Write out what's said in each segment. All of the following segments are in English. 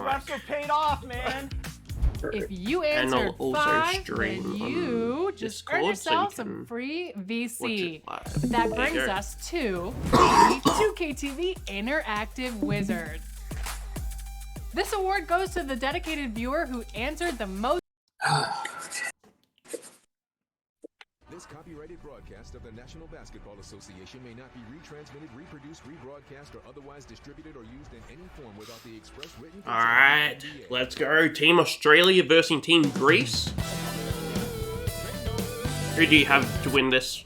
refs are paid off, man. If you answered 5, then you just earn yourself some free VC. But that brings us to the 2KTV Interactive Wizard. This award goes to the dedicated viewer who answered the most. This copyrighted broadcast of the National Basketball Association may not be retransmitted, reproduced, rebroadcast, or otherwise distributed or used in any form without the express written consent. Alright, let's go. Team Australia versus Team Greece. Who do you have to win this?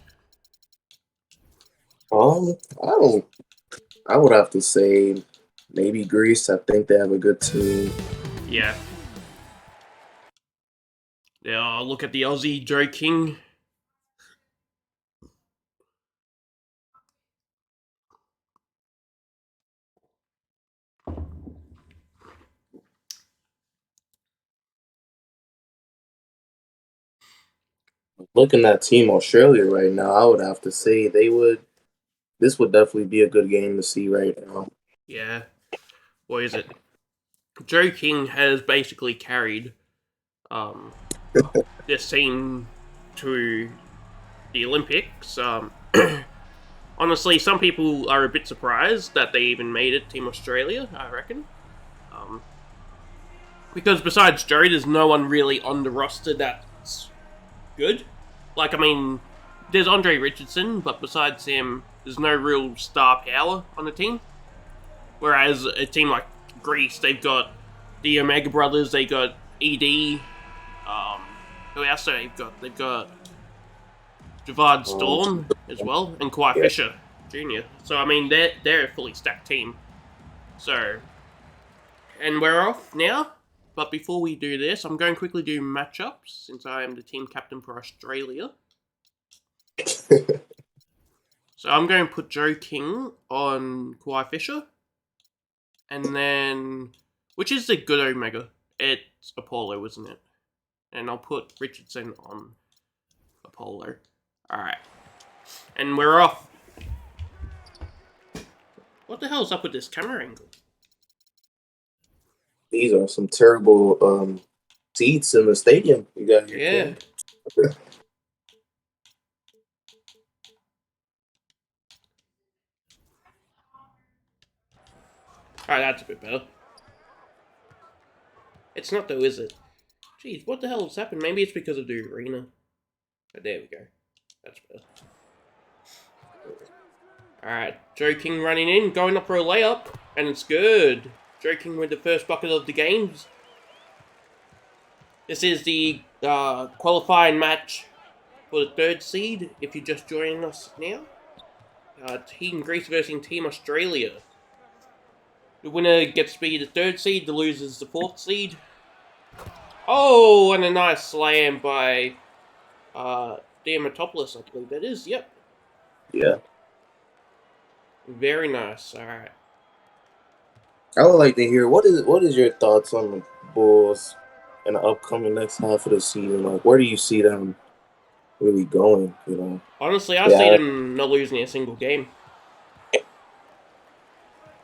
I would have to say maybe Greece. I think they have a good team. Yeah. Yeah, look at the Aussie Joe King. Looking at Team Australia right now, I would have to say this would definitely be a good game to see right now. Yeah. What is it? Joe King has basically carried this team to the Olympics. Honestly, some people are a bit surprised that they even made it, Team Australia, I reckon. Because besides Joe, there's no one really on the roster that's good. Like, I mean, there's Andre Richardson, but besides him, there's no real star power on the team. Whereas a team like Greece, they've got the Omega Brothers, they got ED. Who else they've got? They've got Javad Storm as well, and Kawhi Fisher Jr. So I mean, they're a fully stacked team. So, and we're off now. But before we do this, I'm going to quickly do matchups since I am the team captain for Australia. So I'm going to put Joe King on Kawhi Fisher. And then, which is the good Omega? It's Apollo, isn't it? And I'll put Richardson on Apollo. Alright. And we're off. What the hell's up with this camera angle? These are some terrible seats in the stadium. You got your team. Alright, that's a bit better. It's not though, is it? Jeez, what the hell has happened? Maybe it's because of the arena. But there we go. That's better. Alright, Joe King running in, going up for a layup, and it's good. Joe King with the first bucket of the games. This is the qualifying match for the 3rd seed, if you're just joining us now. Team Greece versus Team Australia. The winner gets to be the 3rd seed, the loser is the 4th seed. Oh, and a nice slam by Diamatopoulos, I believe that is, yep. Yeah. Very nice, alright. I would like to hear, what is your thoughts on the Bulls in the upcoming next half of the season? Like, where do you see them really going, you know? Honestly, I see them not losing a single game.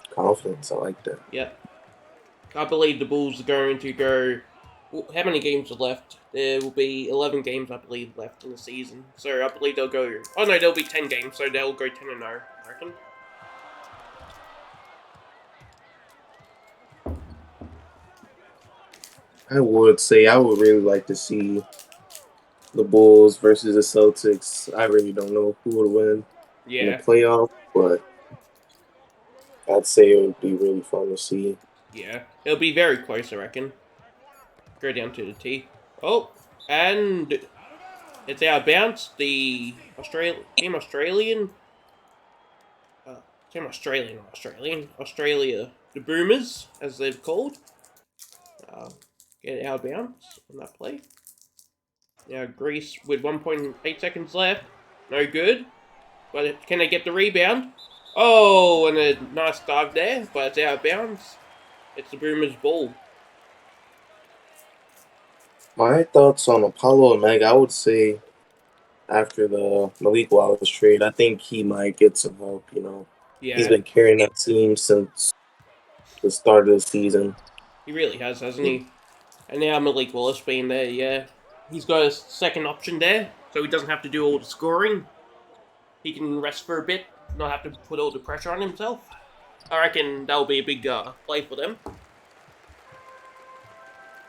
Confidence, I like that. Yep. I believe the Bulls are going to go... How many games are left? There will be 11 games, I believe, left in the season. So I believe they'll go... Oh no, there'll be 10 games, so they'll go 10-0, I reckon. I would say I would really like to see the Bulls versus the Celtics. I really don't know who would win in the playoff, but I'd say it would be really fun to see. Yeah, it'll be very close, I reckon. Go down to the T. Oh, and it's out of bounds. The Team Australia, the Boomers, as they've called, get out of bounds on that play. Now Greece with 1.8 seconds left. No good. But can they get the rebound? Oh, and a nice dive there, but it's out of bounds. It's the Boomers' ball. My thoughts on Apollo and Meg, I would say after the Malik Wallace trade, I think he might get some help, you know. Yeah. He's been carrying that team since the start of the season. He really has, hasn't he? And now Malik Wallace being there, yeah. He's got a second option there, so he doesn't have to do all the scoring. He can rest for a bit, not have to put all the pressure on himself. I reckon that'll be a big play for them.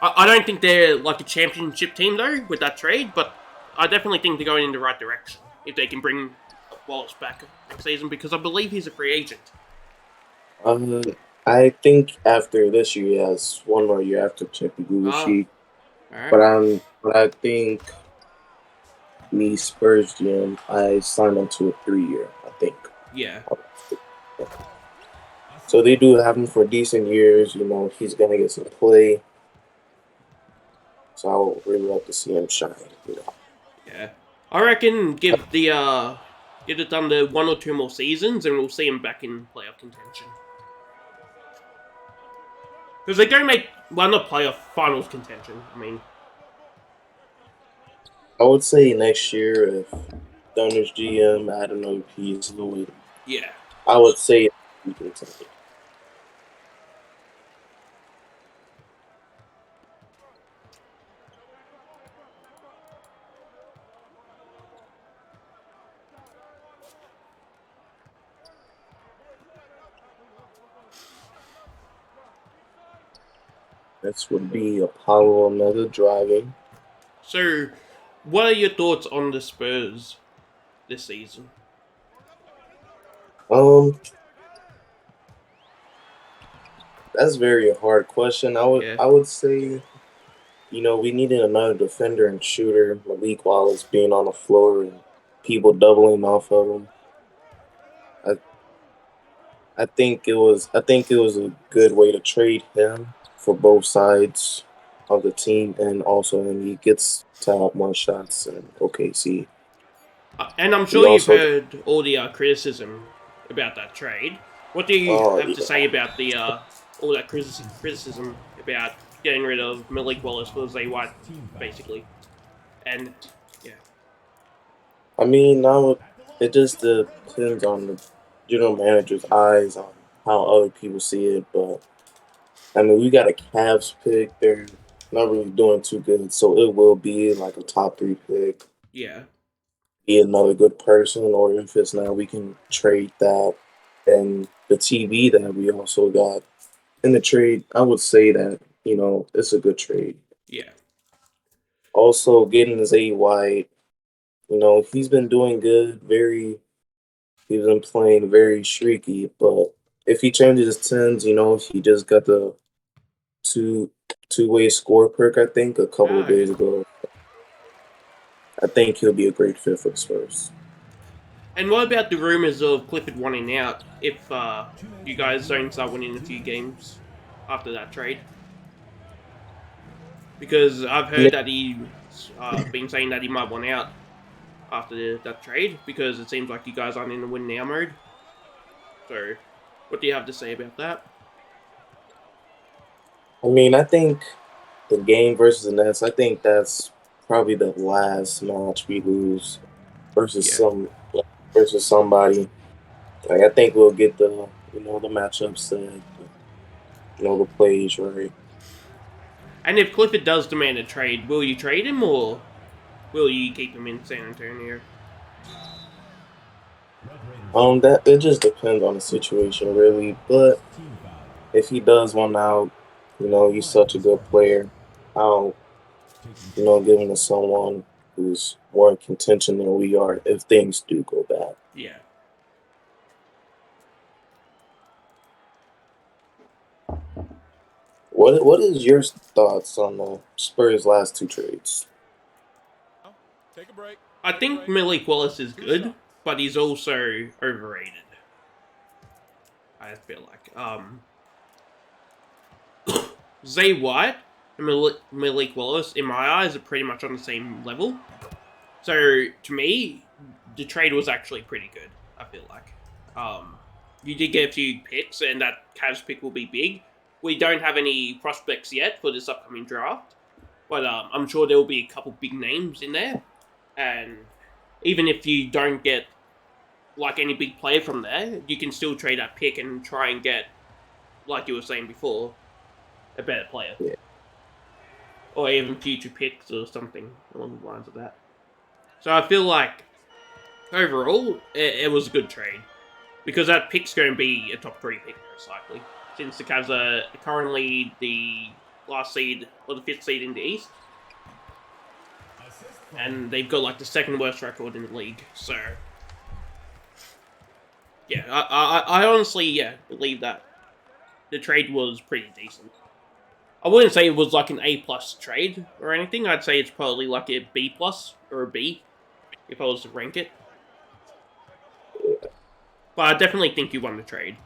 I don't think they're like a championship team, though, with that trade, but I definitely think they're going in the right direction if they can bring Wallace back next season, because I believe he's a free agent. I think after this year, he has one more year after check the Google sheet. Right. But I think me Spurs GM, I signed him to a 3-year, I think. Yeah. So they do have him for decent years. You know, he's gonna get some play. So I would really like to see him shine. You know. Yeah, I reckon give it done to 1 or 2 more seasons, and we'll see him back in playoff contention. Because they're going to make not playoff finals contention. I mean, I would say next year if Thunder's GM add another piece, yeah, I would say we can take it. This would be Apollo another driving. So, what are your thoughts on the Spurs this season? That's a very hard question. I would say, you know, we needed another defender and shooter. Malik Wallace being on the floor and people doubling off of him. I think it was a good way to trade him for both sides of the team, and also when he gets to have more shots in OKC. And I'm sure you've heard all the criticism about that trade. What do you have to say about the all that criticism about getting rid of Malik Wallace for Zay White, basically? And yeah, I mean, now it just depends on the general manager's eyes on how other people see it. But I mean, we got a Cavs pick. They're not really doing too good, so it will be like a top 3 pick. Yeah. Be another good person, or if it's not, we can trade that. And the TV that we also got in the trade, I would say that, you know, it's a good trade. Yeah. Also, getting Zay White, you know, he's been doing good. He's been playing very streaky, but if he changes his tens, you know, he just got the two-way score perk, I think, a couple of days ago. I think he'll be a great fit for the Spurs. And what about the rumors of Clifford wanting out if you guys don't start winning a few games after that trade? Because I've heard that he's been saying that he might want out after that trade, because it seems like you guys aren't in the win now mode. So, what do you have to say about that? I mean, I think the game versus the Nets, I think that's probably the last match we lose versus somebody. Like, I think we'll get the matchup set, the plays right. And if Clifford does demand a trade, will you trade him, or will you keep him in San Antonio? That it just depends on the situation, really. But if he does one out, you know, he's such a good player, I'll, give him to someone who's more in contention than we are if things do go bad. Yeah. What is your thoughts on the Spurs' last 2 trades? Take a break. I think Malik Wallace is good, but he's also overrated. I feel like. Zay White and Malik Wallace, in my eyes, are pretty much on the same level. So, to me, the trade was actually pretty good, I feel like. You did get a few picks, and that Cavs pick will be big. We don't have any prospects yet for this upcoming draft, but I'm sure there will be a couple big names in there. And even if you don't get like any big player from there, you can still trade that pick and try and get, like you were saying before, a better player. Yeah. Or even future picks or something along the lines of that. So I feel like, overall, it was a good trade. Because that pick's going to be a top 3 pick, most likely. Since the Cavs are currently the last seed, or the 5th seed in the East. And they've got, like, the 2nd worst record in the league, so... Yeah, I honestly, believe that the trade was pretty decent. I wouldn't say it was like an A+ trade or anything. I'd say it's probably like a B+ or a B, if I was to rank it. But I definitely think you won the trade,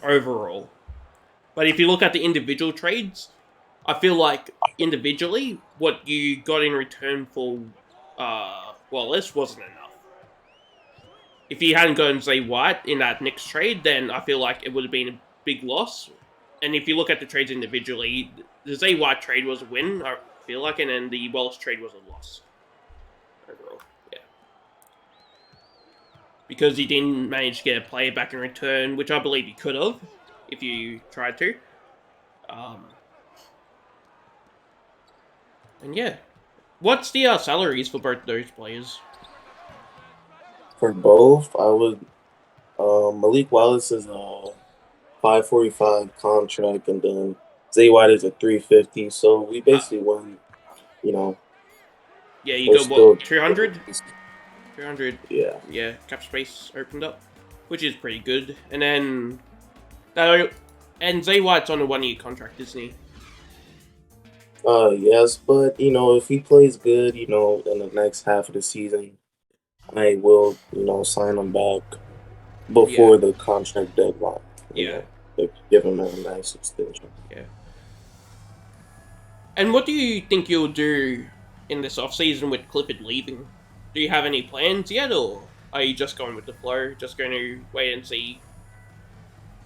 overall. But if you look at the individual trades, I feel like, individually, what you got in return for Wallace wasn't enough. If you hadn't gotten Zay White in that next trade, then I feel like it would have been a big loss. And if you look at the trades individually, the Zay White trade was a win, I feel like, and then the Wallace trade was a loss. Overall, yeah. Because he didn't manage to get a player back in return, which I believe he could have, if you tried to. And yeah. What's the salaries for both those players? For both, I would... Malik Wallace is a $545 contract, and then Zay White is a $350. So we basically won, you know... Yeah, you got, what, 200? 200. Yeah. Yeah, cap space opened up, which is pretty good. And then... And Zay White's on a 1-year contract, isn't he? Yes, but, if he plays good, in the next half of the season, I will, sign him back before the contract deadline. Yeah. Give him a nice extension. Yeah. And what do you think you'll do in this offseason with Clifford leaving? Do you have any plans yet, or are you just going with the flow? Just going to wait and see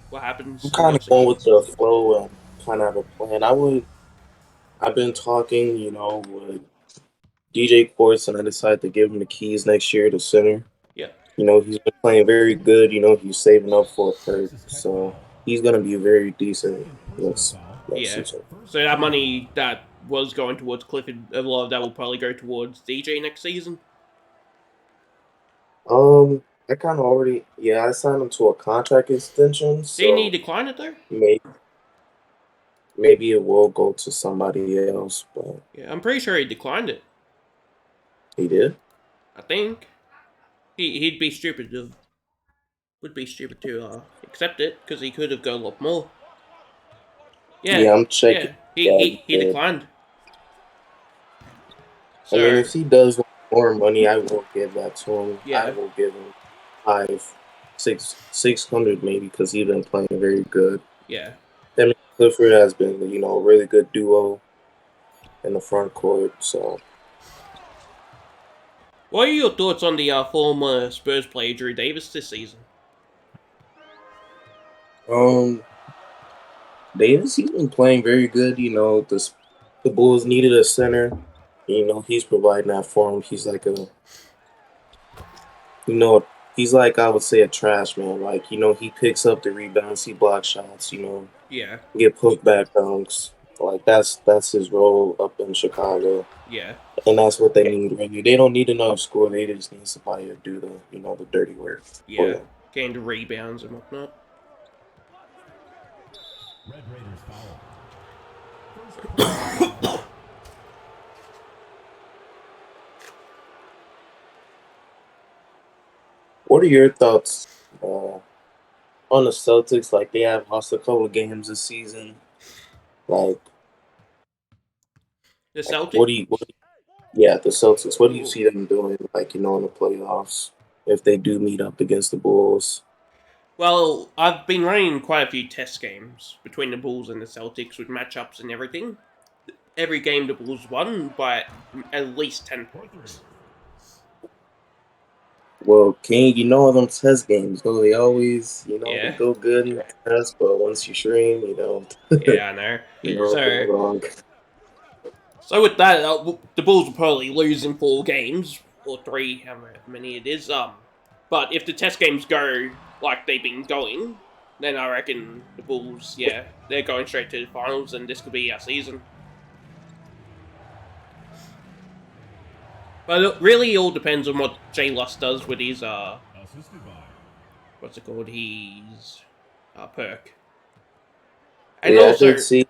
what happens? I'm kind of going with the flow and kind of have a plan. I've been talking, with DJ Quartz, and I decided to give him the keys next year to center. Yeah. He's been playing very good. He's saving up for a perk, so he's going to be very decent next season. So that money that was going towards Clifford, a lot of that will probably go towards DJ next season? I kind of already... Yeah, I signed him to a contract extension. So didn't he decline it, though? Maybe it will go to somebody else, but... Yeah, I'm pretty sure he declined it. He did? I think. He'd be stupid to... Would be stupid to accept it, because he could have got a lot more. Yeah, I'm checking. Yeah, he declined. So, I mean, if he does want more money, I will give that to him. Yeah. I will give him 600 maybe, because he's been playing very good. Yeah. Him and Clifford has been, a really good duo in the front court, so... What are your thoughts on the former Spurs player Drew Davis this season? Davis, he's been playing very good. The Bulls needed a center. He's providing that for him. He's like he's like, I would say, a trash man. Like, he picks up the rebounds, he blocks shots, Yeah. get put back dunks. Like, that's his role up in Chicago. Yeah. And that's what they need, really. They don't need another score. They just need somebody to do the dirty work. Yeah. Getting the rebounds and whatnot. Red Raiders foul. What are your thoughts on the Celtics? Like, they have lost a couple of games this season. Like, the Celtics? The Celtics. What do you see them doing, like, in the playoffs, if they do meet up against the Bulls? Well, I've been running quite a few test games between the Bulls and the Celtics with matchups and everything. Every game the Bulls won by at least 10 points. Well, King, them test games, they always, they go good in the test, but once you stream, Yeah, I know. So with that, the Bulls will probably lose in 4 games, or 3, however many it is. But if the test games go like they've been going, then I reckon the Bulls, yeah, they're going straight to the finals, and this could be our season. But it really all depends on what Jay Luss does with his, what's it called? His perk. And yeah, also, I did see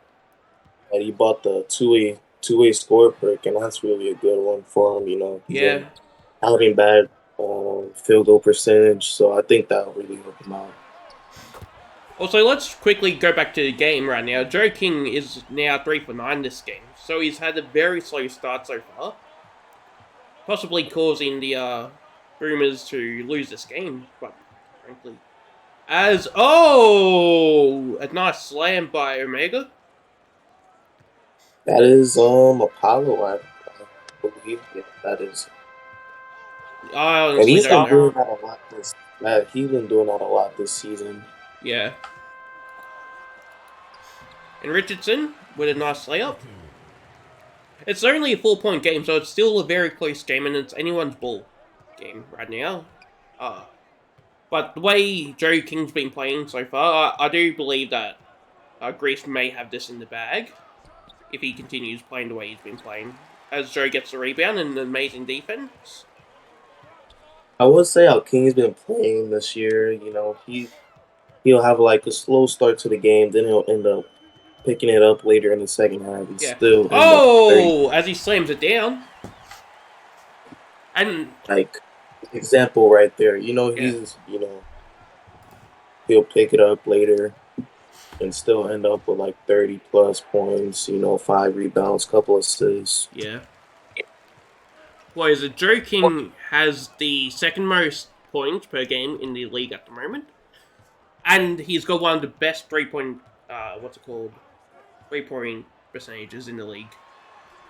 that he bought the two-way score perk, and that's really a good one for him. You know, he's been having bad field goal percentage, so I think that'll really help him out. Also, let's quickly go back to the game right now. Joe King is now 3 for 9 this game, so he's had a very slow start so far, possibly causing the Boomers to lose this game, quite frankly. A nice slam by Omega. That is Apollo, I believe. Yeah, that is. I honestly and he's don't been know. doing that a lot he's been doing that a lot this season. Yeah. And Richardson with a nice layup. It's only a 4-point game, so it's still a very close game, and it's anyone's ball game right now. But the way Joe King's been playing so far, I do believe that Greece may have this in the bag if he continues playing the way he's been playing. As Joe gets the rebound and an amazing defense. I would say how King's been playing this year. You know, he'll have like a slow start to the game, then he'll end up picking it up later in the second half. He still end up 30. As he slams it down. And like example right there. You know, he'll pick it up later and still end up with like 30 plus points, 5 rebounds, couple assists. Yeah. Well, is it Joe King has the second most points per game in the league at the moment. And he's got one of the best 3-point, 3-point percentages in the league.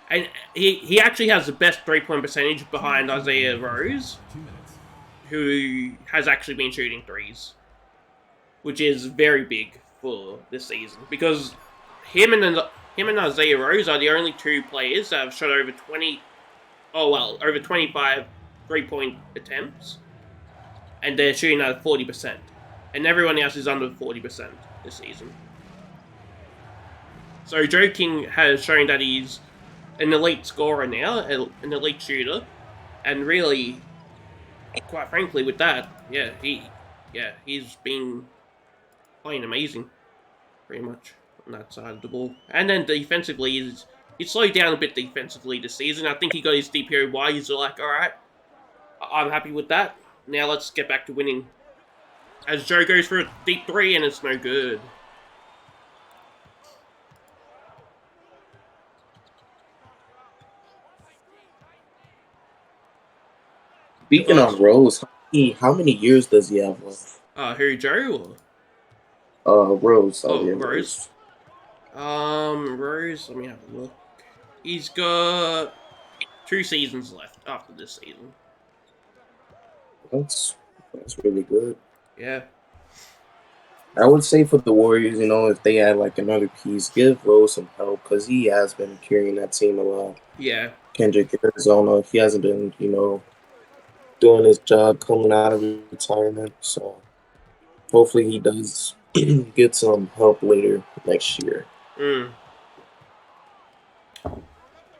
And he actually has the best 3-point percentage behind Isaiah Rose, who has actually been shooting threes, which is very big for this season, because him and Isaiah Rose are the only two players that have shot over 25 3-point attempts, and they're shooting at 40%, and everyone else is under 40% this season. So Joe King has shown that he's an elite scorer now, an elite shooter, and really, quite frankly, with that, he's been playing amazing, pretty much, on that side of the ball. And then defensively, he slowed down a bit defensively this season. I think he got his DPOY. He's like, alright, I'm happy with that. Now let's get back to winning. As Joe goes for a deep 3, and it's no good. Speaking of Rose, how many years does he have left? Who, Joe? Rose. Rose. Rose, let me have a look. He's got 2 seasons left after this season. That's really good. Yeah. I would say for the Warriors, if they add like another piece, give Rose some help, because he has been carrying that team a lot. Yeah. Kendrick Arizona, he hasn't been, doing his job coming out of retirement. So hopefully he does get some help later next year.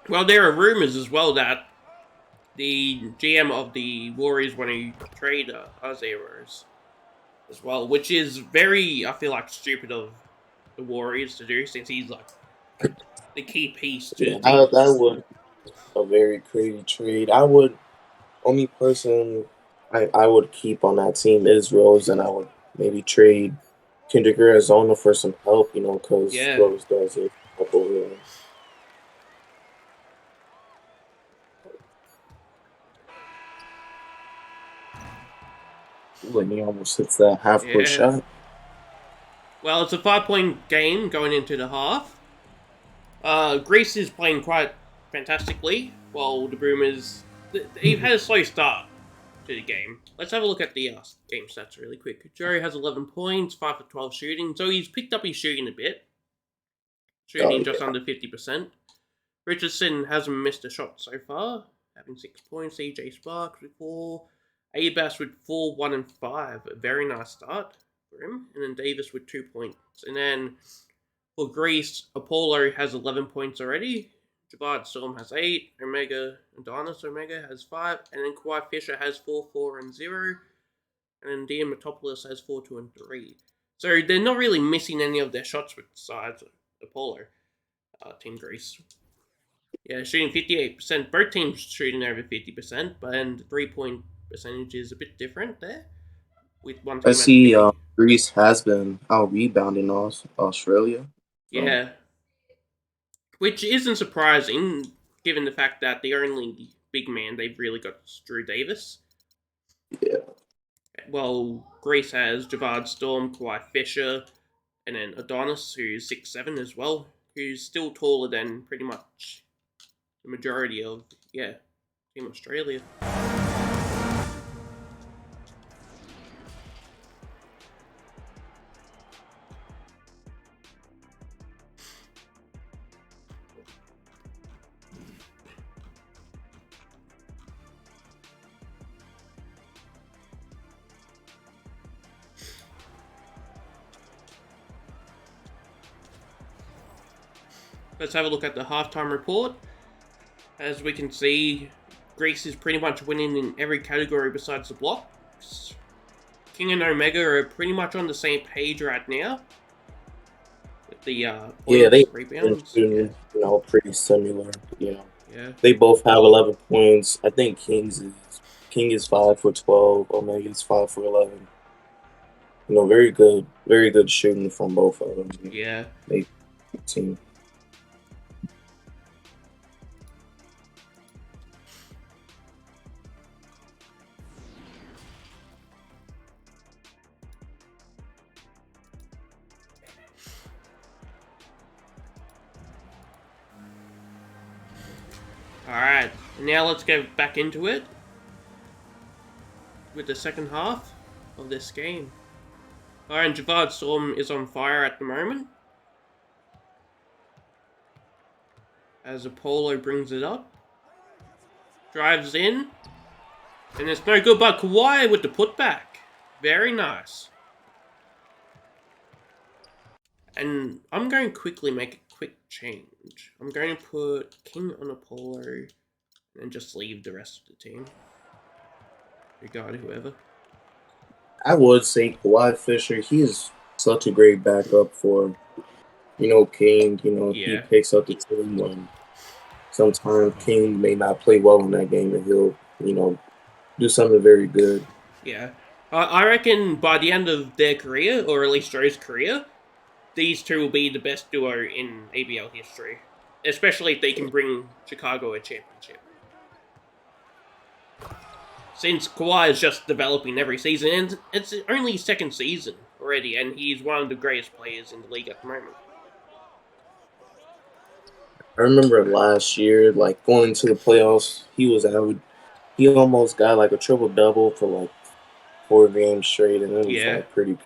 Well, there are rumors as well that the GM of the Warriors want to trade Isaiah Rose as well, which is very, I feel like, stupid of the Warriors to do, since he's like the key piece to the team. That would be a very crazy trade. Only person I would keep on that team is Rose, and I would maybe trade Kendrick Arizona for some help, because Rose does it a couple of years. When he almost hits that half-court shot. Well, it's a 5-point game going into the half. Greece is playing quite fantastically, while the Boomers, they've had a slow start to the game. Let's have a look at the game stats really quick. Joe has 11 points, 5 for 12 shooting, so he's picked up his shooting a bit. Shooting just under 50%. Richardson hasn't missed a shot so far, having 6 points. CJ Sparks with 4. Abass with 4, 1, and 5. A very nice start for for him. And then Davis with 2 points. And then for Greece, Apollo has 11 points already. Javad Storm has 8. Adonis Omega has 5. And then Kawhi Fisher has 4, 4, and 0. And then Dean Metopoulos has 4, 2, and 3. So they're not really missing any of their shots besides Apollo, Team Greece. Yeah, shooting 58%. Both teams shooting over 50%, but then the 3-point percentage is a bit different there. With one team I see Greece has been out-rebounding Australia. Yeah. Which isn't surprising, given the fact that the only big man they've really got is Drew Davis. Yeah. Well, Greece has Javad Storm, Kawhi Fisher, and then Adonis, who's 6'7" as well, who's still taller than pretty much the majority of, Team Australia. Let's have a look at the halftime report. As we can see, Greece is pretty much winning in every category besides the blocks. King and Omega are pretty much on the same page right now. With the points, rebounds. Pretty similar. Yeah. Yeah. They both have 11 points. I think King is 5 for 12. Omega is 5 for 11. Very good shooting from both of them. Yeah. Team. Alright, now let's get back into it with the second half of this game. Alright, Javad Storm is on fire at the moment. As Apollo brings it up. Drives in. And it's no good, but Kawhi with the putback. Very nice. And I'm going to quickly make a quick change. I'm going to put King on Apollo and just leave the rest of the team. Regard whoever. I would say Kawhi Fisher, he is such a great backup for, King. He picks up the team when sometimes King may not play well in that game, and he'll, do something very good. Yeah. I reckon by the end of their career, or at least Joe's career, these two will be the best duo in ABL history. Especially if they can bring Chicago a championship. Since Kawhi is just developing every season, and it's only his second season already, and he's one of the greatest players in the league at the moment. I remember last year, going into the playoffs, he almost got a triple-double for 4 games straight, and it was pretty.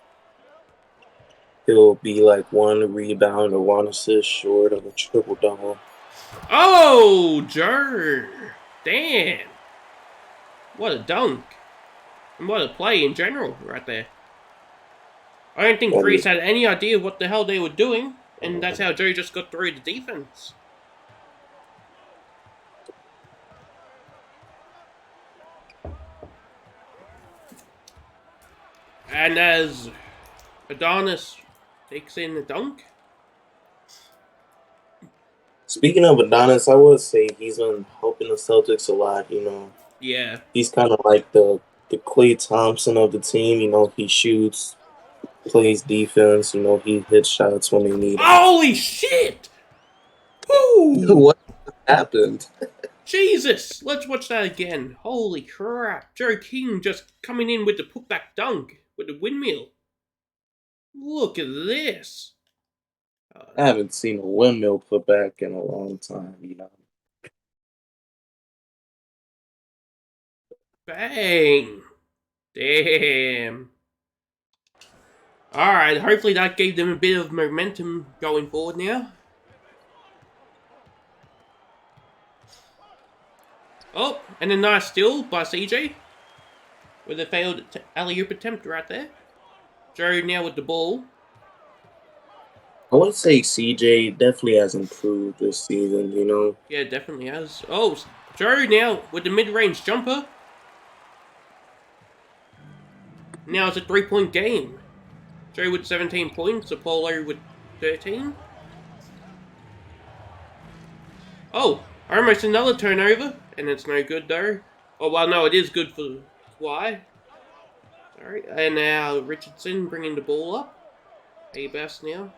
He'll be 1 rebound or 1 assist short of a triple-double. Oh, Joe! Damn! What a dunk. And what a play in general right there. I don't think Greece had any idea what the hell they were doing, and that's how Joe just got through the defense. And as Adonis takes in the dunk. Speaking of Adonis, I would say he's been helping the Celtics a lot, Yeah. He's kind of like the Klay Thompson of the team, he shoots, plays defense, he hits shots when they need it. Holy shit! Woo! What happened? Jesus! Let's watch that again. Holy crap. Joe King just coming in with the putback dunk, with the windmill. Look at this. I haven't seen a windmill putback in a long time, Bang! Damn. Alright, hopefully that gave them a bit of momentum going forward now. Oh, and a nice steal by CJ. With a failed alley-oop attempt right there. Joe now with the ball. I would say CJ definitely has improved this season, you know? Yeah, definitely has. Oh, Joe now with the mid-range jumper. Now it's a 3-point game. Joe with 17 points, Apollo with 13. Oh, almost another turnover, and it's no good though. Oh, well, no, it is good for Kawhi. Sorry, and now Richardson bringing the ball up. A-Bass now.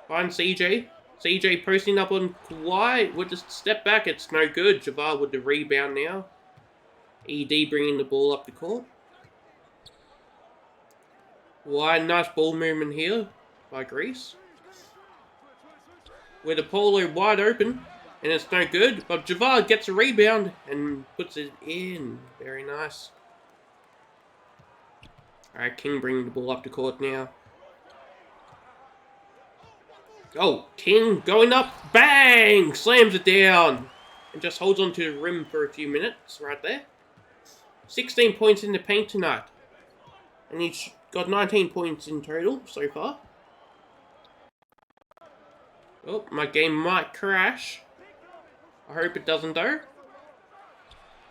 Find CJ. CJ posting up on Kawhi with the step back. It's no good. Javar with the rebound now. ED bringing the ball up the court. Kawhi, nice ball movement here by Greece. With Apollo wide open. And it's no good. But Javar gets a rebound and puts it in. Very nice. Alright, King bringing the ball up the court now. Oh, King going up. Bang! Slams it down. And just holds on to the rim for a few minutes right there. 16 points in the paint tonight. And he's got 19 points in total so far. Oh, my game might crash. I hope it doesn't though.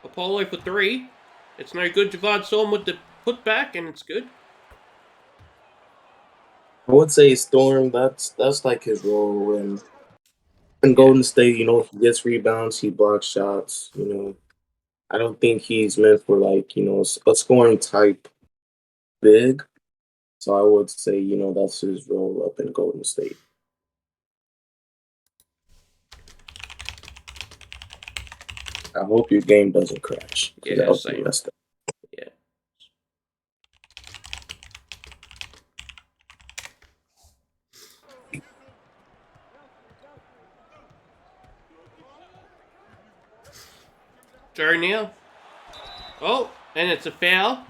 Apollo for 3. It's no good. Javad Storm with the putback, and it's good. I would say Storm, that's like his role in Golden State, you know, he gets rebounds, he blocks shots, you know. I don't think he's meant for like, you know, a scoring type big. So I would say, you know, that's his role up in Golden State. I hope your game doesn't crash. Yeah, same. Yeah. Joe now. Oh, and it's a foul.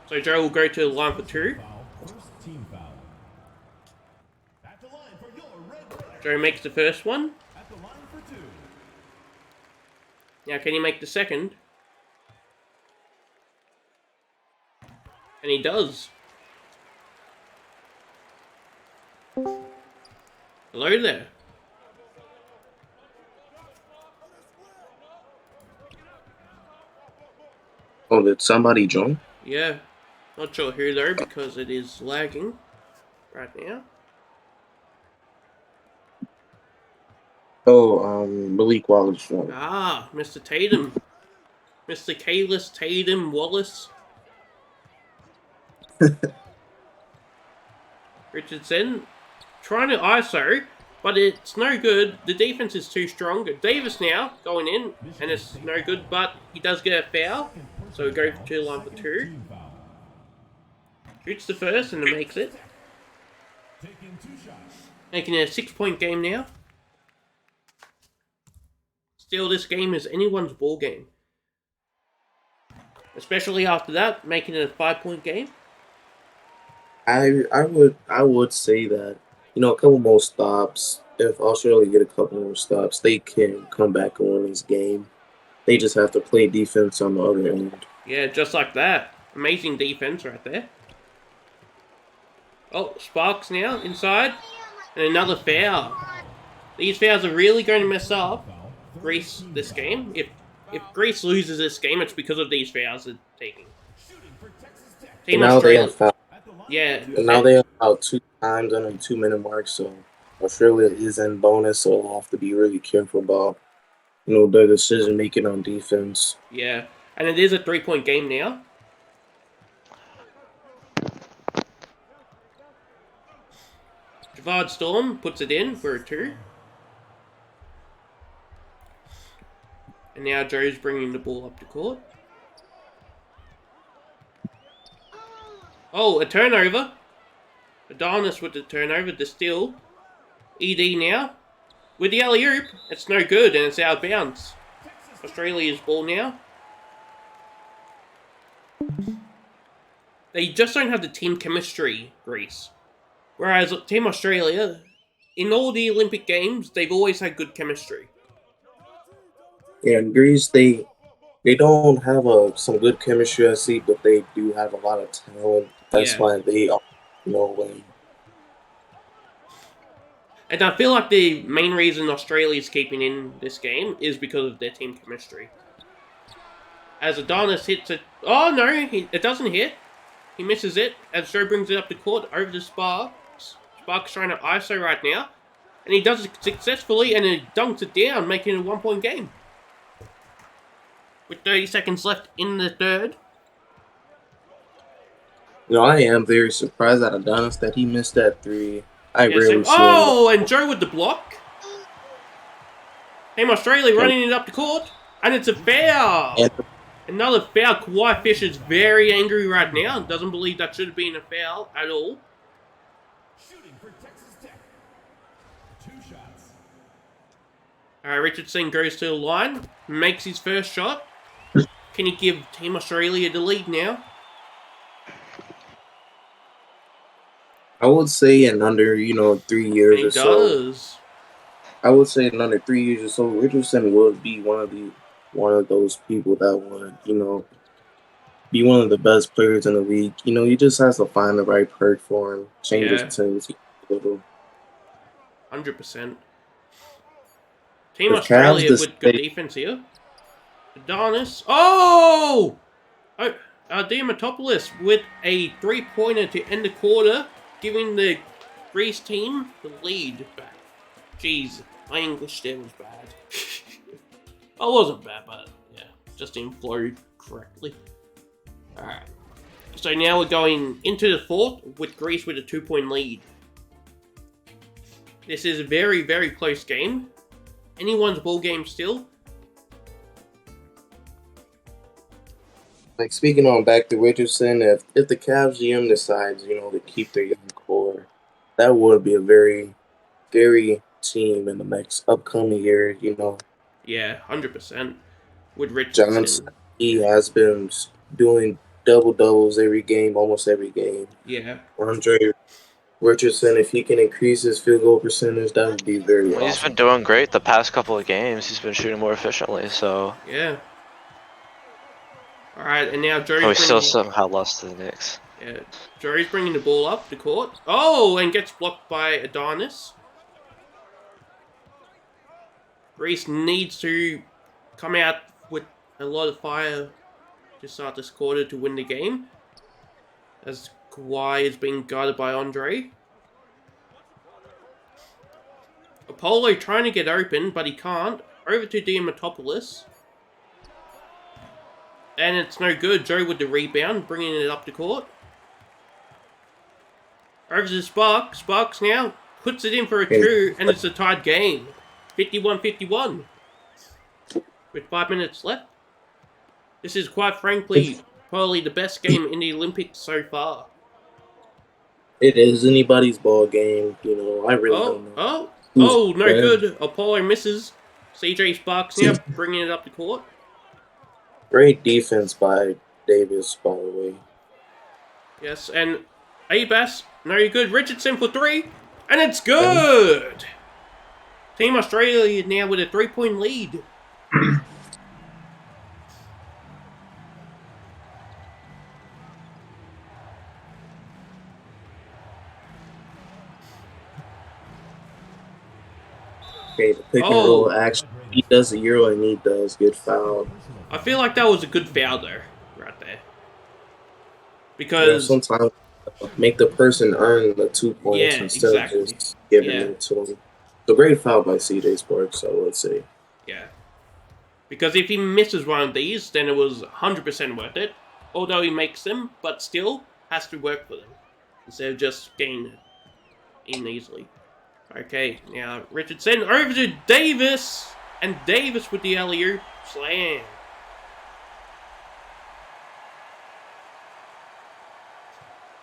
So Joe will go to the line for 2. Joe makes the first one. Now can he make the second? And he does. Hello there. Oh, did somebody join? Yeah. Not sure who though, because it is lagging right now. Oh, Malik Wallace joined. Ah, Mr. Tatum. Mr. Kalis Tatum Wallace. Richardson trying to ISO, but it's no good. The defense is too strong. Davis now going in, and it's no good, but he does get a foul. So we go to the line for 2. Shoots the first and then makes it. Making it a 6-point game now. Still, this game is anyone's ball game. Especially after that, making it a 5-point game. I would say that, you know, a couple more stops. If Australia get a couple more stops, they can come back and win this game. They just have to play defense on the other end. Yeah, just like that. Amazing defense right there. Oh, Sparks now inside. And another foul. These fouls are really going to mess up Greece this game. If Greece loses this game, it's because of these fouls they're taking. Team now Australia. They have fouled. Yeah. And now they have fouled 2 times under the 2-minute mark, so Australia is in bonus, so they'll have to be really careful about, you know, their decision making on defense. Yeah. And it is a 3-point game now. Javad Storm puts it in for a 2. And now Joe's bringing the ball up the court. Oh, a turnover. Adonis with the turnover, the steal. ED now. With the alley-oop, it's no good and it's out of bounds. Australia's ball now. They just don't have the team chemistry, Greece. Whereas Team Australia, in all the Olympic Games, they've always had good chemistry. Yeah, in Greece, they They don't have some good chemistry, I see, but they do have a lot of talent. That's why they are, win. And I feel like the main reason Australia's keeping in this game is because of their team chemistry. As Adonis hits it... Oh, no, it doesn't hit. He misses it as Joe brings it up the court over to Sparks. Sparks trying to ISO right now. And he does it successfully and he dunks it down, making it a 1-point game. With 30 seconds left in the third. I am very surprised at Adonis that he missed that three. I rarely see him. Oh, and Joe with the block. Team Australia running it up the court. And it's a foul. Another foul. Kawhi Fisher's very angry right now. Doesn't believe that should have been a foul at all. Shooting for Texas Tech. 2 shots. Alright, Richardson goes to the line. Makes his first shot. Can he give Team Australia the lead now? I would say in under, 3 years or so. I would say in under 3 years or so, Richardson would be one of those people that would, be one of the best players in the league. He just has to find the right perk for him, change his tendency a little. 100%. Team Australia with good defense here. Adonis. Oh! Diamatopoulos with a 3-pointer to end the quarter, giving the Greece team the lead back. Jeez, my English there was bad. I wasn't bad, but yeah, just didn't flow correctly. Alright. So now we're going into the fourth with Greece with a 2-point lead. This is a very, very close game. Anyone's ball game still. Like, speaking on back to Richardson, if the Cavs GM decides, to keep their young core, that would be a very scary team in the next upcoming year, Yeah, 100%. With Richardson. Johnson, he has been doing double-doubles every game, almost every game. Yeah. Andre Richardson, if he can increase his field goal percentage, that would be very awesome. He's been doing great the past couple of games. He's been shooting more efficiently, so... Yeah. Alright, and now Joey's we still somehow lost to the Knicks. Yeah, Joey's bringing the ball up the court. Oh, and gets blocked by Adonis. Greece needs to come out with a lot of fire to start this quarter to win the game. As Kawhi is being guarded by Andre. Apollo trying to get open, but he can't. Over to Diamatopoulos. And it's no good. Joe with the rebound, bringing it up the court. Over to Sparks. Sparks now puts it in for a 2, and it's a tied game. 51-51. With 5 minutes left. This is quite frankly probably the best game in the Olympics so far. It is anybody's ball game, I really don't know. Oh, no good. Apollo misses. CJ Sparks now bringing it up the court. Great defense by Davis, by the way. Yes, and Abas, no good. Richardson for 3, and it's good! Team Australia now with a 3-point lead. Okay, the pick and roll action. He does a Euro and he does get fouled. I feel like that was a good foul there, right there. Because sometimes make the person earn the 2 points instead of just giving it to him. It's a great foul by CJ Sparks, I would say. Yeah. Because if he misses one of these, then it was 100% worth it. Although he makes them, but still has to work for them. Instead of just getting in easily. Okay, now Richardson over to Davis. And Davis with the alley-oop slam.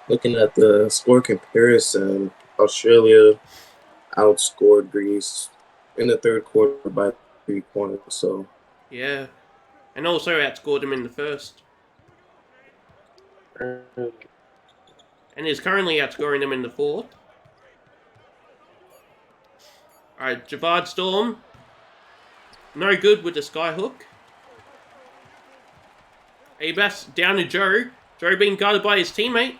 Looking at the score comparison, Australia outscored Greece in the third quarter by 3 points. So yeah, and also outscored them in the first, and is currently outscoring them in the fourth. All right, Javad Storm, no good with the skyhook. Abas down to Joe. Joe being guarded by his teammate.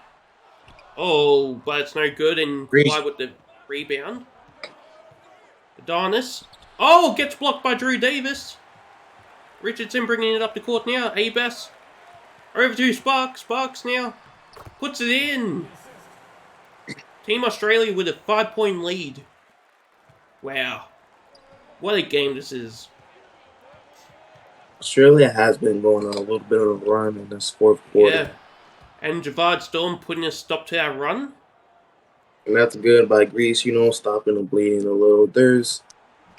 Oh, but it's no good, and Kawhi with the rebound. Adonis. Oh, gets blocked by Drew Davis. Richardson bringing it up the court now. Abas. Over to Sparks. Sparks now. Puts it in. Team Australia with a 5-point lead. Wow. What a game this is. Australia has been going on a little bit of a run in this fourth quarter. Yeah. And Javad Storm putting a stop to our run. And that's good by Greece, stopping the bleeding a little. There's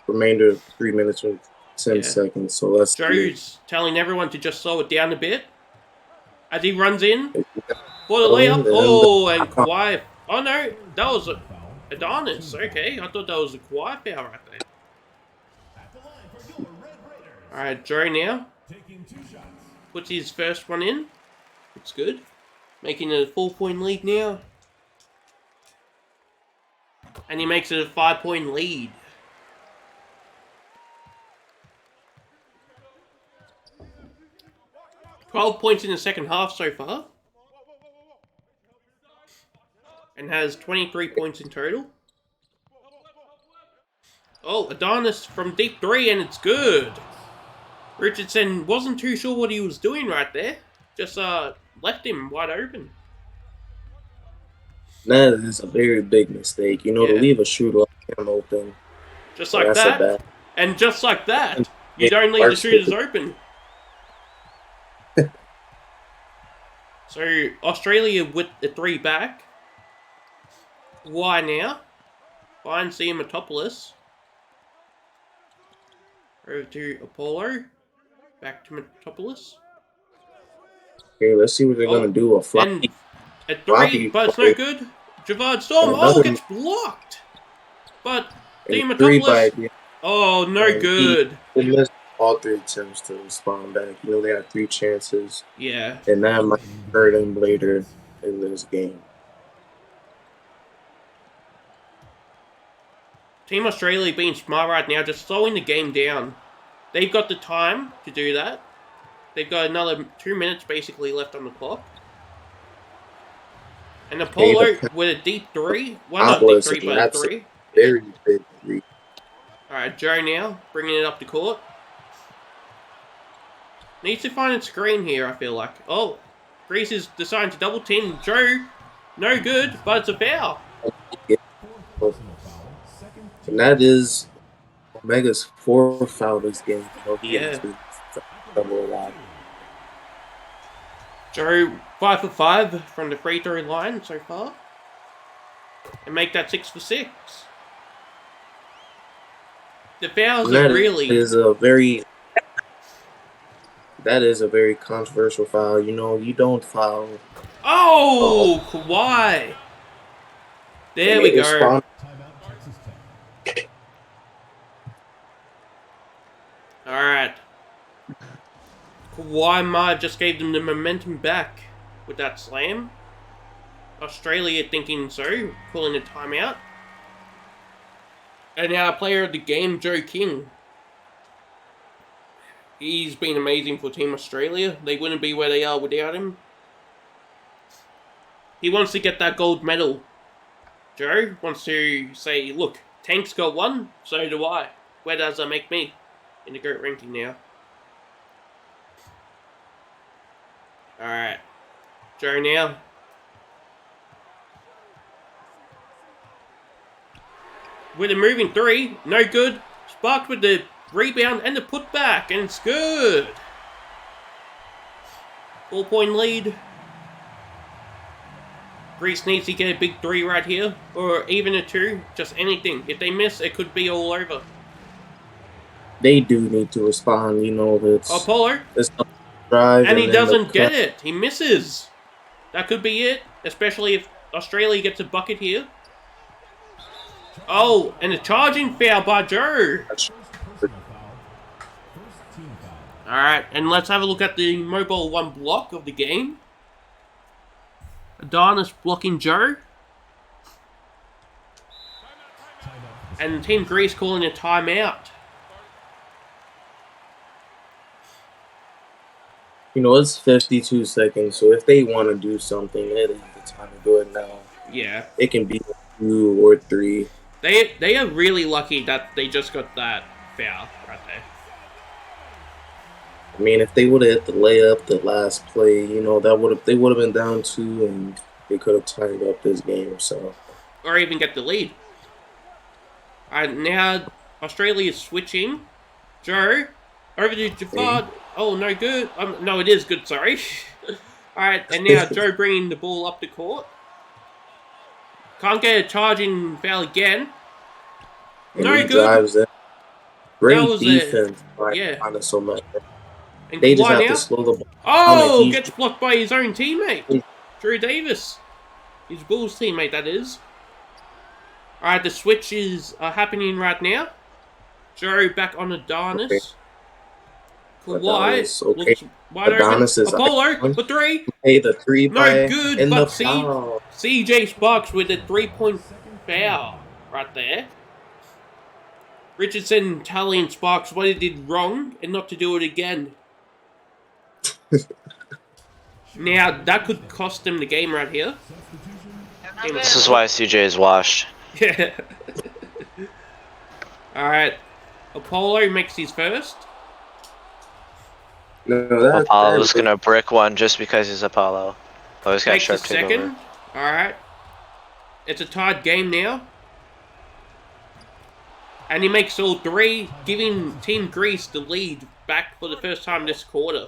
remainder of 3 minutes and 10 seconds, so let's Joe's telling everyone to just slow it down a bit. As he runs in for the layup. Oh, and Kawhi. Oh, no. That was Adonis. Okay, I thought that was a Kawhi foul right there. Alright, Joe now. Puts his first one in. It's good. Making it a 4-point lead now. And he makes it a 5-point lead. $12 points in the second half so far. And has 23 points in total. Oh, Adonis from deep 3, and it's good. Richardson wasn't too sure what he was doing right there. Just left him wide open. That is a very big mistake. To leave a shooter like him open. Just like that. And just like that, you don't leave the shooters open. So, Australia with the 3 back. Why now? Finds Matopoulos. Over to Apollo. Back to Matopoulos. Okay, let's see what they're going to do. A 3, but it's no good. Javad Storm, gets blocked. But Matopoulos. Oh, no good. He missed all 3 attempts to respond back. They had 3 chances. Yeah. And that might hurt him later in this game. Team Australia being smart right now, just slowing the game down. They've got the time to do that. They've got another 2 minutes basically left on the clock. And Apollo with a deep 3. Well, not deep 3, but a 3. Very big 3. Alright, Joe now, bringing it up the court. Needs to find a screen here, I feel like. Oh, Greece is deciding to double team Joe. No good, but it's a foul. And that is Omega's 4th foul this game. He has been double a lot. Joe 5 for 5 from the free throw line so far, and make that 6 for 6. The fouls are really that is a very controversial foul. You don't foul. Oh, Kawhi. There we go. Alright. Kawhi might just gave them the momentum back with that slam. Australia thinking so, calling a timeout. And our player of the game, Joe King. He's been amazing for Team Australia. They wouldn't be where they are without him. He wants to get that gold medal. Joe wants to say, look, Tank's got 1, so do I. Where does that make me in the GOAT ranking now? Alright. Joe now. With a moving 3, no good. Sparked with the rebound and the putback, and it's good. 4-point lead. Greece needs to get a big 3 right here, or even a 2, just anything. If they miss, it could be all over. They do need to respond, it's... Apollo. It's drive and he doesn't get it. He misses. That could be it, especially if Australia gets a bucket here. Oh, and a charging foul by Joe. Alright, and let's have a look at the mobile 1 block of the game. Adonis blocking Joe. And Team Greece calling a timeout. It's 52 seconds, so if they want to do something, they have the time to do it now. Yeah. It can be 2 or 3. They are really lucky that they just got that foul right there. I mean, if they would have hit the layup, the last play, they would have been down 2, and they could have tied up this game. So, or even get the lead. Alright, now Australia is switching. Joe, over to Jafar. Oh, no good. No, it is good, sorry. Alright, and now Joe bringing the ball up the court. Can't get a charging foul again. and no he good. Drives in. Great defense by yeah. Minnesota. And They just have now? to slow the ball down. Gets blocked by his own teammate. Drew Davis. His Bulls teammate, that is. Alright, the switches are happening right now. Joe back on Adonis. Okay. Kawhi okay. looks wide Adonis open. Is Apollo for 3. Hey, the 3 no good, and but the foul. CJ Sparks with a 3-point foul right there. Richardson telling Sparks what he did wrong and not to do it again. Now, that could cost them the game right here. This is why CJ is washed. Yeah. Alright. Apollo makes his first. No, Apollo's gonna brick one just because he's Apollo. Oh, he's got sharp second. Alright. It's a tied game now. And he makes all 3, giving Team Greece the lead back for the first time this quarter.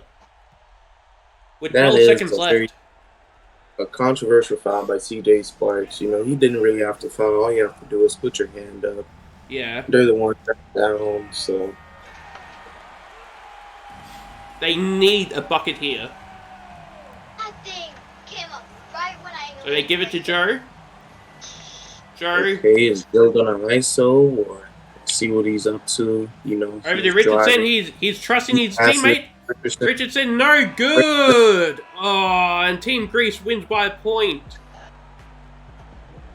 With 12 seconds left. A controversial foul by CJ Sparks. He didn't really have to foul. All you have to do is put your hand up. Yeah. They're the ones down, so. They need a bucket here. So they give it to Joe. Joe. Okay, is Bill gonna ISO or see what he's up to? Over to Richardson. He's trusting his teammate. Richardson, no good. Oh, and Team Greece wins by a point.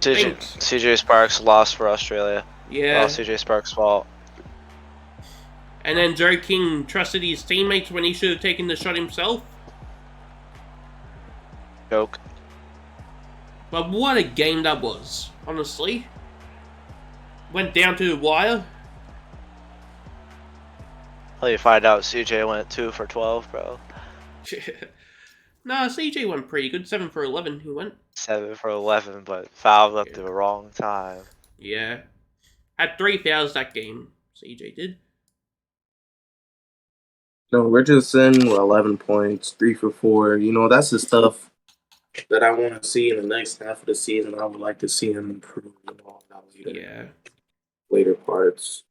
CJ Sparks lost for Australia. Yeah. All CJ Sparks' fault. And then Joe King trusted his teammates when he should have taken the shot himself. Joke. But what a game that was, honestly. Went down to the wire. Well, you find out CJ went 2 for 12, bro. Nah, CJ went pretty good. 7 for 11 he went. 7 for 11, but fouled up the wrong time. Yeah. Had 3 fouls that game, CJ did. No, Richardson, 11 points, 3 for 4. That's the stuff that I want to see in the next half of the season. I would like to see him improve later parts.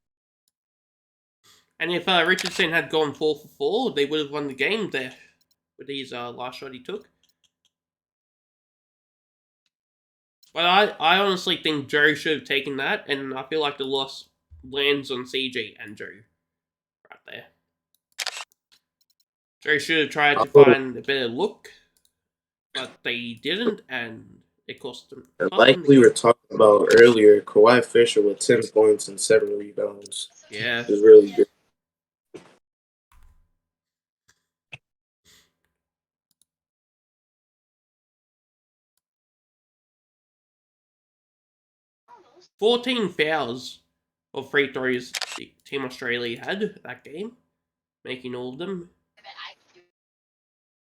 And if Richardson had gone 4 for 4, they would have won the game there with his last shot he took. But I honestly think Joe should have taken that, and I feel like the loss lands on CJ and Joe right there. Joe should have tried to find a better look, but they didn't, and it cost them. Like we were talking about earlier, Kawhi Fisher with 10 points and 7 rebounds. Yeah. Is really good. $14 fouls of free throws Team Australia had that game, making all of them.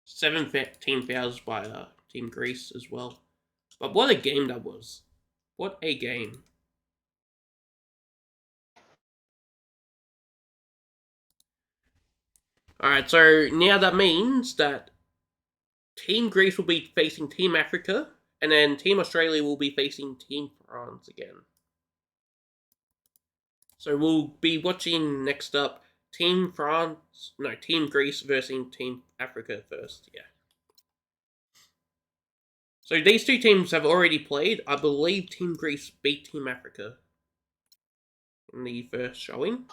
17 fouls by Team Greece as well. But what a game that was. What a game. Alright, so now that means that Team Greece will be facing Team Africa, and then Team Australia will be facing Team France again. So we'll be watching next up Team Greece versus Team Africa first, yeah. So these two teams have already played. I believe Team Greece beat Team Africa in the first showing.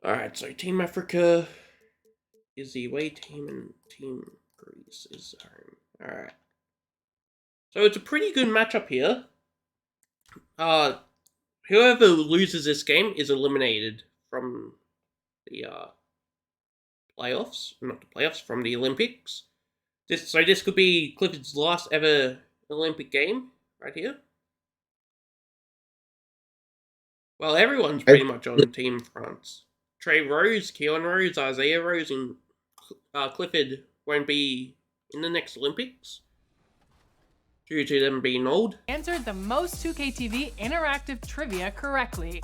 Alright, so Team Africa is the away team and Team Greece is home. Alright. So it's a pretty good matchup here. Whoever loses this game is eliminated from the playoffs. Not the playoffs, from the Olympics. So this could be Clifford's last ever Olympic game, right here. Well, everyone's pretty much on Team France. Trey Rose, Keon Rose, Isaiah Rose, and Clifford won't be in the next Olympics due to them being old. Answered the most 2KTV interactive trivia correctly.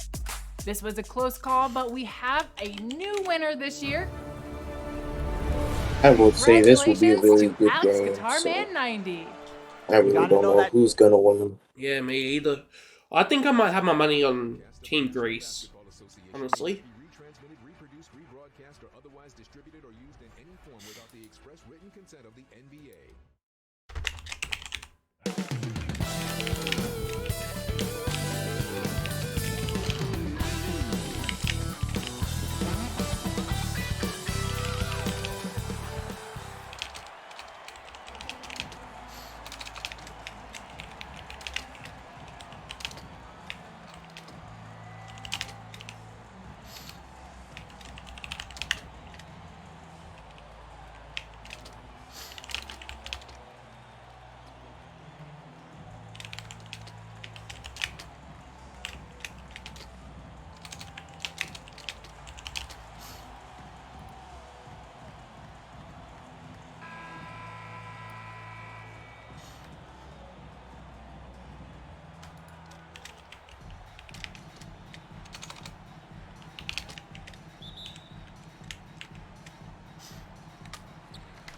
This was a close call, but we have a new winner this year. I would say this will be a really good game. Guitar Man 90. I really don't know who's gonna win. Yeah, me either. I think I might have my money on Team Greece, honestly.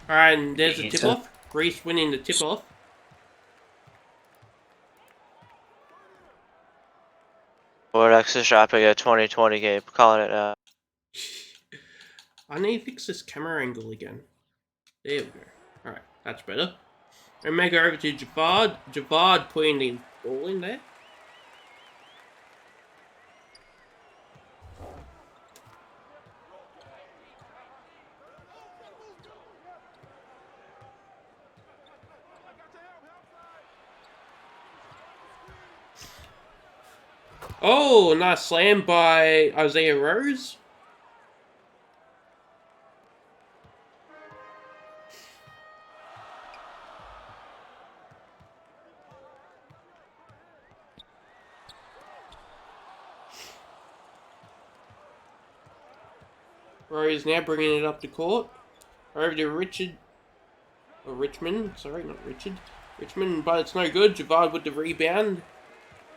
Alright, and there's the tip-off. Greece winning the tip-off. Vortex is dropping a 2020 game. Calling it now. I need to fix this camera angle again. There we go. Alright, that's better. Omega over to Javad. Javad putting the ball in there. Oh, nice slam by Isaiah Rose. Rose now bringing it up to court. Over to Richmond, sorry, not Richard. Richmond, but it's no good. Javad with the rebound.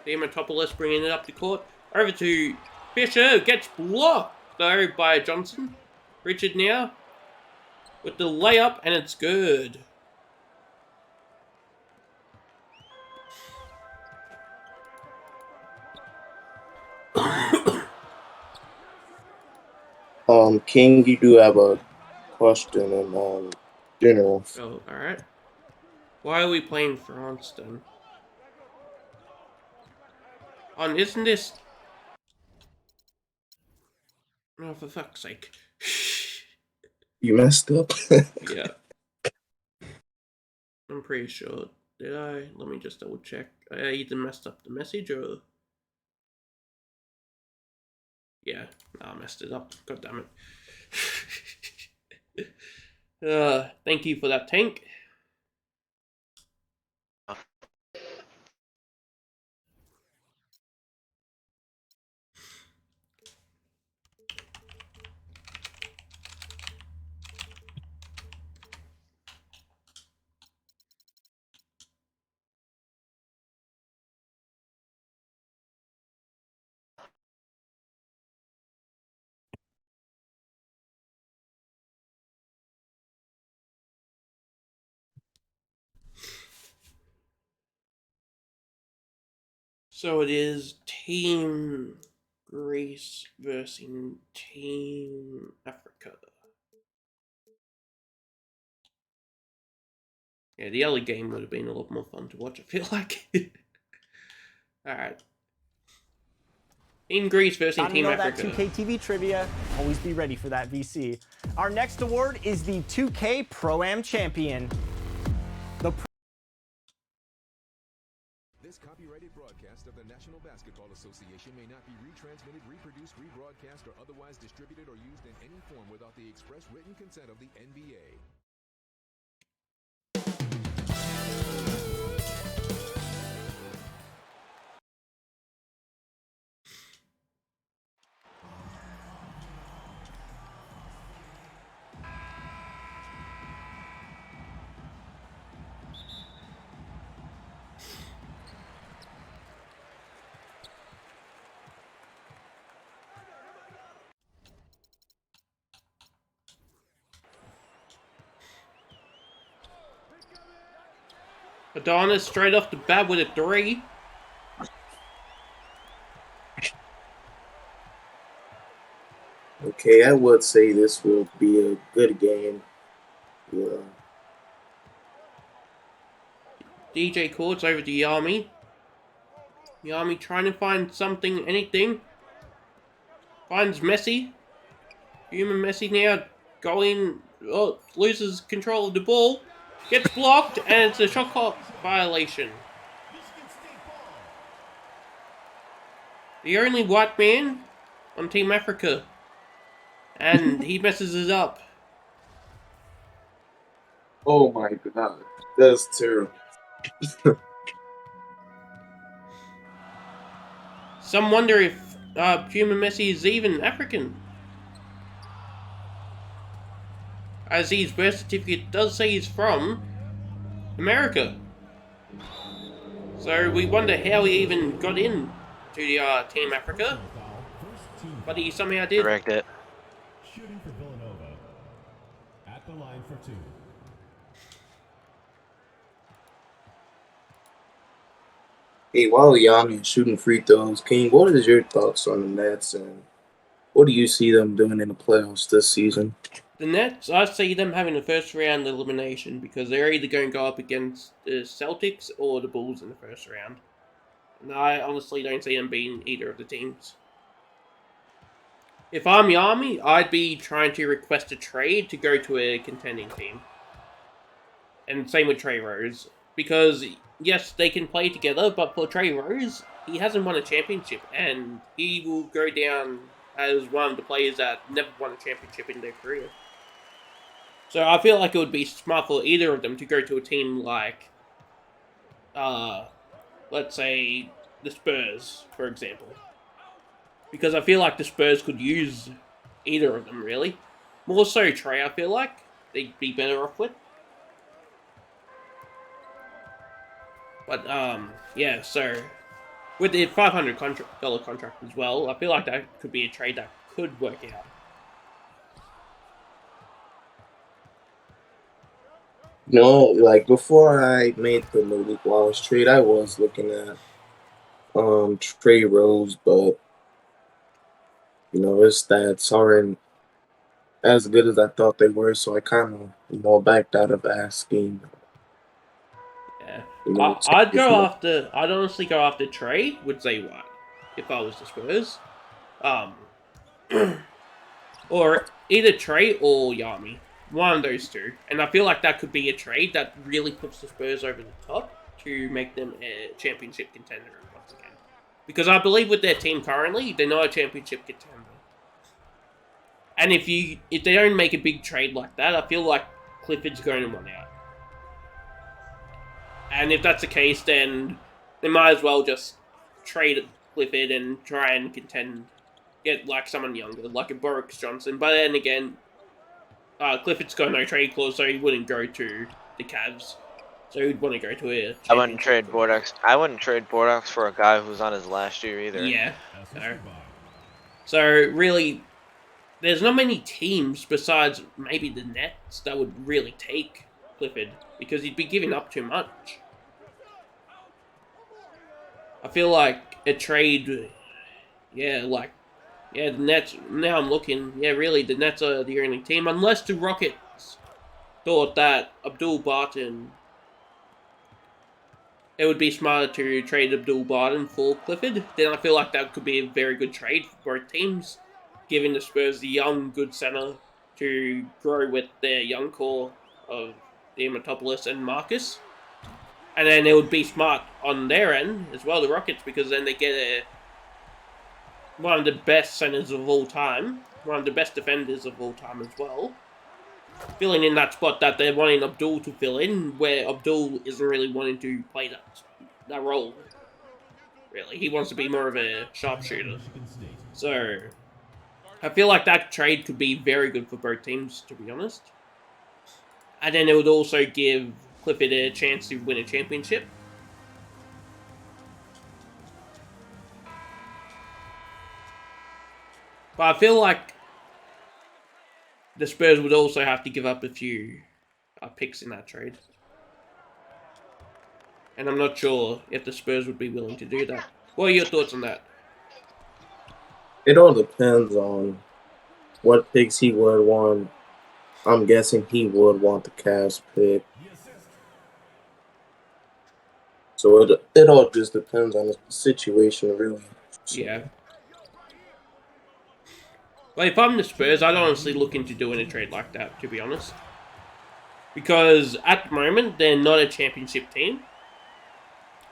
Diamantopoulos bringing it up to court. Over to Fisher, gets blocked though by Johnson. Richard now with the layup, and it's good. King, you do have a question in general. Oh, alright. Why are we playing France then? Isn't this... Oh, for fuck's sake. You messed up? Yeah. I'm pretty sure. Did I? Let me just double check. I either messed up the message or... Yeah, no, I messed it up. God damn it. Thank you for that, Tank. So it is Team Greece versus Team Africa. Yeah, the other game would have been a lot more fun to watch, I feel like. Alright. In Greece versus Time Team to know Africa. that 2K TV trivia. Always be ready for that VC. Our next award is the 2K Pro-Am Champion. This copyrighted broadcast of the National Basketball Association may not be retransmitted, reproduced, rebroadcast, or otherwise distributed or used in any form without the express written consent of the NBA. Adonis straight off the bat with a 3. Okay, I would say this will be a good game. Yeah. DJ Courts over to Yami. Yami trying to find something, anything. Finds Messi. Human Messi now going, loses control of the ball. Gets blocked, and it's a shot clock violation. The only white man on Team Africa. And he messes it up. Oh my god. That's terrible. Some wonder if Human Messi is even African. As his birth certificate does say he's from America. So we wonder how he even got in to the Team Africa. But he somehow did. Correct it. Shooting for Villanova. At the line for 2. Hey, while Yami is shooting free throws, King, what is your thoughts on the Nets and what do you see them doing in the playoffs this season? The Nets, I see them having a first round elimination because they're either going to go up against the Celtics or the Bulls in the first round. And I honestly don't see them beating either of the teams. If I'm Yami, I'd be trying to request a trade to go to a contending team. And same with Trey Rose. Because, yes, they can play together, but for Trey Rose, he hasn't won a championship. And he will go down as one of the players that never won a championship in their career. So I feel like it would be smart for either of them to go to a team like, let's say, the Spurs, for example. Because I feel like the Spurs could use either of them, really. More so Trey, I feel like. They'd be better off with. But, yeah, so with the $500 contract as well, I feel like that could be a trade that could work out. No, like before I made the Malik Wallace trade, I was looking at Trey Rose, but his stats aren't as good as I thought they were, so I kind of backed out of asking. Yeah, I'd honestly go after Trey with Zay White if I was the Spurs, or either Trey or Yami, one of those two. And I feel like that could be a trade that really puts the Spurs over the top to make them a championship contender once again. Because I believe with their team currently, they're not a championship contender. And if they don't make a big trade like that, I feel like Clifford's going to run out. And if that's the case, then they might as well just trade Clifford and try and get like someone younger, like a Boris Johnson. But then again, Clifford's got no trade clause, so he wouldn't go to the Cavs. So he'd want to go to a. I wouldn't trade Bordeaux. I wouldn't trade Bordeaux for a guy who's on his last year either. Yeah. So really, there's not many teams besides maybe the Nets that would really take Clifford because he'd be giving up too much. I feel like a trade, the Nets, now I'm looking, really, the Nets are the only team, unless the Rockets thought that Abdul Barton it would be smarter to trade Abdul-Barden for Clifford, then I feel like that could be a very good trade for both teams, giving the Spurs the young, good center to grow with their young core of Diamantopoulos and Marcus. And then it would be smart on their end as well, the Rockets, because then they get one of the best centers of all time, one of the best defenders of all time as well, filling in that spot that they're wanting Abdul to fill in, where Abdul isn't really wanting to play that role. Really, he wants to be more of a sharpshooter. So I feel like that trade could be very good for both teams, to be honest. And then it would also give Clifford a chance to win a championship. But I feel like the Spurs would also have to give up a few picks in that trade. And I'm not sure if the Spurs would be willing to do that. What are your thoughts on that? It all depends on what picks he would want. I'm guessing he would want the Cavs pick. So it all just depends on the situation, really. So. Yeah. Like, if I'm the Spurs, I'd honestly look into doing a trade like that, to be honest. Because at the moment, they're not a championship team.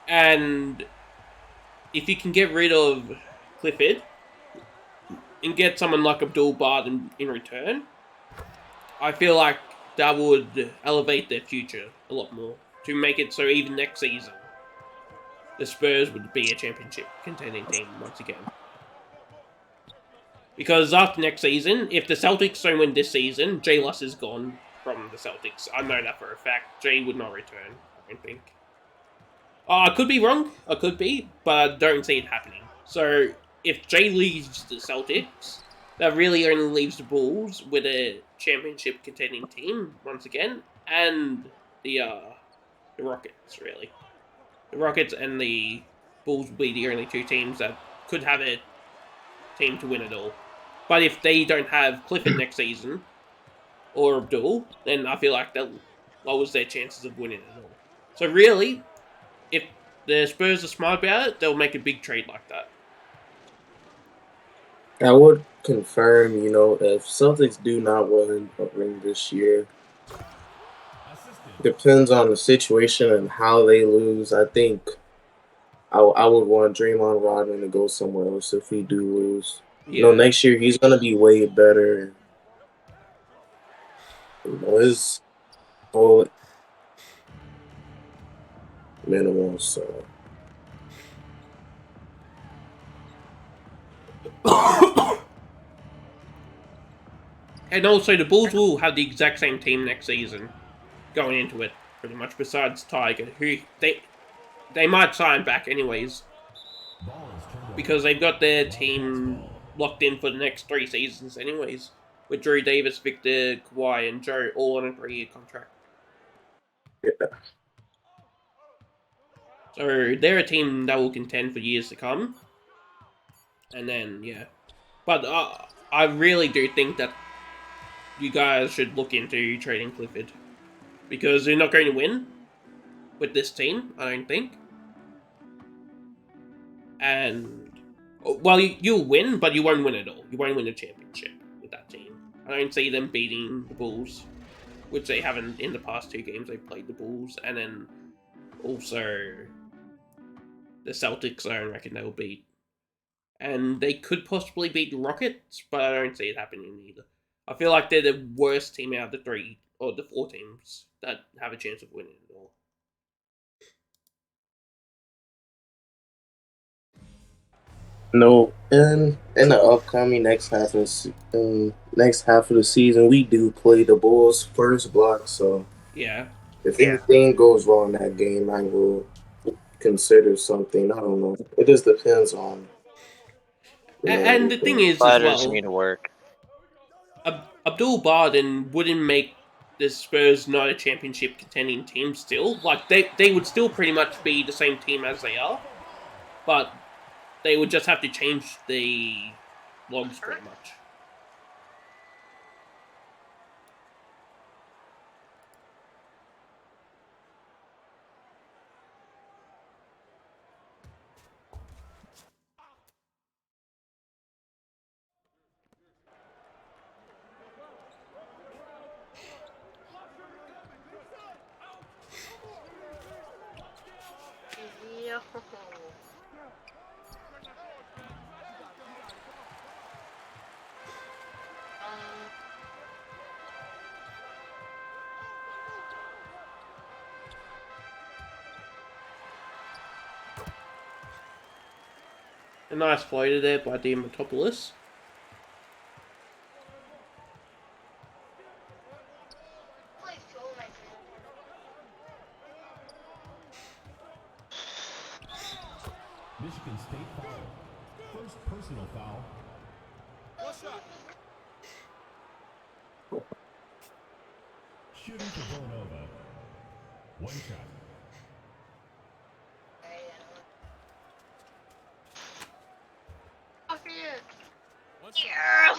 And if you can get rid of Clifford and get someone like Abdul-Barden in return, I feel like that would elevate their future a lot more. To make it so even next season, the Spurs would be a championship contending team once again. Because after next season, if the Celtics don't win this season, Jay Luss is gone from the Celtics. I know that for a fact. Jay would not return, I don't think. I could be wrong. I could be, but I don't see it happening. So, if Jay leaves the Celtics, that really only leaves the Bulls with a championship contending team, once again, and the Rockets, really. The Rockets and the Bulls will be the only two teams that could have a team to win it all. But if they don't have Clifford next season, or Abdul, then I feel like that lowers their chances of winning it all. So really, if the Spurs are smart about it, they'll make a big trade like that. I would confirm, if Celtics do not win a ring this year, depends on the situation and how they lose. I think I would want Draymond Rodman to go somewhere else if we do lose. Yeah. Next year he's gonna be way better. His whole minimal, so. And also, the Bulls will have the exact same team next season going into it, pretty much, besides Tiger, who they might sign back anyways. Because they've got their team locked in for the next 3 seasons anyways. With Drew Davis, Victor, Kawhi, and Joe all on a 3-year contract. Yeah. So they're a team that will contend for years to come. And then, yeah. But I really do think that you guys should look into trading Clifford. Because they're not going to win with this team, I don't think. And, well, you'll win, but you won't win it all. You won't win a championship with that team. I don't see them beating the Bulls, which they haven't in the past 2 games. They've played the Bulls, and then also the Celtics, I don't reckon they'll beat. And they could possibly beat the Rockets, but I don't see it happening either. I feel like they're the worst team out of the 3 or the 4 teams that have a chance of winning it all. No, and in the upcoming next half of the season, we do play the Bulls first block. So yeah, if anything goes wrong that game, I will consider something. I don't know. It just depends on. And the thing is, as well, need to work. Abdul-Barden wouldn't make the Spurs not a championship contending team still. Like, they would still pretty much be the same team as they are, but they would just have to change the logs pretty much. A nice floater there by Diamantopoulos. Michigan State foul. First personal foul. One shot. Shooting for Villanova. One shot. Yeah.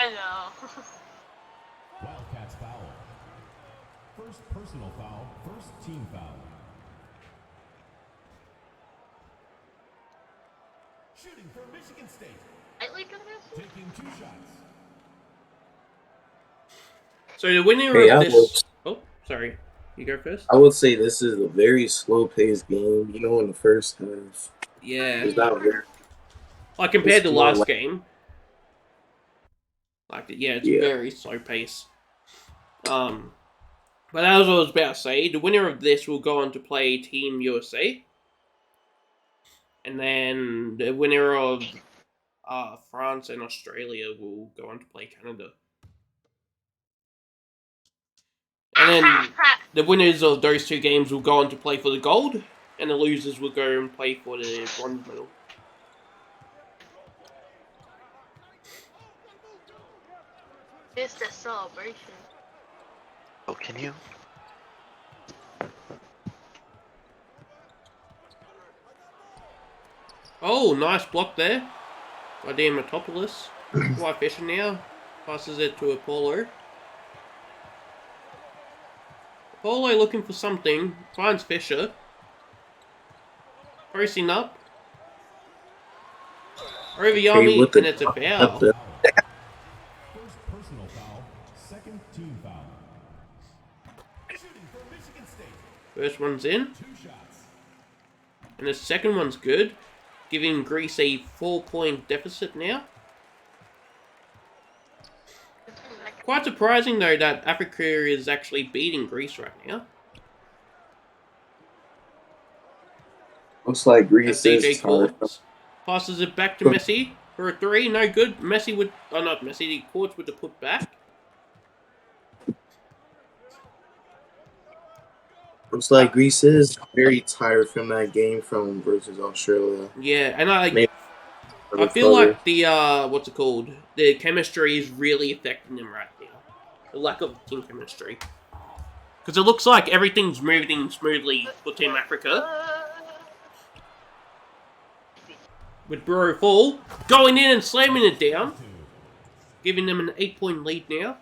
I know. Wildcats foul. First personal foul. First team foul. Shooting for Michigan State. Taking 2 shots. So the winner of this... Oh, sorry. You go first? I would say this is a very slow-paced game, you know, in the first half. Yeah. It's not very... Like, compared to last game. Like, yeah, it's very slow pace. But as I was about to say, the winner of this will go on to play Team USA. And then the winner of France and Australia will go on to play Canada. And then the winners of those 2 games will go on to play for the gold. And the losers will go and play for the bronze medal. It's the celebration. Oh, can you? Oh, nice block there by Diamantopoulos. White Fisher now passes it to Apollo. Apollo looking for something, finds Fisher. Racing up. Over Yami, and it's a foul. First personal foul. Second team foul. Shooting for Michigan State. First one's in. 2 shots. And the second one's good. Giving Greece a 4-point deficit now. Quite surprising though that Africa is actually beating Greece right now. Looks like Greece is DJ Courts passes it back to Messi for a 3. No good. Messi would... Oh, not Messi. The Courts would have put back. Looks like Greece is very tired from that game from versus Australia. Yeah, and I feel like the what's it called? The chemistry is really affecting them right now. The lack of team chemistry. Because it looks like everything's moving smoothly for Team Africa. With Bro Fall going in and slamming it down. Giving them an 8-point lead now.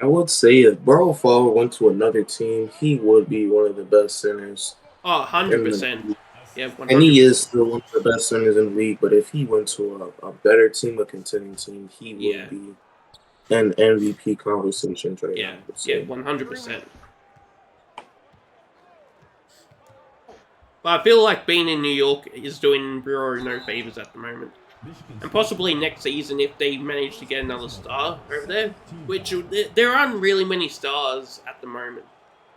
I would say if Burrowfall went to another team, he would be one of the best centers. Oh, 100%. Yeah, 100%. And he is still one of the best centers in the league, but if he went to a better team, a contending team, he would be in MVP conversations right now. Yeah, 100%. But I feel like being in New York is doing Bureau no favors at the moment. And possibly next season if they manage to get another star over there. Which, there aren't really many stars at the moment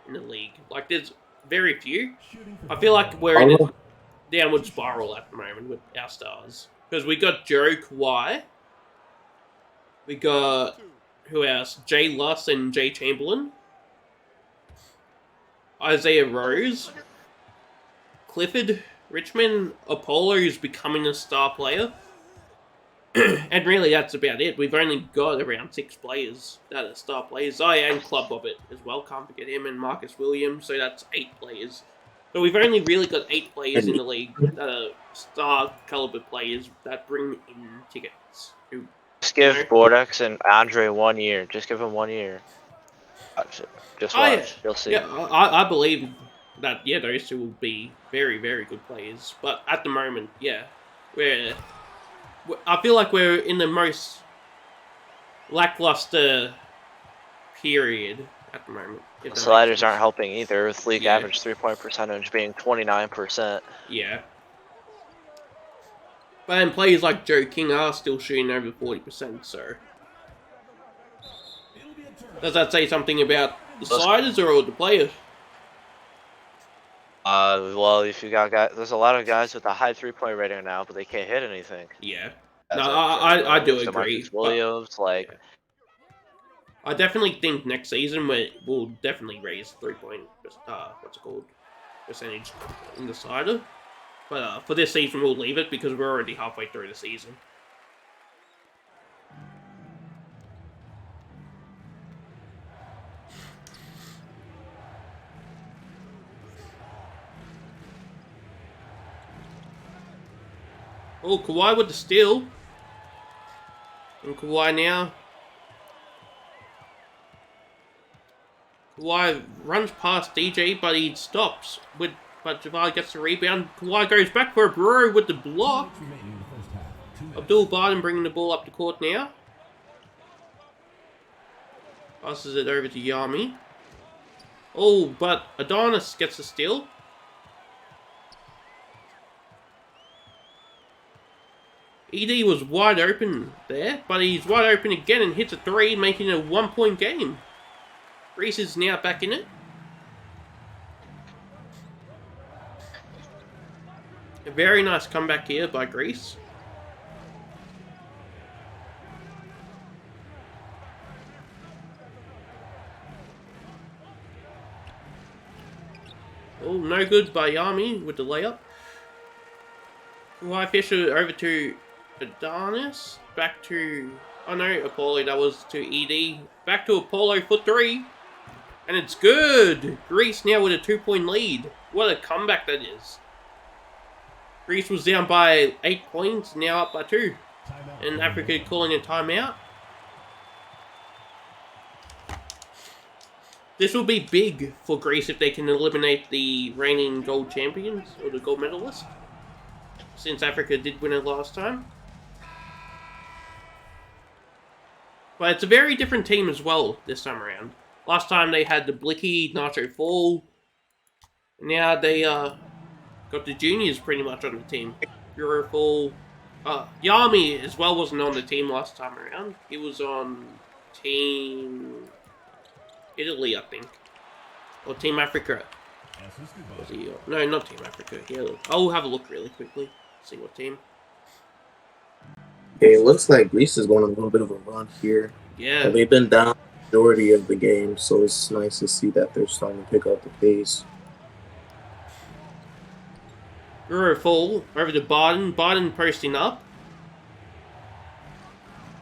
in the league. Like, there's very few. I feel like we're in a downward spiral at the moment with our stars. Because we got Joe Kawhi. We got, who else? Jay Luss and Jay Chamberlain. Isaiah Rose. Clifford, Richmond, Apollo is becoming a star player. And really, that's about it. We've only got around 6 players that are star players. Oh, yeah, and Club Bobbit as well. Can't forget him and Marcus Williams. So that's 8 players. So we've only really got 8 players in the league that are star caliber players that bring in tickets. Just give Bordeaux and Andre 1 year. Just give him 1 year. Just watch. You'll see. Yeah, I believe that, yeah, those 2 will be very, very good players. But at the moment, yeah, I feel like we're in the most lackluster period at the moment. The sliders aren't helping either, with league average 3-point percentage being 29%. Yeah. But then players like Joe King are still shooting over 40%, so... Does that say something about the sliders or the players? Well, if you got guys, there's a lot of guys with a high 3-point rating now, but they can't hit anything. Yeah. As No, like I do agree. Williams, like... Yeah. I definitely think next season we'll definitely raise 3-point, percentage in the slider. But for this season, we'll leave it because we're already halfway through the season. Oh, Kawhi with the steal. And Kawhi now. Kawhi runs past DJ, but he stops. But Jabbar gets the rebound. Kawhi goes back for a bro with the block. Abdul Barden bringing the ball up the court now. Passes it over to Yami. Oh, but Adonis gets the steal. ED was wide open there, but he's wide open again and hits a 3, making it a 1-point game. Reese is now back in it. A very nice comeback here by Greece. Oh, no good by Yami with the layup. Kawhi Fisher over to Adonis. Back to... Oh no, Apollo. That was to ED. Back to Apollo for 3. And it's good! Greece now with a 2-point lead. What a comeback that is. Greece was down by 8 points, now up by 2. And Africa calling a timeout. This will be big for Greece if they can eliminate the reigning gold champions, or the gold medalists. Since Africa did win it last time. But it's a very different team as well this time around. Last time they had the Blicky, Nacho Fall. Now they got the juniors pretty much on the team. Bureau Fall. Yami as well wasn't on the team last time around. He was on Team Italy, I think. Or Team Africa. Was he, no, not Team Africa. Yeah, I'll have a look really quickly. See what team. Okay, it looks like Greece is going on a little bit of a run here. Yeah. But they've been down the majority of the game, so it's nice to see that they're starting to pick up the pace. Bureau Fall over to Barden. Barden posting up.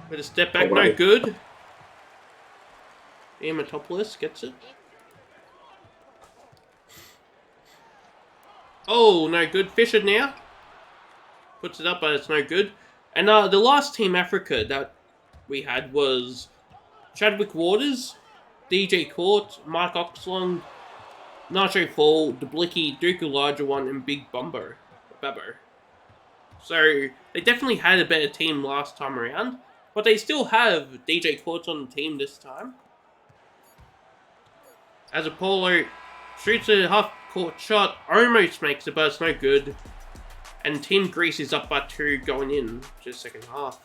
With a step back, no good. Amatopoulos gets it. Oh, no good. Fisher now. Puts it up, but it's no good. And the last Team Africa that we had was Chadwick Waters, DJ Court, Mark Oxlong, Nacho Fall, Deblicky, Duke Elijah1, and Big Babbo. So, they definitely had a better team last time around, but they still have DJ Court on the team this time. As Apollo shoots a half-court shot, almost makes it, but it's no good. And Team Greece is up by 2 going in to the second half.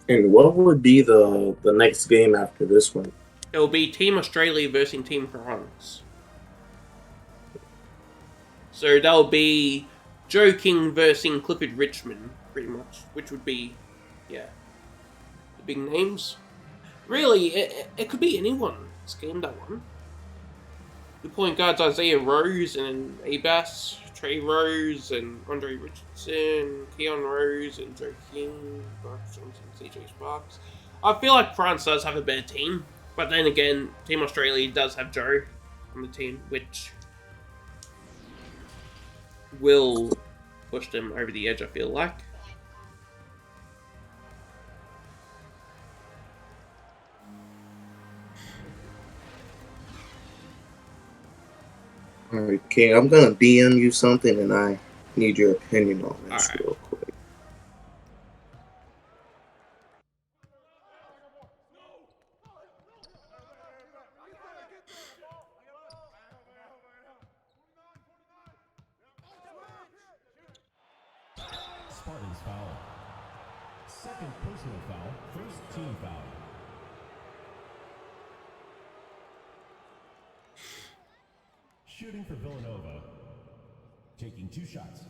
And what would be the next game after this one? It will be Team Australia versus Team France. So that'll be Joe King versus Clifford Richmond, pretty much. Which would be, yeah, the big names. Really, it could be anyone. This game, that one. The point guards Isaiah Rose and Abbas, Trey Rose and Andre Richardson, Keon Rose and Joe King, Mark Johnson, CJ Sparks. I feel like France does have a better team, but then again, Team Australia does have Joe on the team, which will push them over the edge, I feel like. Alright, King, I'm gonna DM you something and I need your opinion on this real quick. Spartans foul. Second personal foul, first team foul. Shooting for Villanova. Taking 2 shots.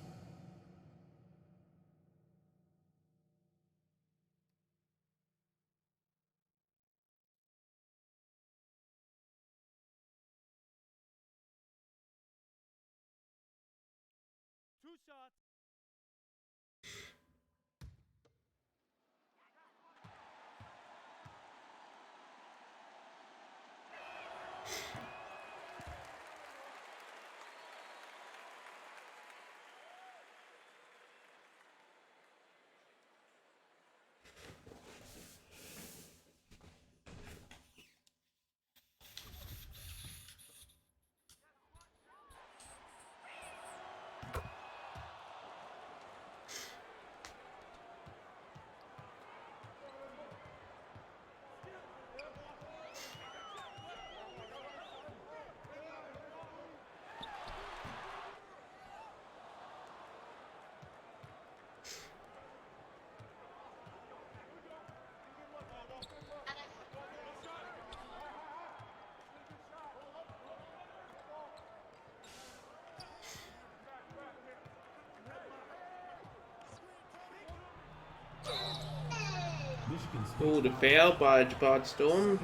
Oh, the foul by Jabard Storm,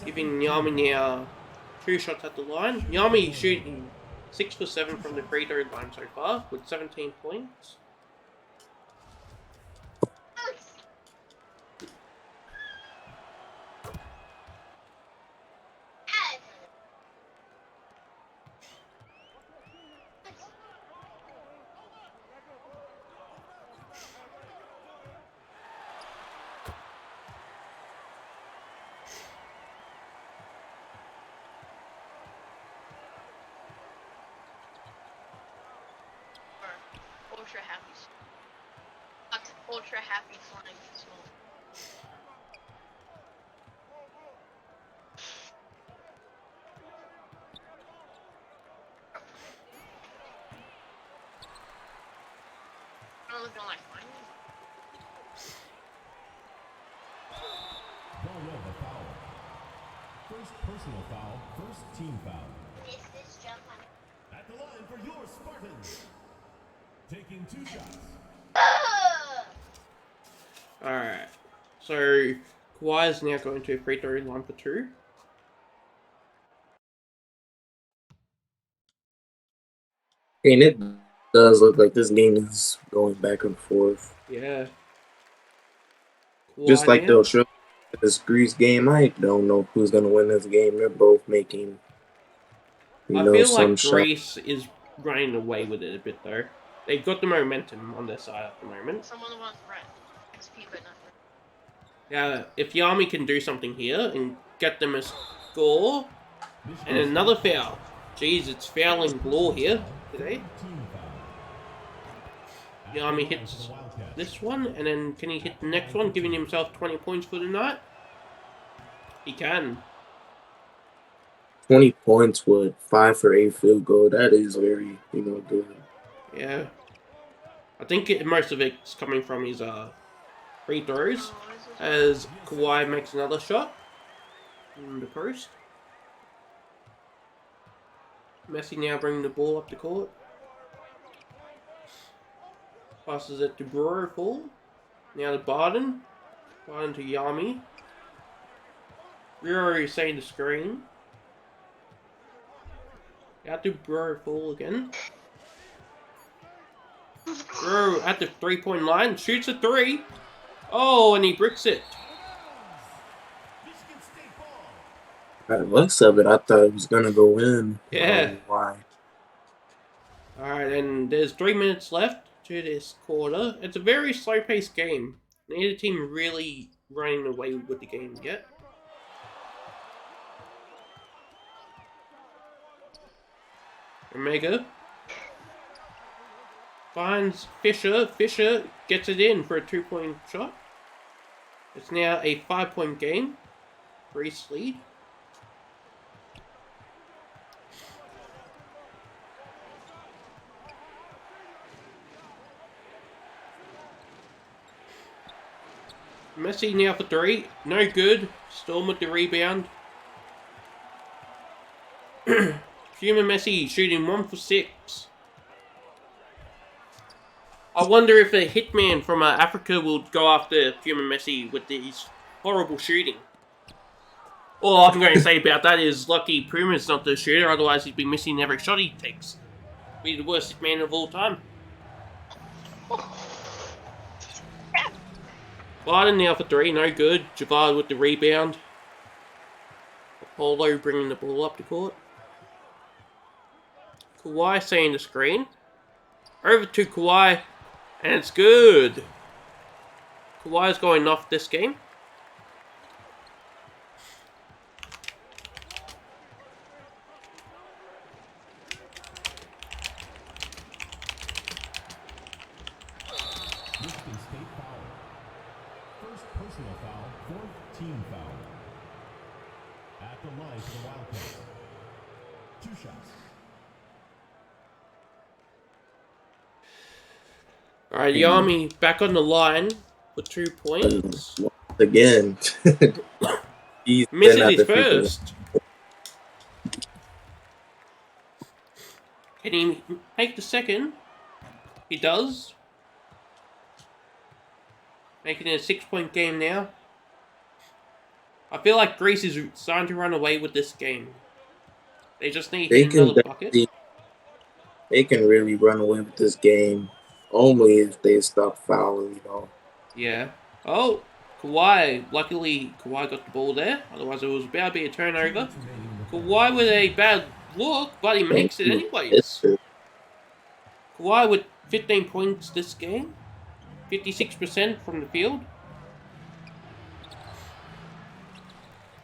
giving Yami now 2 shots at the line. Yami shooting 6 for 7 from the free throw line so far with 17 points. Ultra happy. Ultra happy flying small. I'm looking like flying. Villanova foul. First personal foul, first team foul. Is this jump on? At the line for your Spartans. Taking 2 shots. Alright, so Kawhi is now going to a free throw line for 2. And it does look like this game is going back and forth. Yeah. Kawhi Just like now. they'll show this Greece game, I don't know who's gonna win this game. They're both making, I feel some like shots. Greece is running away with it a bit though. They've got the momentum on their side at the moment. Someone wants red. XP, but not red. Yeah, if Yami can do something here and get them a score, and another foul. Jeez, it's fouling law here today. Yami hits this one, and then can he hit the next one, giving himself 20 points for the night? He can. 20 points with 5 for 8 field goal. That is very, good. Yeah. I think most of it's coming from his free throws, as Kawhi makes another shot in the post. Messi now bringing the ball up the court. Passes it to Brewer full. Now to Barden. Barden to Yami. Brewer is setting the screen. Out to Brewer full again. Brewer at the 3-point line. Shoots a 3. Oh, and he bricks it. By the looks of it, I thought it was gonna go in. Yeah. Why? Alright, and there's 3 minutes left to this quarter. It's a very slow-paced game. Neither team really running away with the game yet. Omega finds Fisher. Fisher gets it in for a 2-point shot. It's now a 5-point game. Greece lead. Messi now for 3. No good. Storm with the rebound. Puma Messi shooting 1 for 6. I wonder if a hitman from Africa will go after Puma Messi with these horrible shooting. All I'm going to say about that is lucky Puma's not the shooter, otherwise he'd be missing every shot he takes. Be the worst hitman of all time. Biden now for 3, no good. Javad with the rebound. Apollo bringing the ball up to court. Kawhi seeing the screen. Over to Kawhi, and it's good. Kawhi's going off this game. Michigan State foul. First personal foul, fourth team foul. At the line for the Wildcats. 2 shots. Alright, Yami back on the line for 2 points. Again. He's misses his first. Can he make the second? He does. Making it a 6-point game now. I feel like Greece is starting to run away with this game. They just need another bucket. They can really run away with this game. Only if they stop fouling, Yeah. Oh, Kawhi. Luckily, Kawhi got the ball there. Otherwise, it was about to be a turnover. Kawhi with a bad look, but he makes it anyways. Kawhi with 15 points this game. 56% from the field.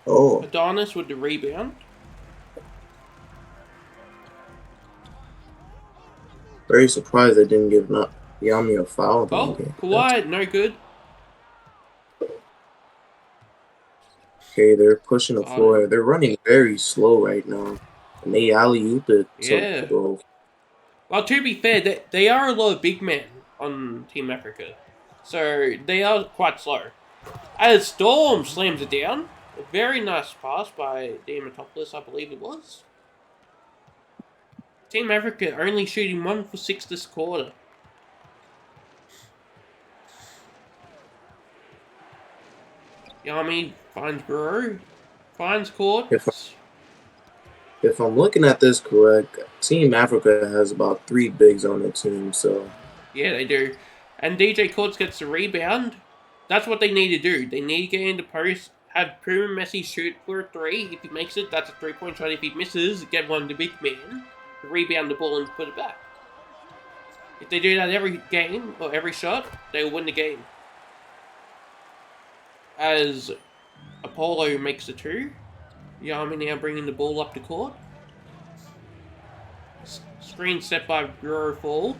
Oh. Adonis with the rebound. Very surprised they didn't give Yami a foul. Oh, Kawhi, no good. Okay, they're pushing the floor. They're running very slow right now. And they alley-ooped it. Yeah. Well, to be fair, they are a lot of big men on Team Africa. So, they are quite slow. As Storm slams it down. A very nice pass by Diamatopoulos, I believe it was. Team Africa only shooting 1 for 6 this quarter. Yami finds Burrow. Finds court. If I'm looking at this correct, Team Africa has about 3 bigs on their team, so... Yeah, they do. And DJ Courts gets the rebound. That's what they need to do. They need to get into post, have Puma Messi shoot for a 3. If he makes it, that's a 3-point shot. If he misses, get one of the big men, rebound the ball and put it back. If they do that every game, or every shot, they will win the game. As Apollo makes the 2. Yami now bringing the ball up the court. Screen set by Burrow fall.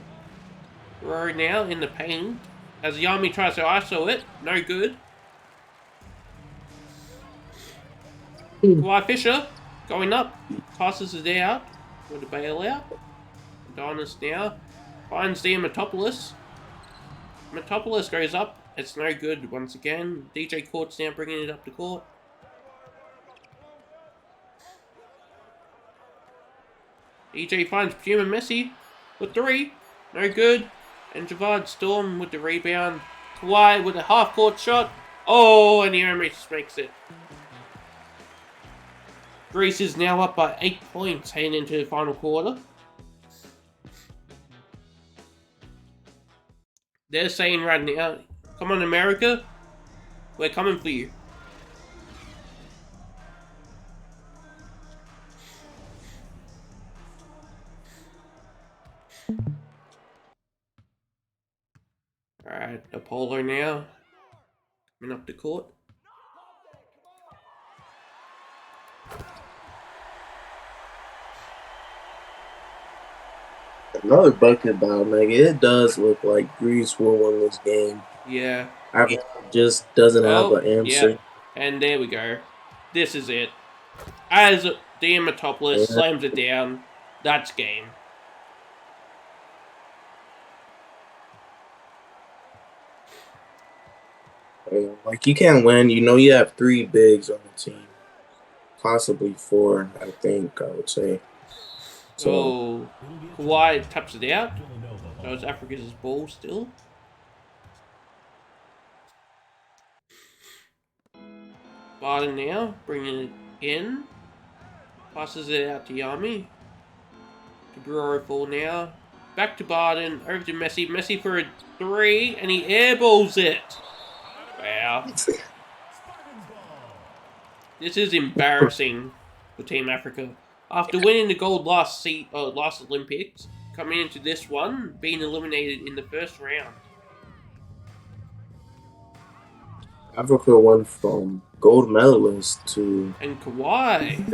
Burrow now in the paint. As Yami tries to ISO it. No good. Kawhi Fisher going up. Passes it out with a bailout. Adonis now finds Diamatopoulos. Diamatopoulos goes up. It's no good once again. DJ Court's now bringing it up the court. DJ finds Puma Messi with 3. No good. And Javad Storm with the rebound. Kawhi with a half-court shot. Oh, and he almost makes it. Greece is now up by 8 points heading into the final quarter. They're saying right now, come on America, we're coming for you. Alright, Apollo now. Coming up the court. Another bucket battle, nigga. It does look like Greece will win this game. Yeah. I just doesn't have an answer. Yeah. And there we go. This is it. As Diamantopoulos slams it down, that's game. Like, you can't win. You know you have 3 bigs on the team. Possibly 4, I think, I would say. So, Kawhi taps it out. So it's Africa's ball still. Barden now, bringing it in. Passes it out to Yami. To Burrow full now. Back to Barden, over to Messi. Messi for a 3, and he airballs it. Wow. This is embarrassing for Team Africa. After winning the gold last Olympics, coming into this one, being eliminated in the first round. Africa went from gold medalist to... And Kawhi.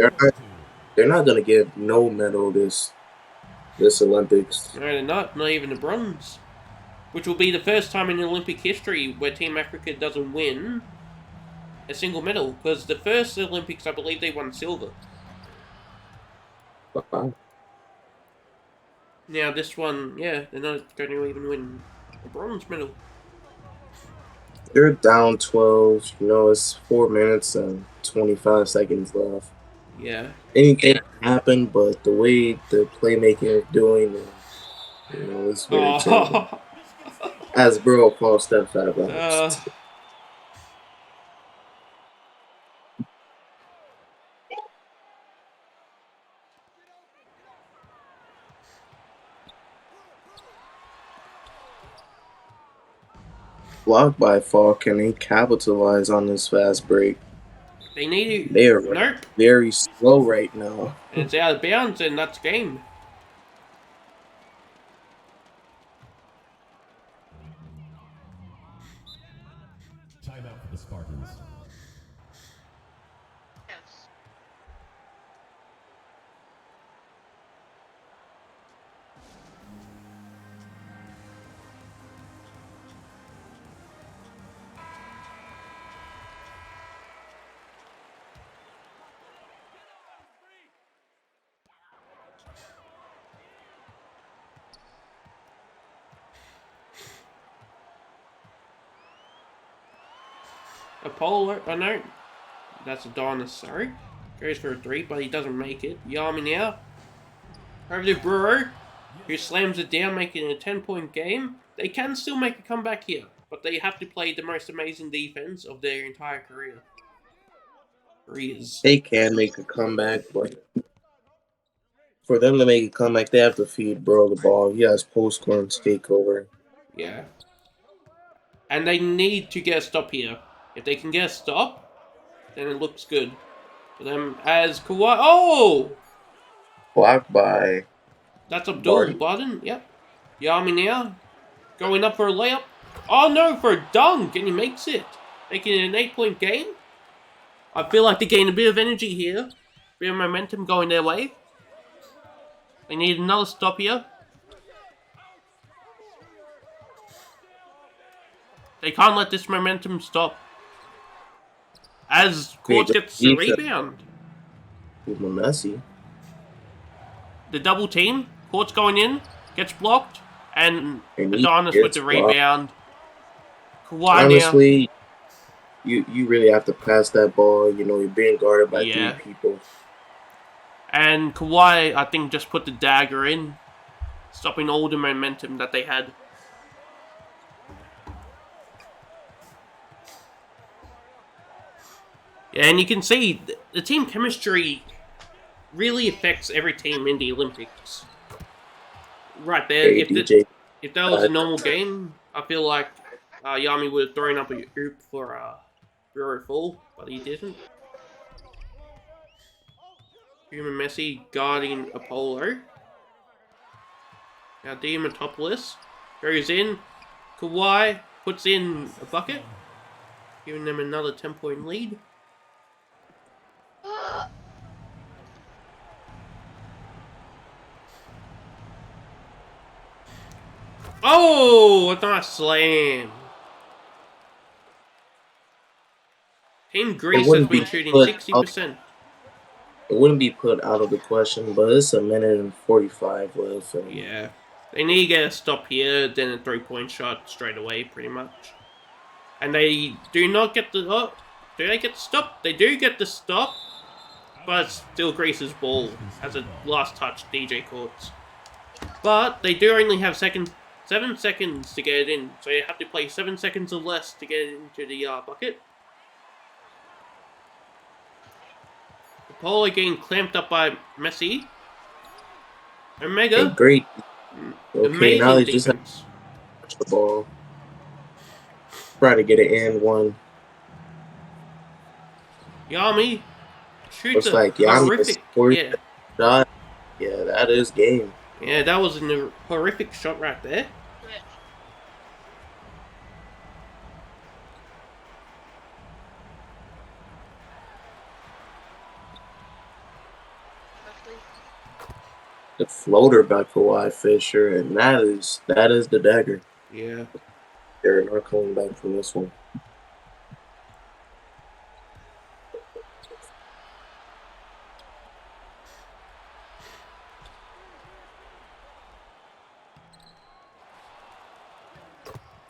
They're not gonna get no medal this Olympics. No, they're not even the bronze. Which will be the first time in Olympic history where Team Africa doesn't win a single medal. Because the first Olympics, I believe they won silver. Wow. Now this one, yeah, they're not going to even win a bronze medal. They're down 12. You know, it's 4 minutes and 25 seconds left. Yeah. Anything can happen, but the way the playmaking is doing, you know, it's very terrible. As bro Paul steps out of the house. Blocked by Falk, and they capitalize on this fast break. They need to. They are very slow right now. And it's out of bounds, and that's game. Timeout for the Spartans. Yes. Apollo, oh no, that's Adonis, sorry. Goes for a 3, but he doesn't make it. Yami now. Over to Burrow, who slams it down, making it a 10-point game. They can still make a comeback here, but they have to play the most amazing defense of their entire careers. They can make a comeback, but for them to make a comeback, they have to feed Burrow the ball. He has post-scoring takeover. Yeah. And they need to get a stop here. If they can get a stop, then it looks good for them as Kawhi. Oh! Blocked by... That's Abdul Barden, yep. Yami now, going up for a layup. Oh no, for a dunk, and he makes it. Making it an 8-point game. I feel like they gain a bit of energy here. A bit of momentum going their way. They need another stop here. They can't let this momentum stop. As Court gets the rebound. Messi. The double team. Court's going in. Gets blocked. And Adonis with the rebound. Kawhi honestly, you really have to pass that ball. You know, you're being guarded by 3 people. And Kawhi, I think, just put the dagger in. Stopping all the momentum that they had. Yeah, and you can see the team chemistry really affects every team in the Olympics. Right there, if that was a normal game, I feel like Yami would have thrown up a hoop for Burrow full, but he didn't. Human Messi guarding Apollo. Now Diamantopoulos goes in. Kawhi puts in a bucket, giving them another 10-point lead. Oh, a nice slam. Team Greece has been shooting 60%. It wouldn't be put out of the question, but it's a minute and 45 left. And yeah. They need to get a stop here, then a 3-point shot straight away, pretty much. And they do not get the... Oh, do they get the stop? They do get the stop, but it's still Greece's ball as a last touch DJ Courts. But they do only have 7 seconds to get it in, so you have to play 7 seconds or less to get it into the bucket. Apollo getting clamped up by Messi. Omega. Hey, great. Okay, amazing now they defense. just have to touch the ball. Try to get it in one. Yami shoots Looks like Yami horrific shot. Yeah, that is game. Yeah, that was a horrific shot right there. The floater by Kawhi Fisher, and that is the dagger. Yeah. They're not coming back from this one.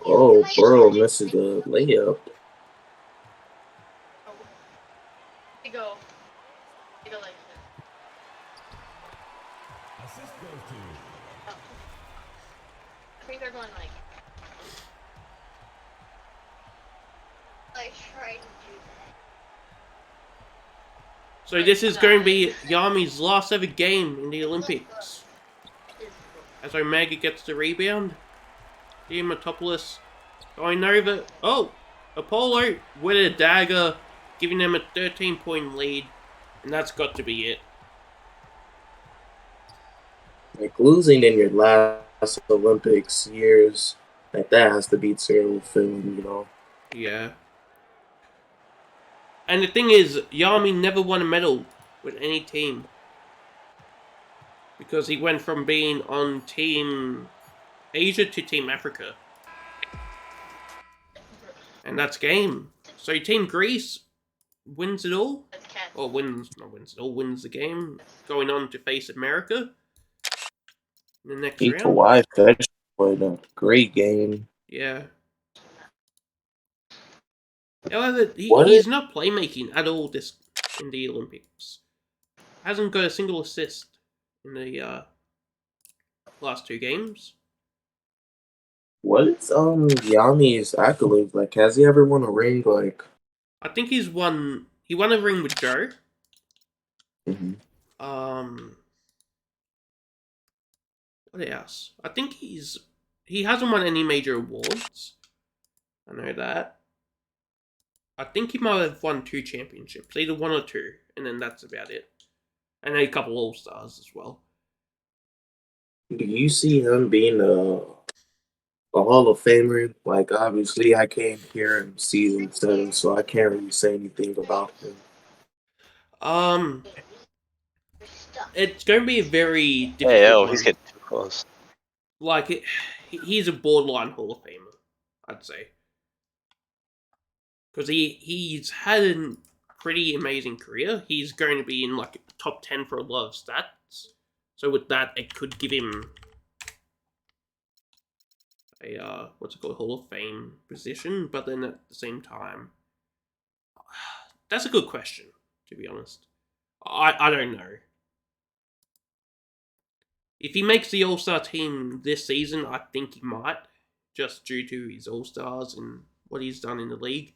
Oh, Burrow misses the layup. Go. Assist goes to. I think they're going like try to do that. So this is going to be Yami's last ever game in the Olympics. As Omega gets the rebound. Diamantopoulos going over. Oh! Apollo with a dagger, giving them a 13-point lead. And that's got to be it. Like, losing in your last Olympics years, like, that has to be terrible feeling, you know? Yeah. And the thing is, Yami never won a medal with any team. Because he went from being on Team Asia to Team Africa. And that's game. So Team Greece wins it all. Or wins the game. Going on to face America in the next round. Kawhi Fisher played a great game. Yeah. However, he's not playmaking at all this in the Olympics. Hasn't got a single assist in the last 2 games. What is Yami's accolades? Like, has he ever won a ring? Like, I think he won a ring with Joe. What else? I think he hasn't won any major awards. I know that. I think he might have won 2 championships, either 1 or 2, and then that's about it. And a couple All-Stars as well. do you see him being a Hall of Famer? Like, obviously, I came here in season 7, so I can't really say anything about him. It's going to be a very difficult Hey, one. he's getting too close. Like, he's a borderline Hall of Famer, I'd say. Because he's had a pretty amazing career. He's going to be in, like, top 10 for a lot of stats. So with that, it could give him a, what's it called, Hall of Fame position. But then at the same time, that's a good question, to be honest. I don't know. If he makes the All-Star team this season, I think he might. Just due to his All-Stars and what he's done in the league.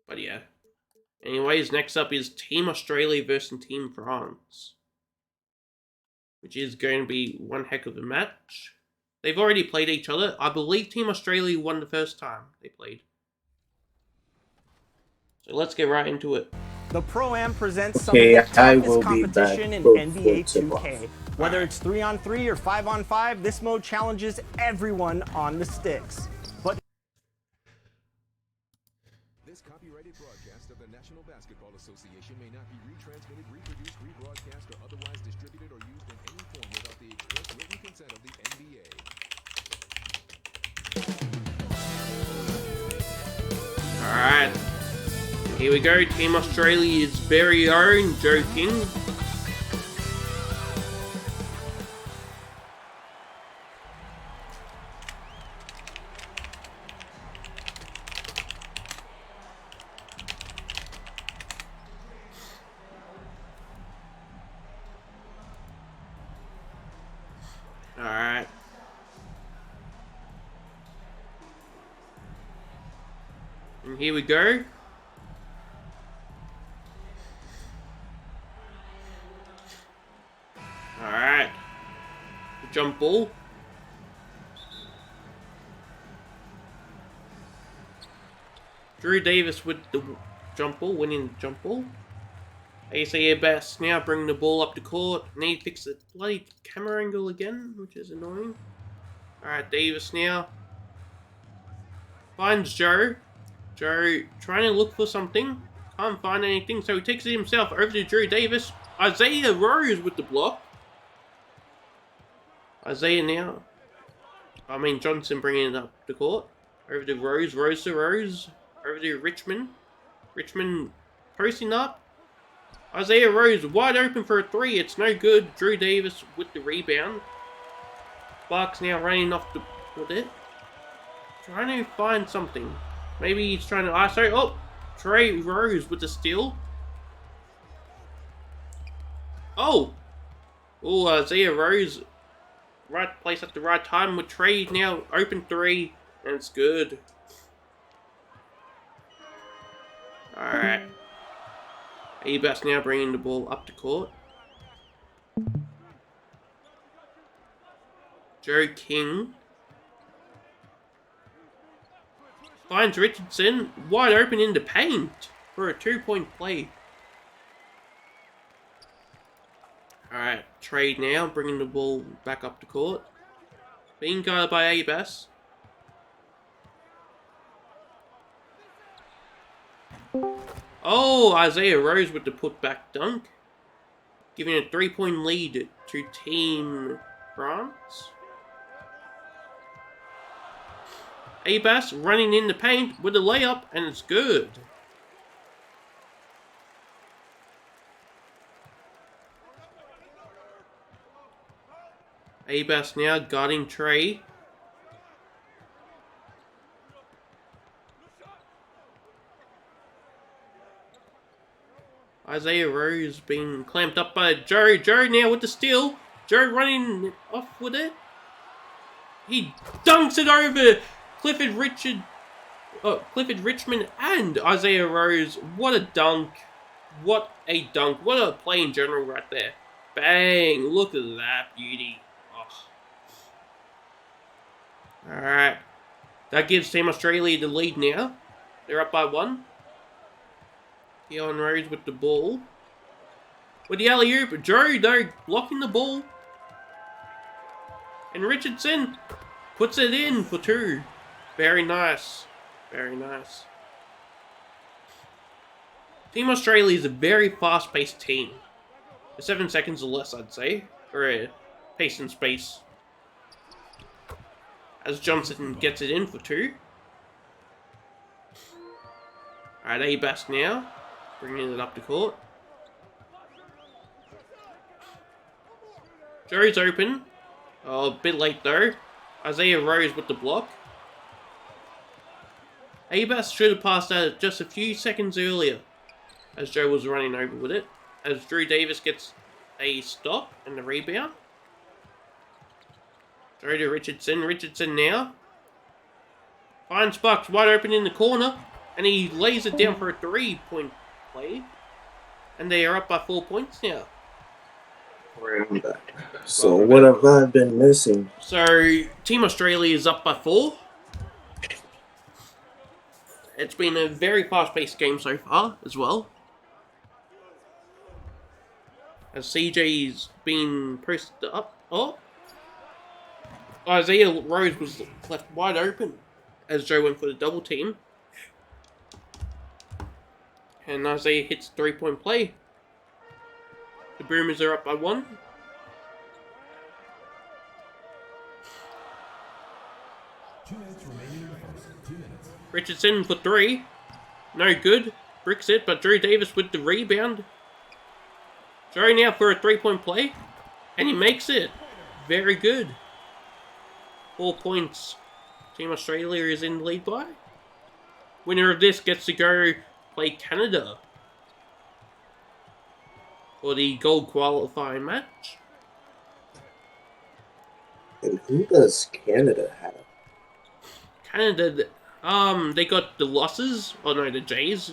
But yeah. Anyways, next up is Team Australia versus Team France. Which is going to be one heck of a match. They've already played each other. I believe Team Australia won the first time they played. So let's get right into it. The Pro-Am presents some of the toughest competition in NBA 2K. Whether it's 3-on-3 or 5-on-5, this mode challenges everyone on the sticks. But this copyrighted broadcast of the National Basketball Association may not be retransmitted, reproduced, rebroadcast, or otherwise distributed or used in any form without the onset of the NBA. Alright. Here we go. Team Australia's very own Joe King. Alright. And here we go. Alright. Jump ball. Drew Davis with the jump ball, winning the jump ball. ACA Bass now bringing the ball up the court. Need to fix the bloody camera angle again, which is annoying. Alright, Davis now. Finds Joe. Joe trying to look for something. Can't find anything, so he takes it himself over to Drew Davis. Isaiah Rose with the block. Isaiah now. Johnson bringing it up the court. Over to Rose. Rose to Rose. Over to Richmond. Richmond posting up. Isaiah Rose wide open for a three. It's no good. Drew Davis with the rebound. Sparks now running off with it. Trying to find something. Maybe he's trying to ISO. Oh! Trey Rose with the steal. Oh! Oh, Isaiah Rose. Right place at the right time with Trey now open three. And it's good. Alright. Ebas now bringing the ball up the court. Joe King finds Richardson wide open in the paint for a 2-point play. Alright, Trade now bringing the ball back up the court. Being guarded by Abas. Oh, Isaiah Rose with the putback dunk. Giving a 3-point lead to Team France. Abas running in the paint with a layup, and it's good. Abas now guarding Trey. Isaiah Rose being clamped up by Joe. Joe now with the steal. Joe running off with it. He dunks it over Clifford Richmond and Isaiah Rose. What a dunk. What a dunk. What a play in general right there. Bang. Look at that beauty. Oh. Alright. That gives Team Australia the lead now. They're up by 1. Keon Rose with the ball. With the alley-oop. Joe, though, blocking the ball. And Richardson puts it in for 2. Very nice. Very nice. Team Australia is a very fast-paced team. 7 seconds or less, I'd say. Or a pace and space. As Johnson gets it in for 2. Alright, Abas now. Bringing it up the court. Joe's open. Oh, a bit late though. Isaiah Rose with the block. Abas should have passed that just a few seconds earlier. As Joe was running over with it. As Drew Davis gets a stop and the rebound. Joe to Richardson. Richardson now. Finds Sparks wide open in the corner. And he lays it down for a 3-point play. And they are up by 4 points now. So what have I been missing? So Team Australia is up by 4. It's been a very fast-paced game so far as well. As CJ's been posted up. Oh! Isaiah Rose was left wide open as Joe went for the double team. And Isaiah hits 3-point play. The Boomers are up by 1. 2 minutes remaining in the first. 2 minutes. Richardson for 3. No good. Bricks it, but Drew Davis with the rebound. Joe now for a 3-point play. And he makes it. Very good. 4 points. Team Australia is in the lead by. Winner of this gets to go play Canada for the gold qualifying match. And who does Canada have? Canada, they got the losses. Oh no, the Jays.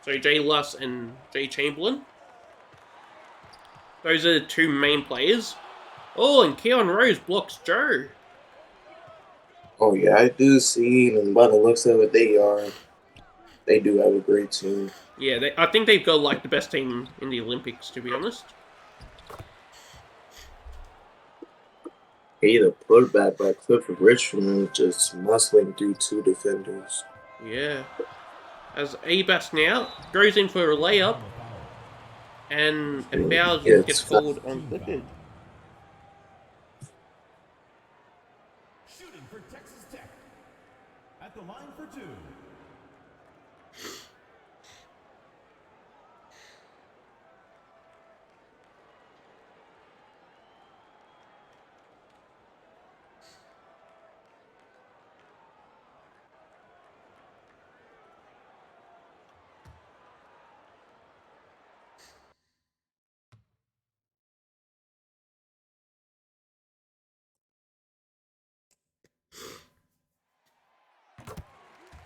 So Jay Luss and Jay Chamberlain. Those are the 2 main players. Oh, and Keon Rose blocks Joe. Oh yeah, I do see, and by the looks of it, they do have a great team. Yeah, I think they've got like the best team in the Olympics, to be honest. Hey, the putback by Clifford Richmond just muscling through 2 defenders. Yeah. As Abas now goes in for a layup, and a foul gets called on Clifford. Shooting for Texas Tech. At the line for 2.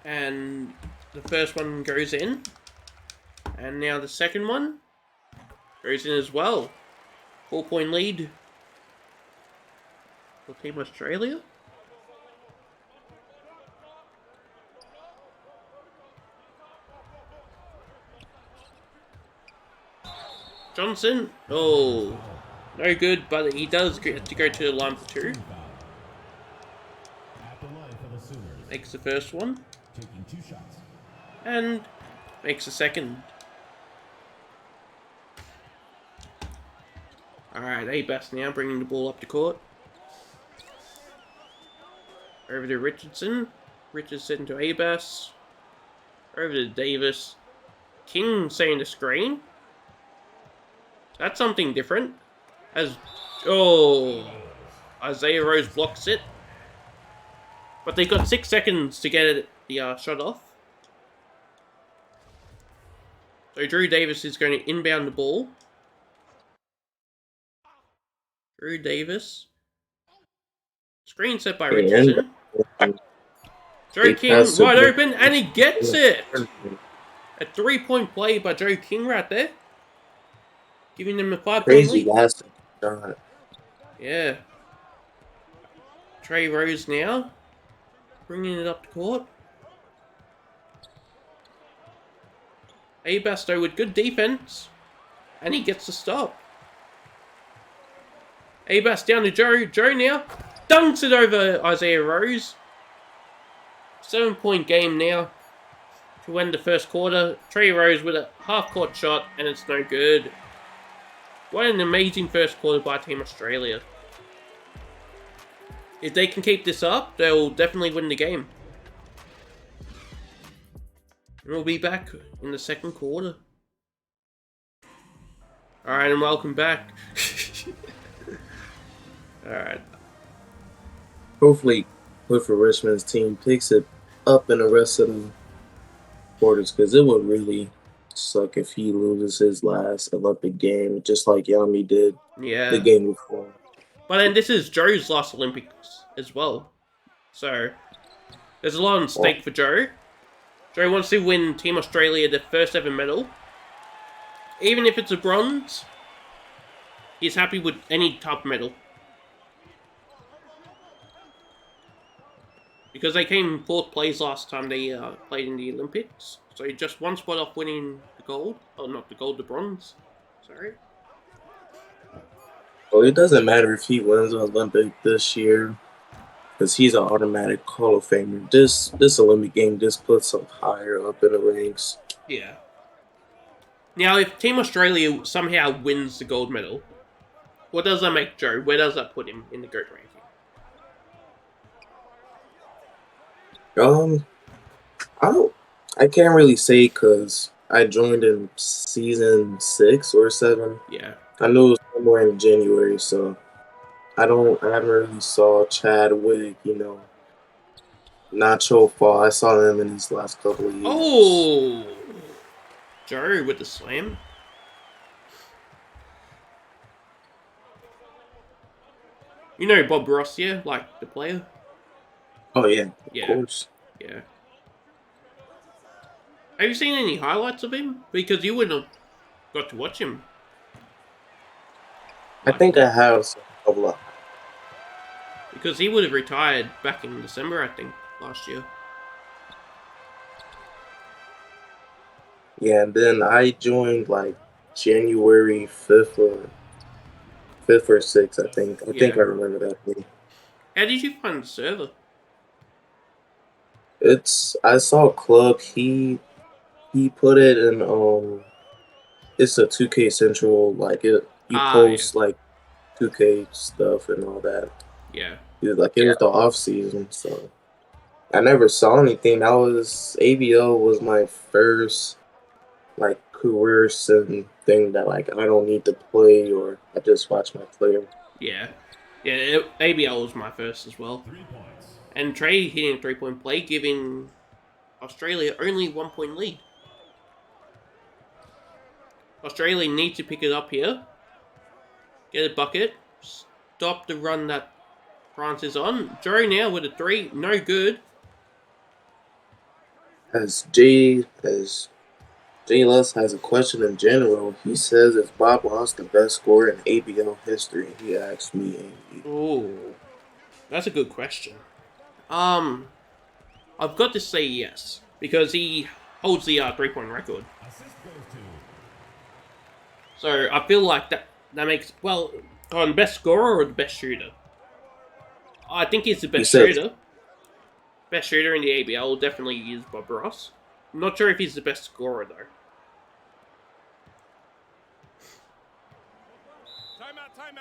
And the first one goes in. And now the second one goes in as well. 4-point lead for Team Australia. Johnson. Oh, no good, but he does get to go to the line for 2. Makes the first one. Taking 2 shots. And makes the second. Alright, Abas now bringing the ball up the court. Over to Richardson. Richardson to Abas. Over to Davis. King saying the screen. That's something different. Isaiah Rose blocks it. But they've got 6 seconds to get the shot off. So Drew Davis is going to inbound the ball. Drew Davis. Screen set by Richardson. Joe King wide open, and he gets it! A 3-point play by Joe King right there. Giving them a 5-point lead. Last shot. Yeah. Trey Rose now. Bringing it up the court. Abasto with good defense. And he gets the stop. Abas down to Joe. Joe now. Dunks it over Isaiah Rose. 7-point game now. To end the first quarter. Trey Rose with a half-court shot. And it's no good. What an amazing first quarter by Team Australia. If they can keep this up, they'll definitely win the game. And we'll be back in the second quarter. Alright, and welcome back. Alright. Hopefully, Clifford Richmond's team picks it up in the rest of the quarters, because it would really suck if he loses his last Olympic game, just like Yami did the game before. But then this is Joe's last Olympics as well. So, there's a lot on stake for Joe. Joe wants to win Team Australia their first ever medal. Even if it's a bronze, he's happy with any type of medal. Because they came 4th place last time they played in the Olympics. So just 1 spot off winning the gold. Oh, not the gold, the bronze. Sorry. Well, it doesn't matter if he wins the Olympic this year, because he's an automatic Hall of Famer. This Olympic game just puts him higher up in the ranks. Yeah. Now, if Team Australia somehow wins the gold medal, what does that make Joe? Where does that put him in the GOAT ranking? I can't really say because I joined in season 6 or 7. Yeah. I knew it was somewhere in January, so I haven't really saw Chadwick, Nacho fall. I saw him in these last couple of years. Oh, Joe with the slam. You know Bob Ross, yeah, like the player. Oh yeah, of course. Yeah. Have you seen any highlights of him? Because you wouldn't have got to watch him. I think I have a lot. Because he would have retired back in December, I think, last year. Yeah, and then I joined like January 5th or 6th, I think. I think I remember that day. How did you find the server? I saw Club, he put it in it's a 2K Central, like you post like 2K stuff and all that. Yeah. It was the off season, so I never saw anything. That was ABL was my first like career sim thing that like I don't need to play or I just watch my player. Yeah. Yeah, ABL was my first as well. 3 points. And Trey hitting a 3-point play, giving Australia only 1 point lead. Australia need to pick it up here. Get a bucket. Stop the run that France is on. Joe now with a 3. No good. As Jay Les has a question in general, he says, is Bob Ross the best scorer in ABL history? He asked me. Oh, that's a good question. I've got to say yes, because he holds the 3-point record. So I feel like that makes, well, on best scorer or the best shooter? I think he's the best shooter. Best shooter in the ABL definitely is Bob Ross. I'm not sure if he's the best scorer though.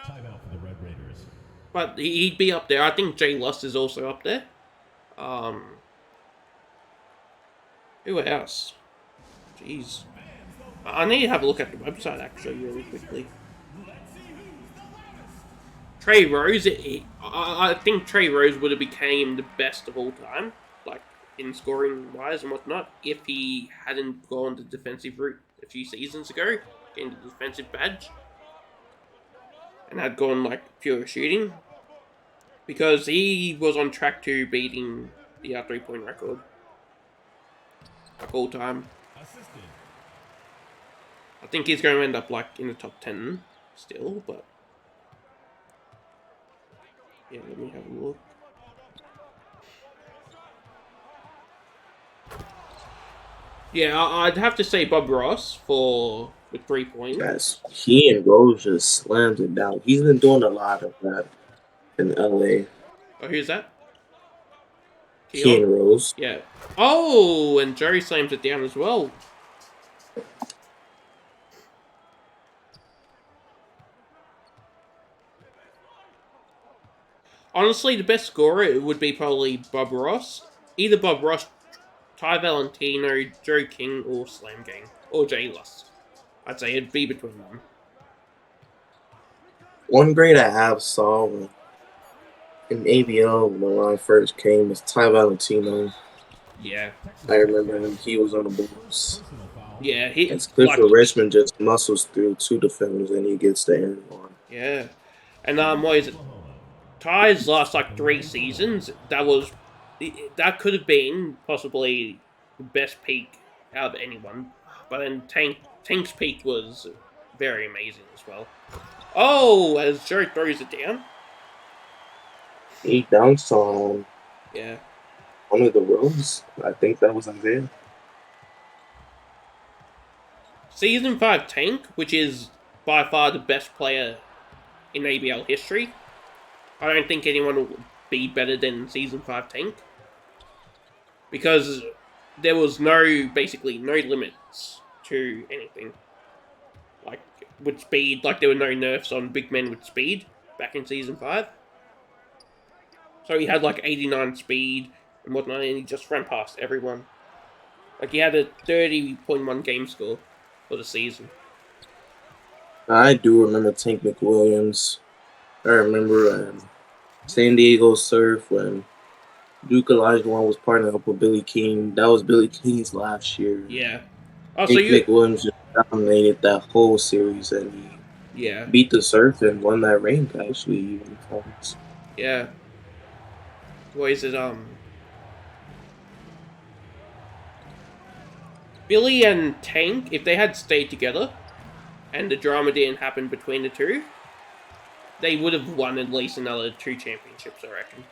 Timeout for the Red Raiders. But he'd be up there. I think Jay Lust is also up there. Who else? Jeez. I need to have a look at the website actually really quickly. Trey Rose, I think Trey Rose would have became the best of all time, like in scoring wise and whatnot, if he hadn't gone the defensive route a few seasons ago, getting the defensive badge, and had gone like pure shooting, because he was on track to beating the 3-point record, like all time. I think he's going to end up like in the top 10 still, but yeah, let me have a look. Yeah, I'd have to say Bob Ross with 3 points. Yes, he and Rose just slams it down. He's been doing a lot of that in LA. Oh, who's that? Keon Rose. Yeah. Oh, and Jerry slams it down as well. Honestly, the best scorer would be probably Bob Ross. Either Bob Ross, Ty Valentino, Joe King, or Slam Gang. Or Jay Lust. I'd say it'd be between them. One grade I have saw in ABL when I first came was Ty Valentino. Yeah. I remember him. He was on the Bulls. Yeah, it's Clifford Richmond just muscles through 2 defenders and he gets the air on. Yeah. And what is it? Ty's last like 3 seasons, that could have been possibly the best peak out of anyone. But then Tank's peak was very amazing as well. Oh, as Joe throws it down. He dunks on one of the rows. I think that was Isaiah. Season 5 Tank, which is by far the best player in ABL history. I don't think anyone will be better than Season 5 Tank. Because there was basically no limits to anything. Like, with speed, like there were no nerfs on big men with speed back in Season 5. So he had like 89 speed, and whatnot, and he just ran past everyone. Like, he had a 30.1 game score for the season. I do remember Tank McWilliams. I remember San Diego Surf when Duke Olajuwon was partnering up with Billy King. That was Billy King's last year. Yeah. Oh, Tank McWilliams just dominated that whole series, and he beat the Surf and won that rank, actually, even once. Yeah. What is it, Billy and Tank, if they had stayed together, and the drama didn't happen between the two, they would have won at least another 2 championships, I reckon.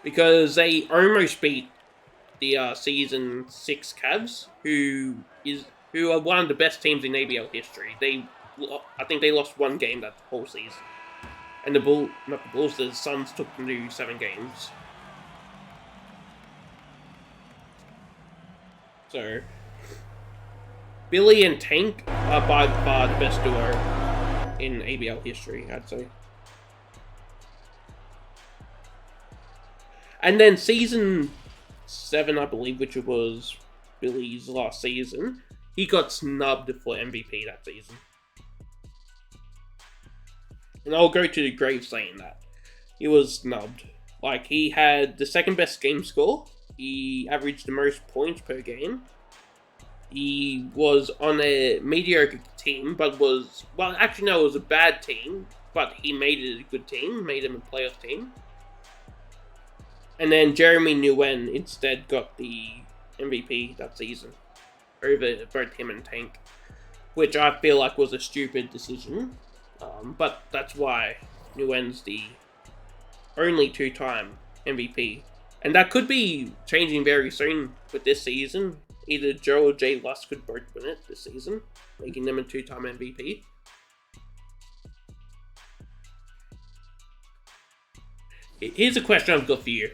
Because they almost beat the season 6 Cavs, who are one of the best teams in ABL history. I think they lost 1 game that whole season. And the Suns took them to 7 games. So, Billy and Tank are by far the best duo in ABL history, I'd say. And then season 7, I believe, which was Billy's last season, he got snubbed for MVP that season. And I'll go to the grave saying that. He was snubbed. Like, he had the 2nd best game score. He averaged the most points per game. He was on a mediocre team, but it was a bad team, but he made it a good team, made him a playoff team. And then Jeremy Nguyen instead got the MVP that season over both him and Tank, which I feel like was a stupid decision. But that's why Nguyen's the only 2-time MVP. And that could be changing very soon with this season. Either Joe or Jay Luss could both win it this season, making them a 2-time MVP. Here's a question I've got for you.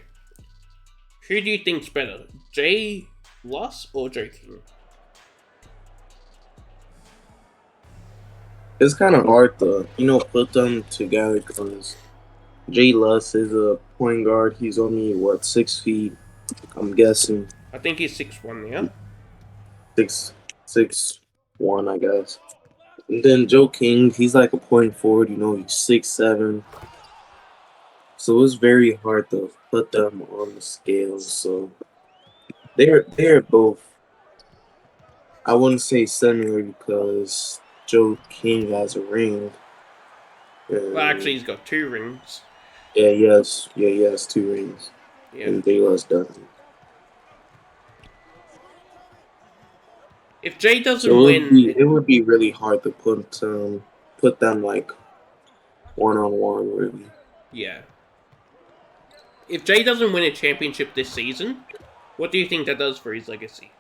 Who do you think's better, Jay Luss or Joe King? It's kind of hard to, put them together because Jay Luss is a point guard. He's only, 6 feet, I'm guessing. I think he's 6'1", yeah? 6'1", I guess. And then Joe King, he's like a point forward, he's 6'7". So it's very hard to put them on the scale. So they're both, I wouldn't say similar because Joe King has a ring. Well, actually, he's got 2 rings. Yeah, he has 2 rings. Yeah. And Jay Luss doesn't. If Jay doesn't win, it would be really hard to put them like 1-on-1, really. Yeah. If Jay doesn't win a championship this season, what do you think that does for his legacy?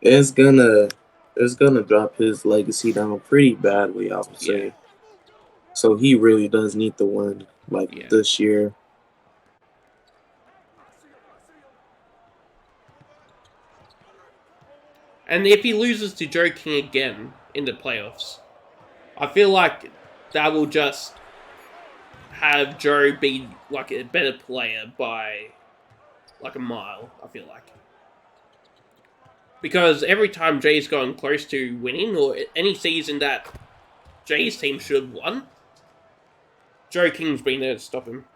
It's gonna drop his legacy down pretty badly, I would say. Yeah. So he really does need to win, this year. And if he loses to Joe King again in the playoffs, I feel like that will just have Joe be like a better player by like a mile, I feel like. Because every time Jay's gone close to winning, or any season that Jay's team should have won, Joe King's been there to stop him.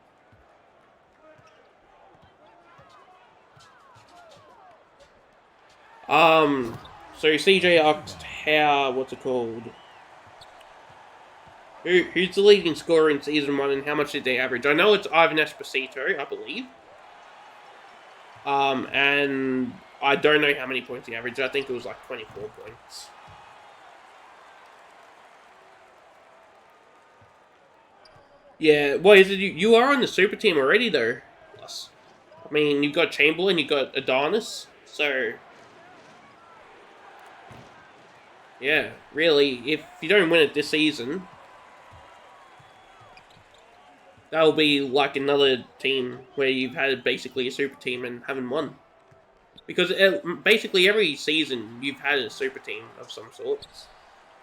So CJ asked what's it called? Who's the leading scorer in Season 1 and how much did they average? I know it's Ivan Esposito, I believe. And I don't know how many points he averaged. I think it was like 24 points. Yeah, what is it? You are on the super team already, though. I mean, you've got Chamberlain, you've got Adonis, so... Yeah, really, if you don't win it this season, that'll be like another team where you've had basically a super team and haven't won. Because basically every season you've had a super team of some sorts.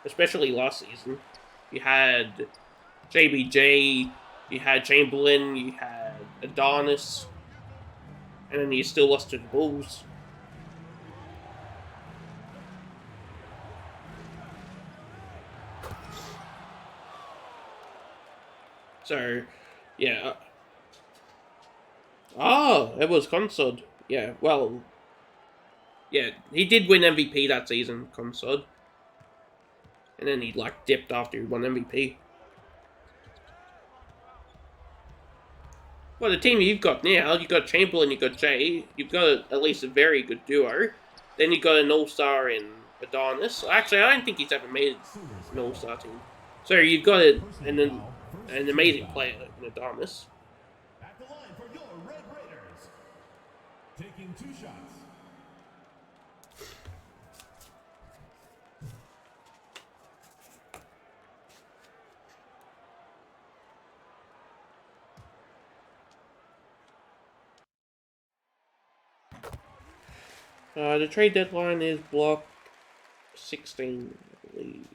Especially last season. You had JBJ, you had Chamberlain, you had Adonis. And then you still lost to the Bulls. So, yeah. Oh, it was Consod. Yeah, well, yeah, he did win MVP that season, Consod. And then he, like, dipped after he won MVP. Well, the team you've got now, you've got Chamberlain, you've got Jay, you've got at least a very good duo. Then you've got an all-star in Adonis. Actually, I don't think he's ever made an all-star team. So you've got an amazing player in Adonis. At the line for your Red Raiders. Taking 2 shots. The trade deadline is block 16, I believe.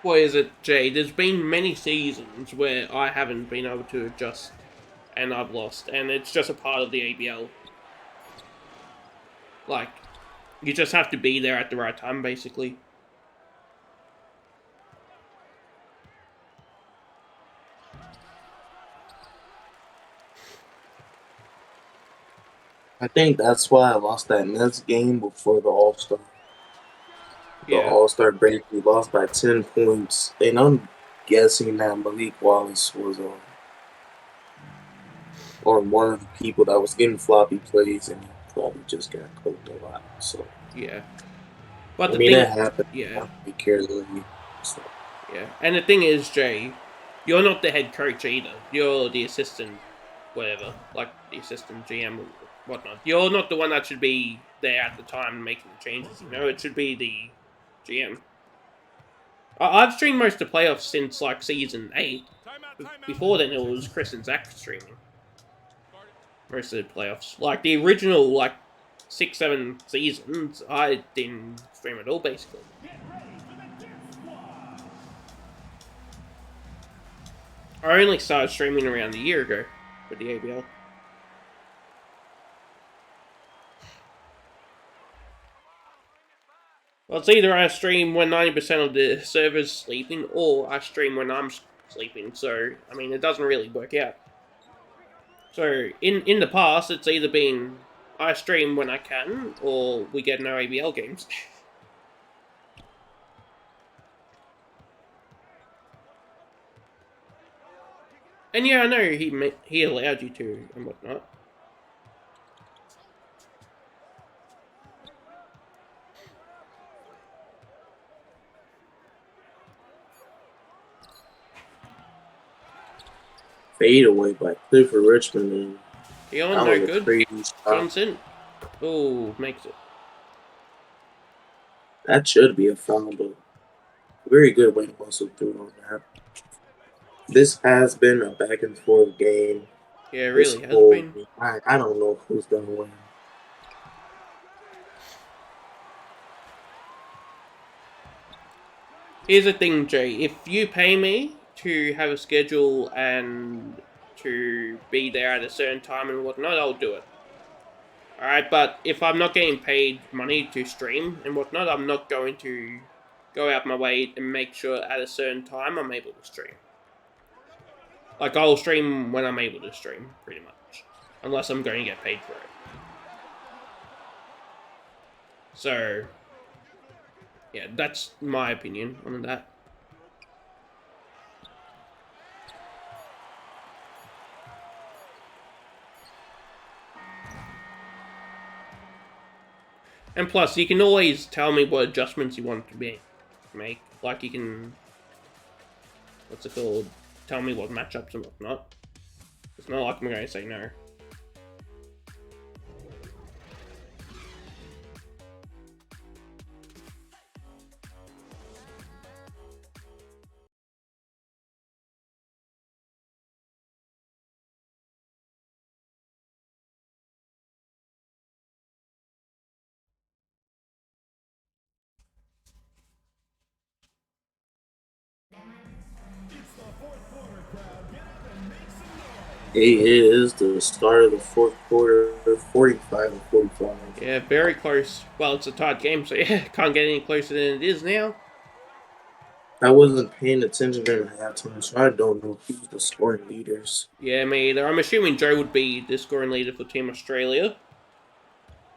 What is it, Jay? There's been many seasons where I haven't been able to adjust and I've lost, and it's just a part of the ABL. Like, you just have to be there at the right time, basically. I think that's why I lost that Nets game before the All-Star. The Yeah. All-Star break, we lost by 10 points. And I'm guessing that Malik Wallace was on one of the people that was getting floppy plays, and he probably just got cooked a lot. So yeah, but I mean, that happened. Yeah, be careful. So. Yeah, and the thing is, Jay, you're not the head coach either. You're the assistant, whatever, like the assistant GM or whatnot. You're not the one that should be there at the time making the changes. You know, it should be the GM. I've streamed most of the playoffs since like season 8. Before then, it was Chris and Zach streaming most of the playoffs. Like the original, like 6, 7 seasons, I didn't stream at all, basically. I only started streaming around a year ago for the ABL. Well, it's either I stream when 90% of the server's sleeping, or I stream when I'm sleeping, so, I mean, it doesn't really work out. So, in the past, it's either been I stream when I can, or we get no ABL games. And yeah, I know he allowed you to, and whatnot. Fade away by Clifford Richmond. And Beyond no good. Johnson. Oh, makes it. That should be a foul, but very good way to muscle through on that. This has been a back and forth game. Yeah, it really has been. I don't know who's gonna win. Here's the thing, Jay. If you pay me to have a schedule and to be there at a certain time and whatnot, I'll do it. Alright, but if I'm not getting paid money to stream and whatnot, I'm not going to go out my way and make sure at a certain time I'm able to stream. Like, I'll stream when I'm able to stream, pretty much. Unless I'm going to get paid for it. So, yeah, that's my opinion on that. And plus, you can always tell me what adjustments you want to make. Like, you can... What's it called? Tell me what matchups and whatnot. It's not like I'm going to say no. It is the start of the fourth quarter, 45-45. Yeah, very close. Well, it's a tight game, so yeah, can't get any closer than it is now. I wasn't paying attention during halftime, so I don't know who's the scoring leaders. Yeah, me either. I'm assuming Joe would be the scoring leader for Team Australia.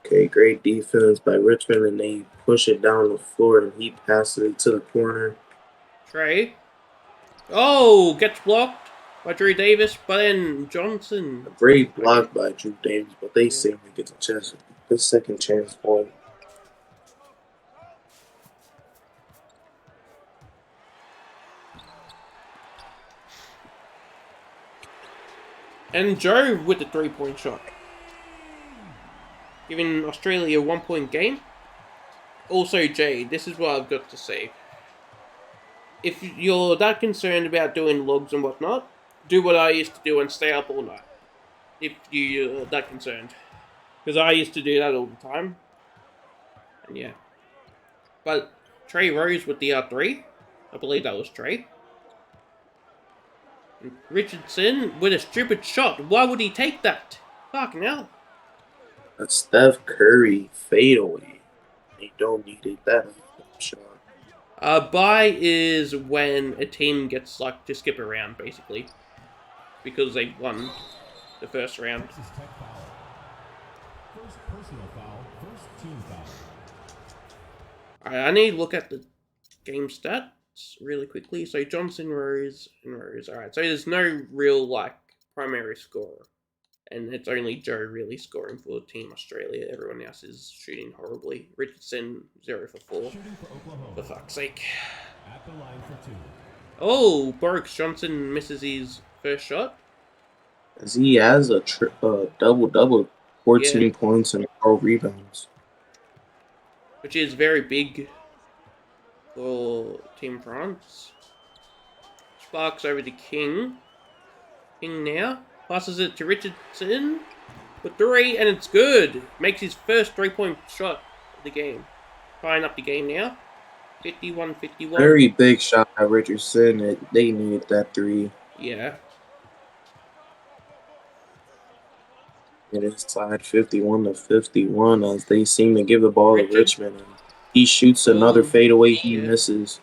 Okay, great defense by Richmond, and they push it down the floor, and he passes it to the corner. Trey. Oh, gets blocked by Drew Davis, but then Johnson. A great block by Drew Davis, but they seem to get the second chance point. And Joe with the 3-point shot. Giving Australia a 1-point game. Also, Jay, this is what I've got to say. If you're that concerned about doing logs and whatnot, do what I used to do and stay up all night. If you're that concerned. Because I used to do that all the time. And yeah. But Trey Rose with the R3. I believe that was Trey. And Richardson with a stupid shot. Why would he take that? Fucking hell. A Steph Curry fadeaway. They don't need it that shot. Bye is when a team gets like to skip around basically. Because they won the first round. First personal foul, first team foul. Alright, I need to look at the game stats really quickly. So Johnson, Rose, and Rose. Alright, so there's no real like primary scorer. And it's only Joe really scoring for Team Australia. Everyone else is shooting horribly. Richardson, 0 for 4. For fuck's sake. At the line for 2. Oh, Boris Johnson misses his first shot. As he has a double-double, 14 points and 12 rebounds. Which is very big for Team France. Sparks over to King. King now. Passes it to Richardson for 3, and it's good. Makes his first 3-point shot of the game. Tying up the game now. 51-51. Very big shot by Richardson. They needed that 3. Yeah. It is tied 51-51 as they seem to give the ball to Richmond. And he shoots another fadeaway. He misses.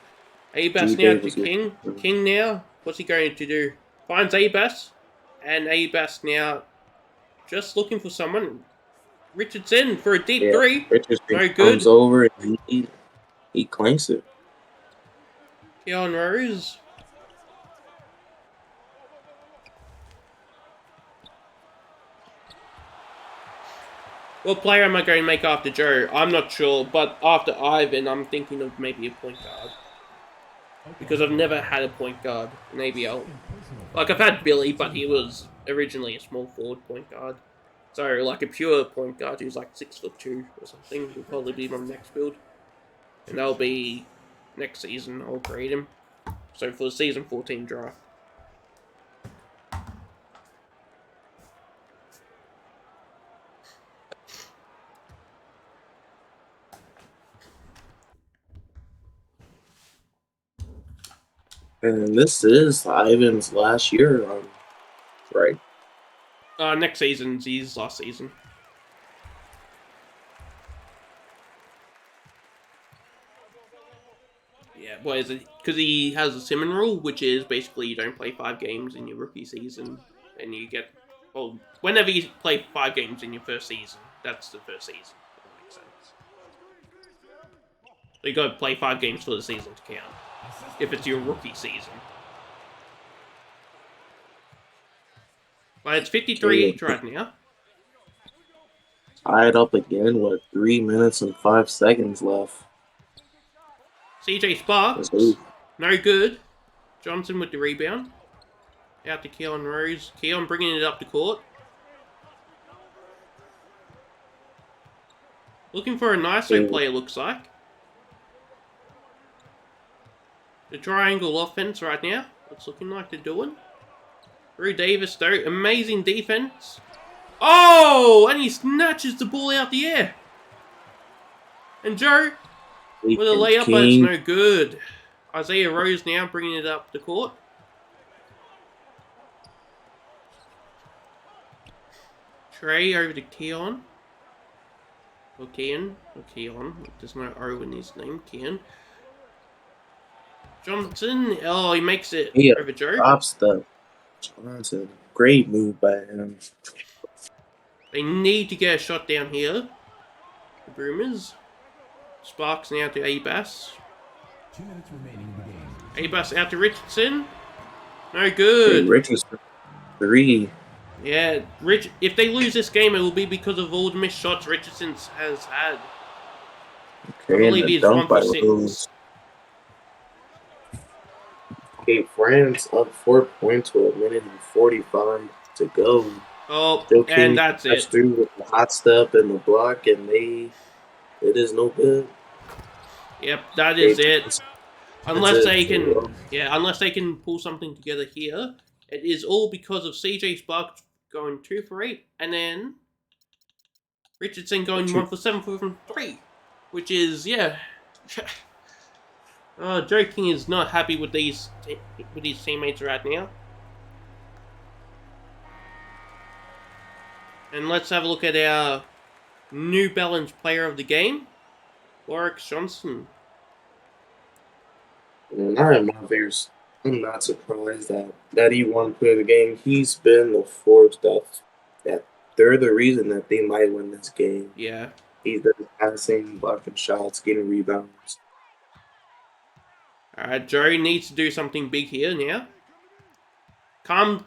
Abas now to King. King now. What's he going to do? Finds Abas. And Abas now just looking for someone. Richardson for a deep 3. Richardson very good. Comes over and he clanks it. Keon Rose. What player am I going to make after Joe? I'm not sure, but after Ivan, I'm thinking of maybe a point guard. Because I've never had a point guard in ABL. Like, I've had Billy, but he was originally a small forward point guard. So, like, a pure point guard who's like 6'2" or something will probably be my next build. And that'll be next season, I'll create him. So, for the season 14 draft. And this is Ivan's last year, right? Next season's his last season. Yeah, what is it? Because he has a Simmon rule, which is basically you don't play 5 games in your rookie season, and you get, well, whenever you play 5 games in your first season, that's the first season. If that makes sense. So you got to play 5 games for the season to count. If it's your rookie season. But it's 53 each right now. tied up again with 3 minutes and 5 seconds left. CJ Sparks, no good. Johnson with the rebound. Out to Keon Rose. Keon bringing it up the court. Looking for a nicer play, looks like. The triangle offense right now. It's looking like they're doing. Drew Davis, though. Amazing defense. Oh! And he snatches the ball out the air. And Joe with a layup, but it's no good. Isaiah Rose now bringing it up the court. Trey over to Keon. Or Keon. Or Keon. There's no O in his name. Keon. Johnson. Oh, he makes it over Joe. Stops the Johnson. Great move by him. They need to get a shot down here. The Boomers. Sparks now to Abas. 2 minutes remaining in the game. Abas out to Richardson. No good. Hey, Richardson 3. Yeah, if they lose this game, it will be because of all the missed shots Richardson has had. Okay, I believe he's 1 for 6. Okay, France up 4 points with 1:45 to go. Oh, and that's it. Through with the hot step and the block, and it is no good. Yep, that is it. Unless they can pull something together here. It is all because of CJ Sparks going 2 for 8, and then Richardson going 1 for 7 from 3, which is Joe King is not happy with his teammates right now. And let's have a look at our New Balance player of the game, Warwick Johnson. I'm not surprised that he won player of the game. He's been the force that they're the reason that they might win this game. Yeah. He's been passing, blocking shots, getting rebounds. Alright, Joe needs to do something big here now. Can't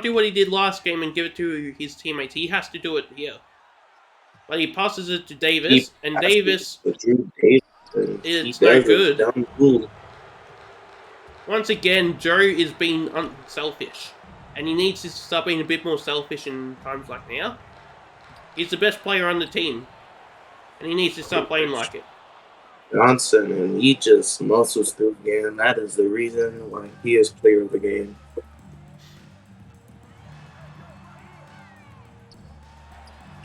do what he did last game and give it to his teammates. He has to do it here. But he passes it to Davis, and Davis is no good. Once again, Joe is being unselfish. And he needs to start being a bit more selfish in times like now. He's the best player on the team. And he needs to start playing like it. Johnson, and he just muscles through the game. That is the reason why he is player of the game.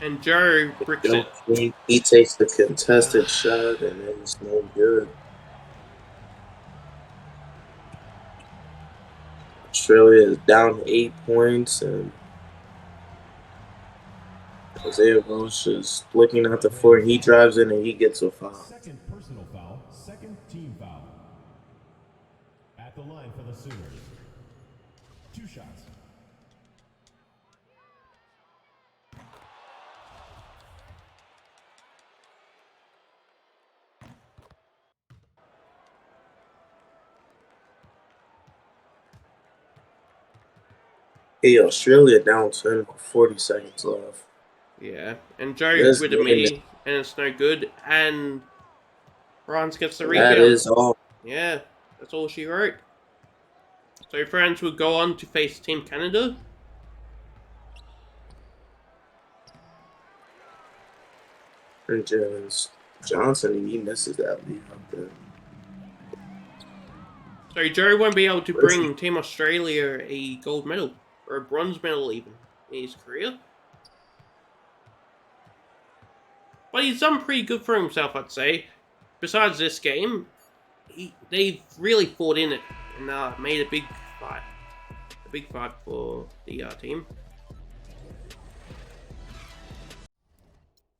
And Joe bricks it. He takes the contested shot, and it's no good. Australia is down 8 points, and Isaiah Rose is looking at the floor. He drives in and he gets a foul. Second personal foul, second team foul. At the line for the Sooners. 2 shots. Hey, Australia down 10 with 40 seconds left. Yeah, and Joe with me, and it's no good. And France gets the rebound. That is all. Yeah, that's all she wrote. So France will go on to face Team Canada. And Johnson, he misses that lead up there. So Joe won't be able to bring Team Australia a gold medal, or a bronze medal even, in his career. But he's done pretty good for himself, I'd say. Besides this game, they've really fought in it and made a big fight. A big fight for the team.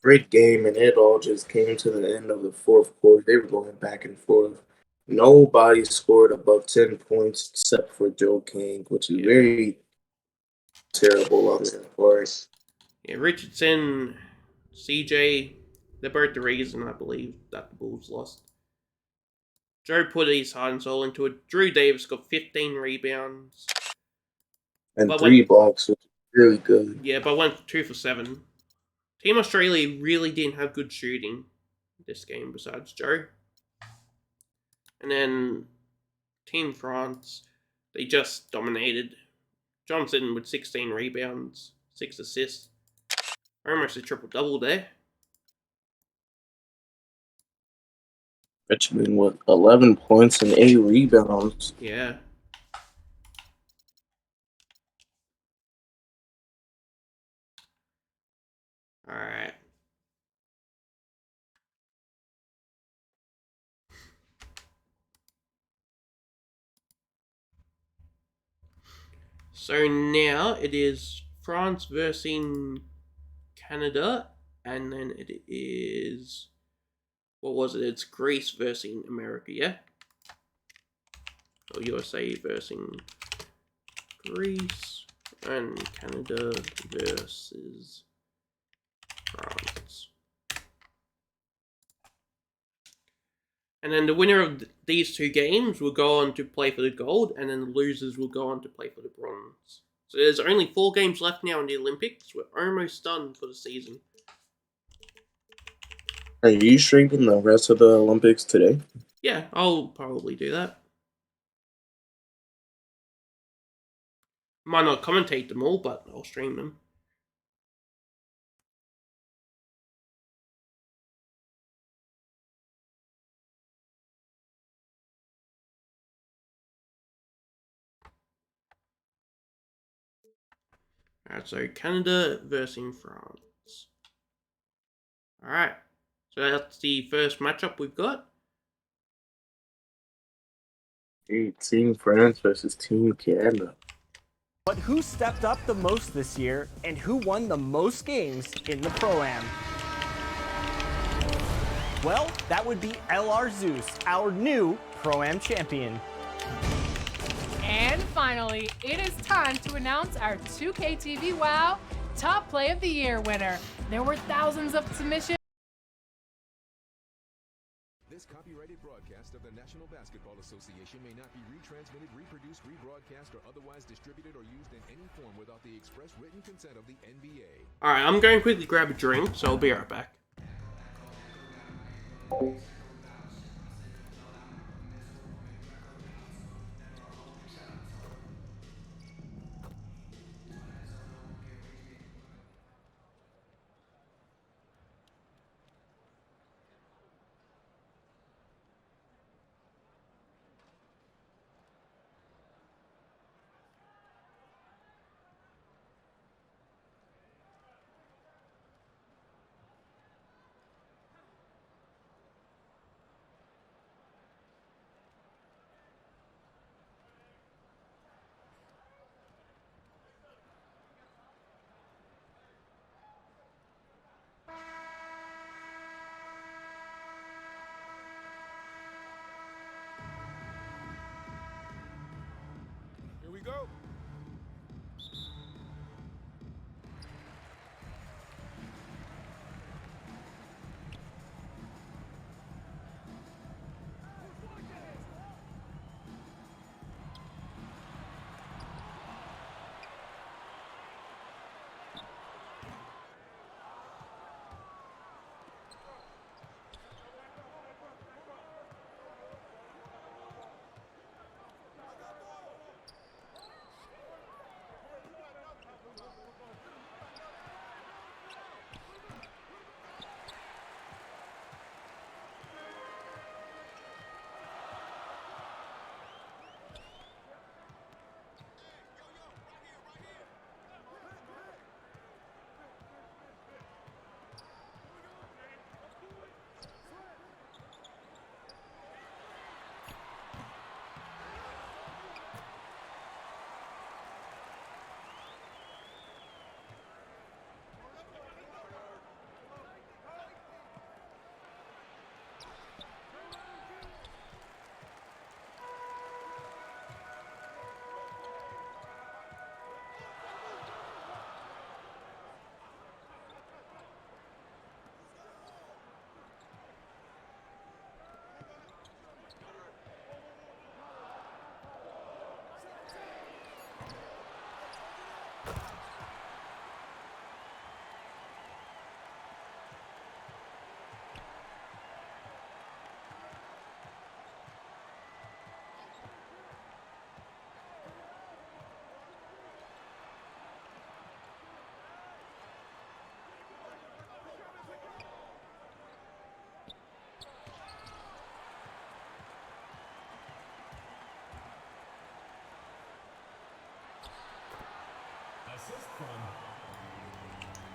Great game, and it all just came to the end of the fourth quarter. They were going back and forth. Nobody scored above 10 points except for Joe King, which is very terrible on their part. Yeah, Richardson, CJ, they're both the reason, I believe, that the Bulls lost. Joe put his heart and soul into it. Drew Davis got 15 rebounds. And 3 blocks, which is really good. Yeah, but went 2 for 7. Team Australia really didn't have good shooting this game besides Joe. And then Team France, they just dominated. Johnson with 16 rebounds, 6 assists. Almost a triple-double there. Richmond with 11 points and 8 rebounds. Yeah. All right. So now it is France versus Canada, and then it is, what was it? It's Greece versus America, yeah? Or USA versus Greece, and Canada versus France. And then the winner of these two games will go on to play for the gold, and then the losers will go on to play for the bronze. So there's only 4 games left now in the Olympics. We're almost done for the season. Are you streaming the rest of the Olympics today? Yeah, I'll probably do that. Might not commentate them all, but I'll stream them. Alright, so Canada versus France. Alright, so that's the first matchup we've got. Team France versus Team Canada. But who stepped up the most this year, and who won the most games in the Pro-Am? Well, that would be LR Zeus, our new Pro-Am champion. And finally, it is time to announce our 2K TV WOW Top Play of the Year winner. There were thousands of submissions. This copyrighted broadcast of the National Basketball Association may not be retransmitted, reproduced, rebroadcast, or otherwise distributed or used in any form without the express written consent of the NBA. Alright, I'm going to quickly grab a drink, so I'll be right back. Here we go.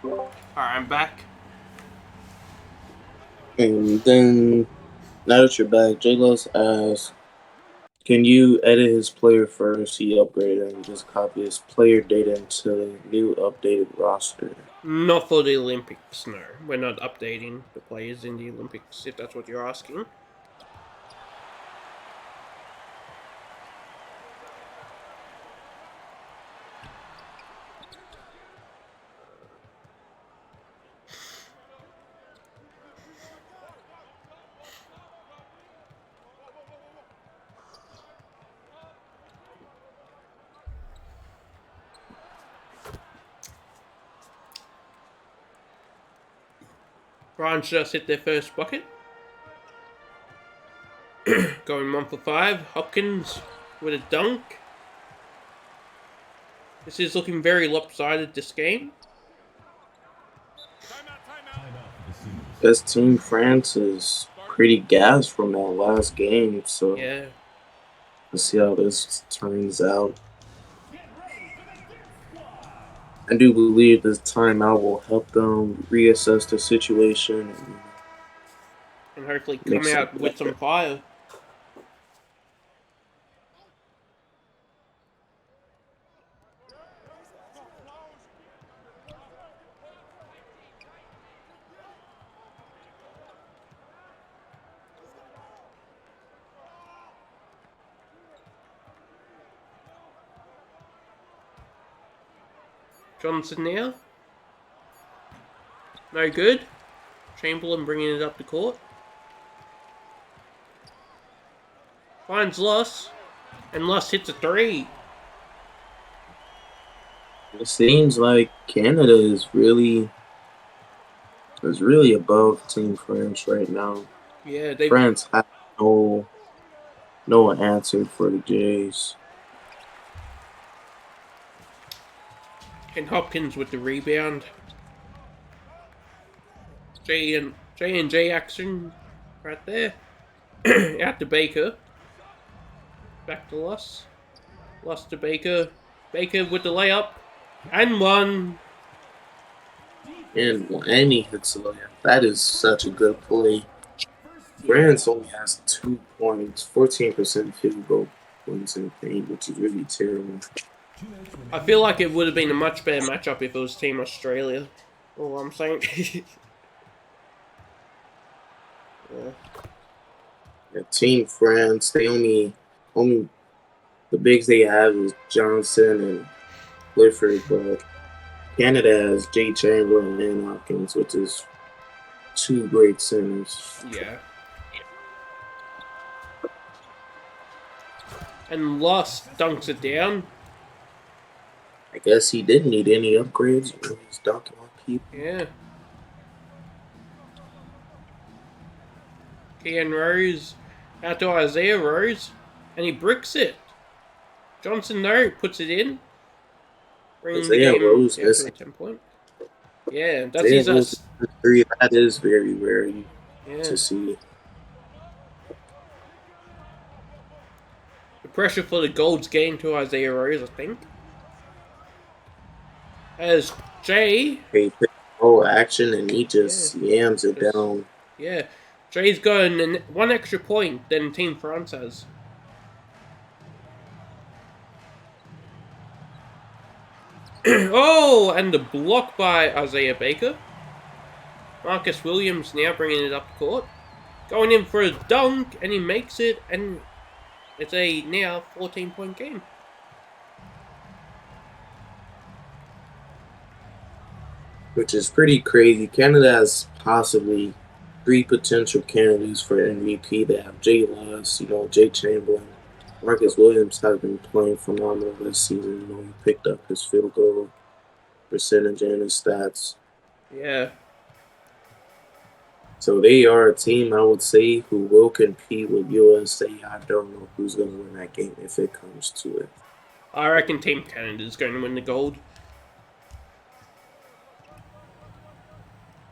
Alright, I'm back. And then, now that you're back, J-Los asks, can you edit his player first, he upgraded, and just copy his player data into the new updated roster? Not for the Olympics, no. We're not updating the players in the Olympics, if that's what you're asking. France just hit their first bucket. Going 1 for 5. Hopkins with a dunk. This is looking very lopsided, this game. This team France is pretty gassed from that last game, so yeah. Let's see how this turns out. I do believe this timeout will help them reassess the situation and hopefully come out with some fire. Johnson now. No good. Chamberlain bringing it up the court. Finds Luss. And Luss hits a 3. It seems like Canada is really above Team France right now. Yeah, France have no answer for the Jays. And Hopkins with the rebound. J and J action right there. Out to Baker. Back to Luss. Luss to Baker. Baker with the layup. And one. And he hits the layup. That is such a good play. France only has 2 points, 14% field goal points in the game, which is really terrible. I feel like it would have been a much better matchup if it was Team Australia. All I'm saying. Yeah, Team France, they only the bigs they have is Johnson and Clifford, but Canada has Jay Chamberlain and Hopkins, which is 2 great centers. Yeah. And Luss dunks it down. I guess he didn't need any upgrades. He's dunking on people. Yeah. Kian Rose out to Isaiah Rose, and he bricks it. Johnson, though, puts it in. Bringing the game Rose down to a 10 point. Yeah, that's his 3. That is very rare to see. The pressure for the gold's getting to Isaiah Rose, I think. As Jay... He picked whole action and he just yams it down. Yeah. Jay's got 1 extra point than Team France has. Oh, and the block by Isaiah Baker. Marcus Williams now bringing it up the court. Going in for a dunk, and he makes it, and it's a now 14-point game. Which is pretty crazy. Canada has possibly 3 potential candidates for MVP. They have Jay Luss, Jay Chamberlain. Marcus Williams has been playing phenomenal this season. He picked up his field goal percentage and his stats. Yeah. So they are a team, I would say, who will compete with USA. I don't know who's going to win that game if it comes to it. I reckon Team Canada is going to win the gold.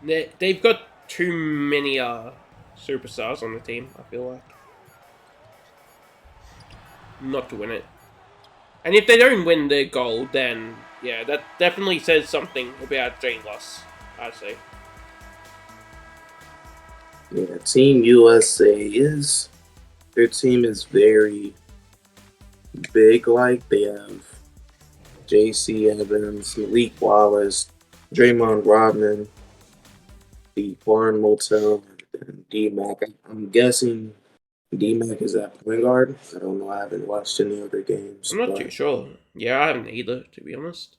They've got too many superstars on the team, I feel like. Not to win it. And if they don't win the gold, then Yeah, that definitely says something about J-Loss, I say. Yeah, Team USA their team is very big. Like, they have J.C. Evans, Malik Wallace, Draymond Rodman, the Barn Motel, and D-Mac. I'm guessing D-Mac is at point guard. I don't know. I haven't watched any other games. I'm not too sure. Yeah, I haven't either, to be honest.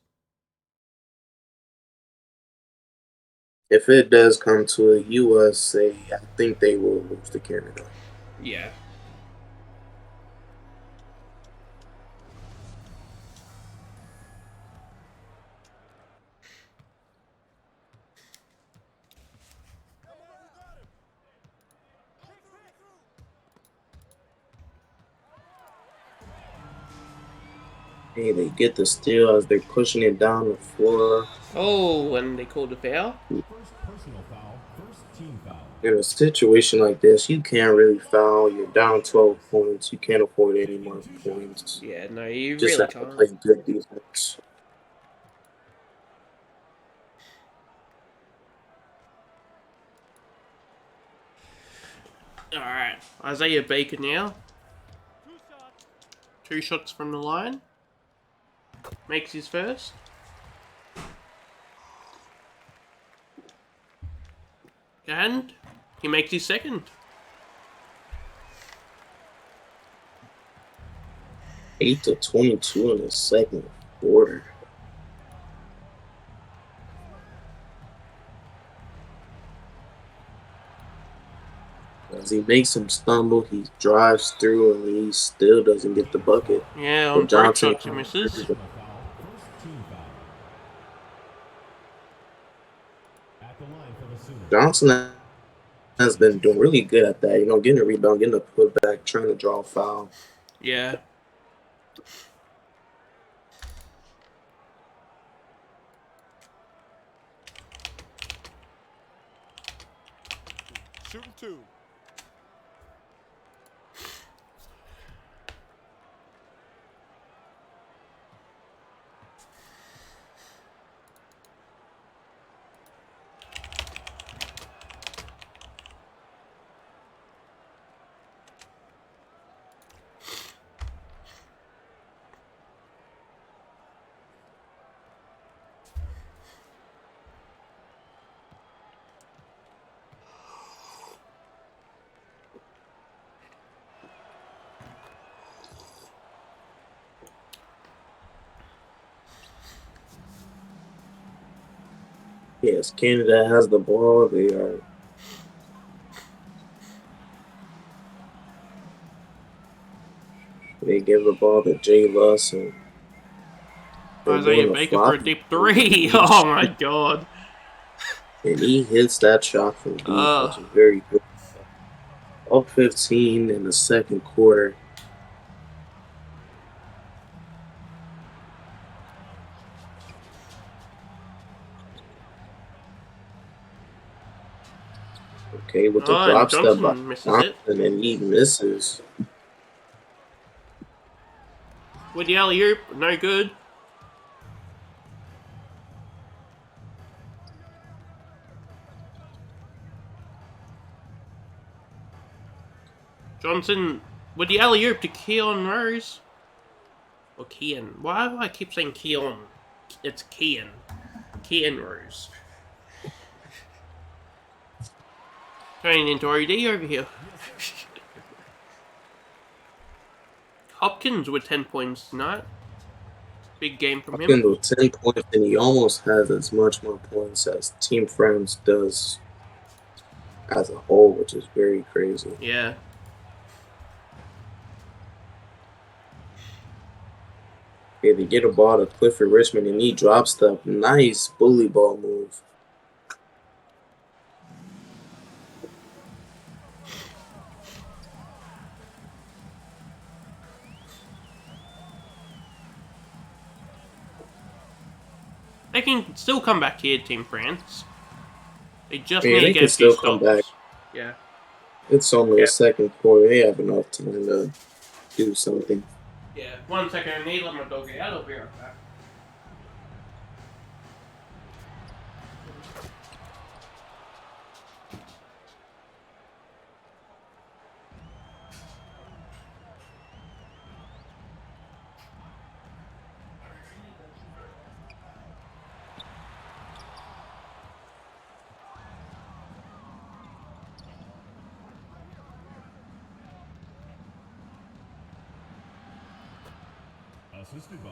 If it does come to a USA, I think they will lose to Canada. Yeah. Hey, they get the steal as they're pushing it down the floor. Oh, and they called a foul? First personal foul, first team foul. In a situation like this, you can't really foul. You're down 12 points. You can't afford any more points. Yeah, no, you Just really have can't. to play good defense. Alright, Isaiah Baker now. 2 shots from the line. Makes his first. And he makes his second. 8 to 22 in the second quarter. As he makes him stumble, he drives through and he still doesn't get the bucket. Yeah, on break shots he misses. Johnson has been doing really good at that. You know, getting a rebound, getting a putback, trying to draw a foul. Yeah. Shooting 2. Yes, Canada has the ball. They give the ball to Jay Luss and Isaiah Baker for a deep 3. Oh my god. And he hits that shot from deep, which is very good. Up 15 in the second quarter. Okay, with the drop step by Johnson, and he misses. With the alley-oop, no good. Johnson with the alley-oop to Keon Rose. Or Kean. Why do I keep saying Keon? It's Kean. Kean Rose. Turning into RD over here. Hopkins with 10 points tonight. Big game from him. Hopkins with 10 points, and he almost has as much more points as Team France does as a whole, which is very crazy. Yeah. Okay, they get a ball to Clifford Richmond, and he drops the nice bully ball move. They can still come back here, Team France. They just need to get a still few come stops. back. Yeah. It's only a second quarter. They have enough time to do something. Yeah. 1 second, I need to let my dog get out. I'll be right back. Assisted by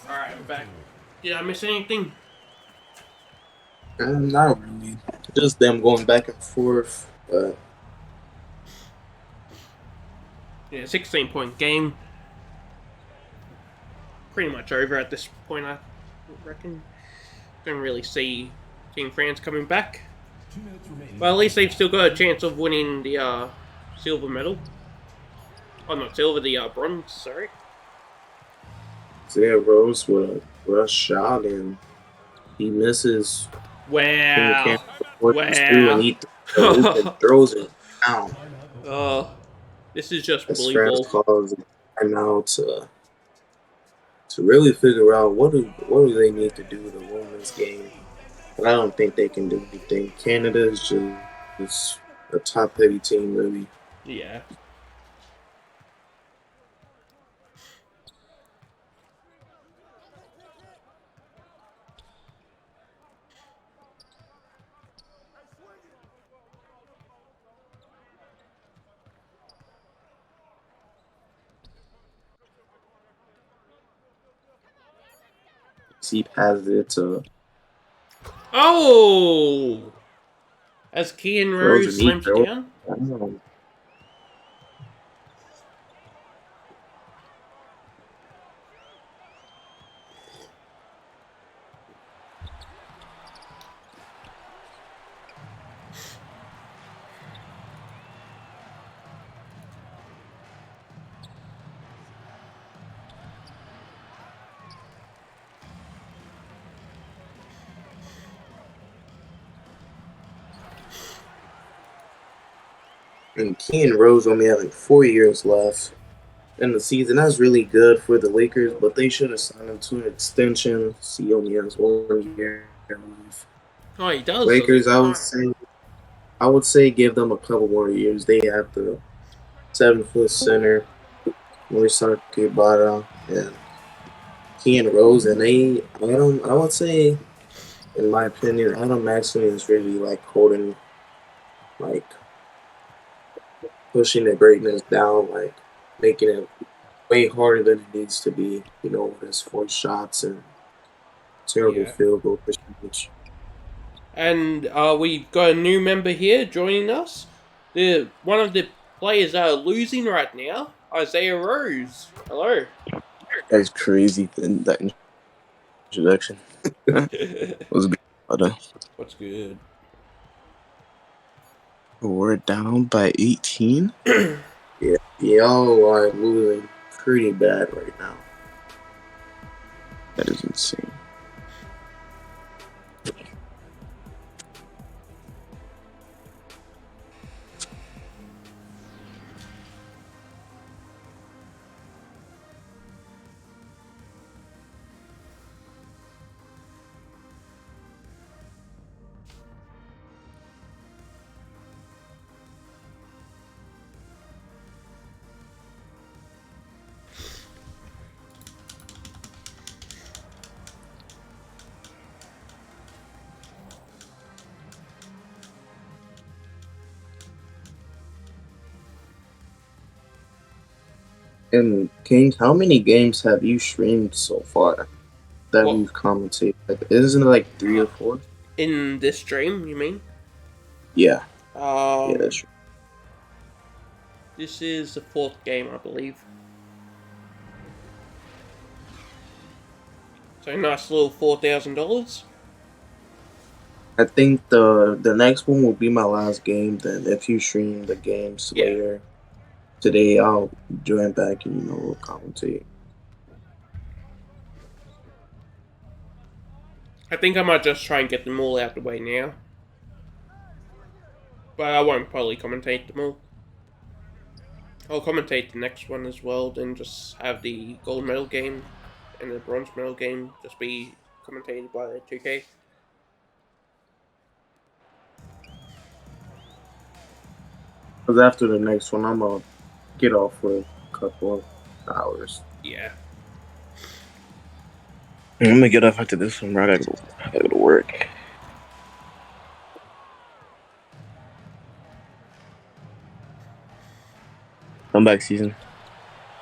Alright, I'm back. Did I miss anything? Not really. Just them going back and forth. Yeah, 16-point game. Pretty much over at this point, I reckon. Don't really see Team France coming back. Well, at least they've still got a chance of winning the silver medal. Oh, not silver, the bronze, sorry. Zaya Rose with a rush shot and he misses. Wow. And he throws it down. This is just As bully ball. calls now to really figure out what do they need to do to win this game. But I don't think they can do anything. Canada is just a top-heavy team, really. Yeah. He passes it to. Oh! As Kean Rose slams it down? And Kean Rose only had like 4 years left in the season. That's really good for the Lakers, but they should have signed him to an extension. He only has 1 year left. Oh, he does. Lakers, I would say give them a couple more years. They have the 7-foot center, Morisaki Bada, and Kean Rose, and I would say, in my opinion, Adam Maxson is really like holding, like pushing the greatness down, like making it way harder than it needs to be, with his forced shots and terrible field goal percentage. And we've got a new member here joining us. One of the players are losing right now, Isaiah Rose. Hello. That's crazy, that introduction. What's good, brother? What's good? We're down by 18? Yeah, y'all are losing pretty bad right now. That is insane. And King, how many games have you streamed so far that we've commentated? Isn't it like 3 or 4? In this stream, you mean? Yeah. Yeah, that's true. This is the 4th game, I believe. So nice little $4,000. I think the next one will be my last game. Then if you stream the games later today, I'll join back and we'll commentate. I think I might just try and get them all out the way now. But I won't probably commentate them all. I'll commentate the next one as well, then just have the gold medal game and the bronze medal game just be commentated by 2K. Because after the next one, I'm going to get off for a couple of hours. Yeah. I'm going to get off after this one, bro. I gotta go to work. Comeback season.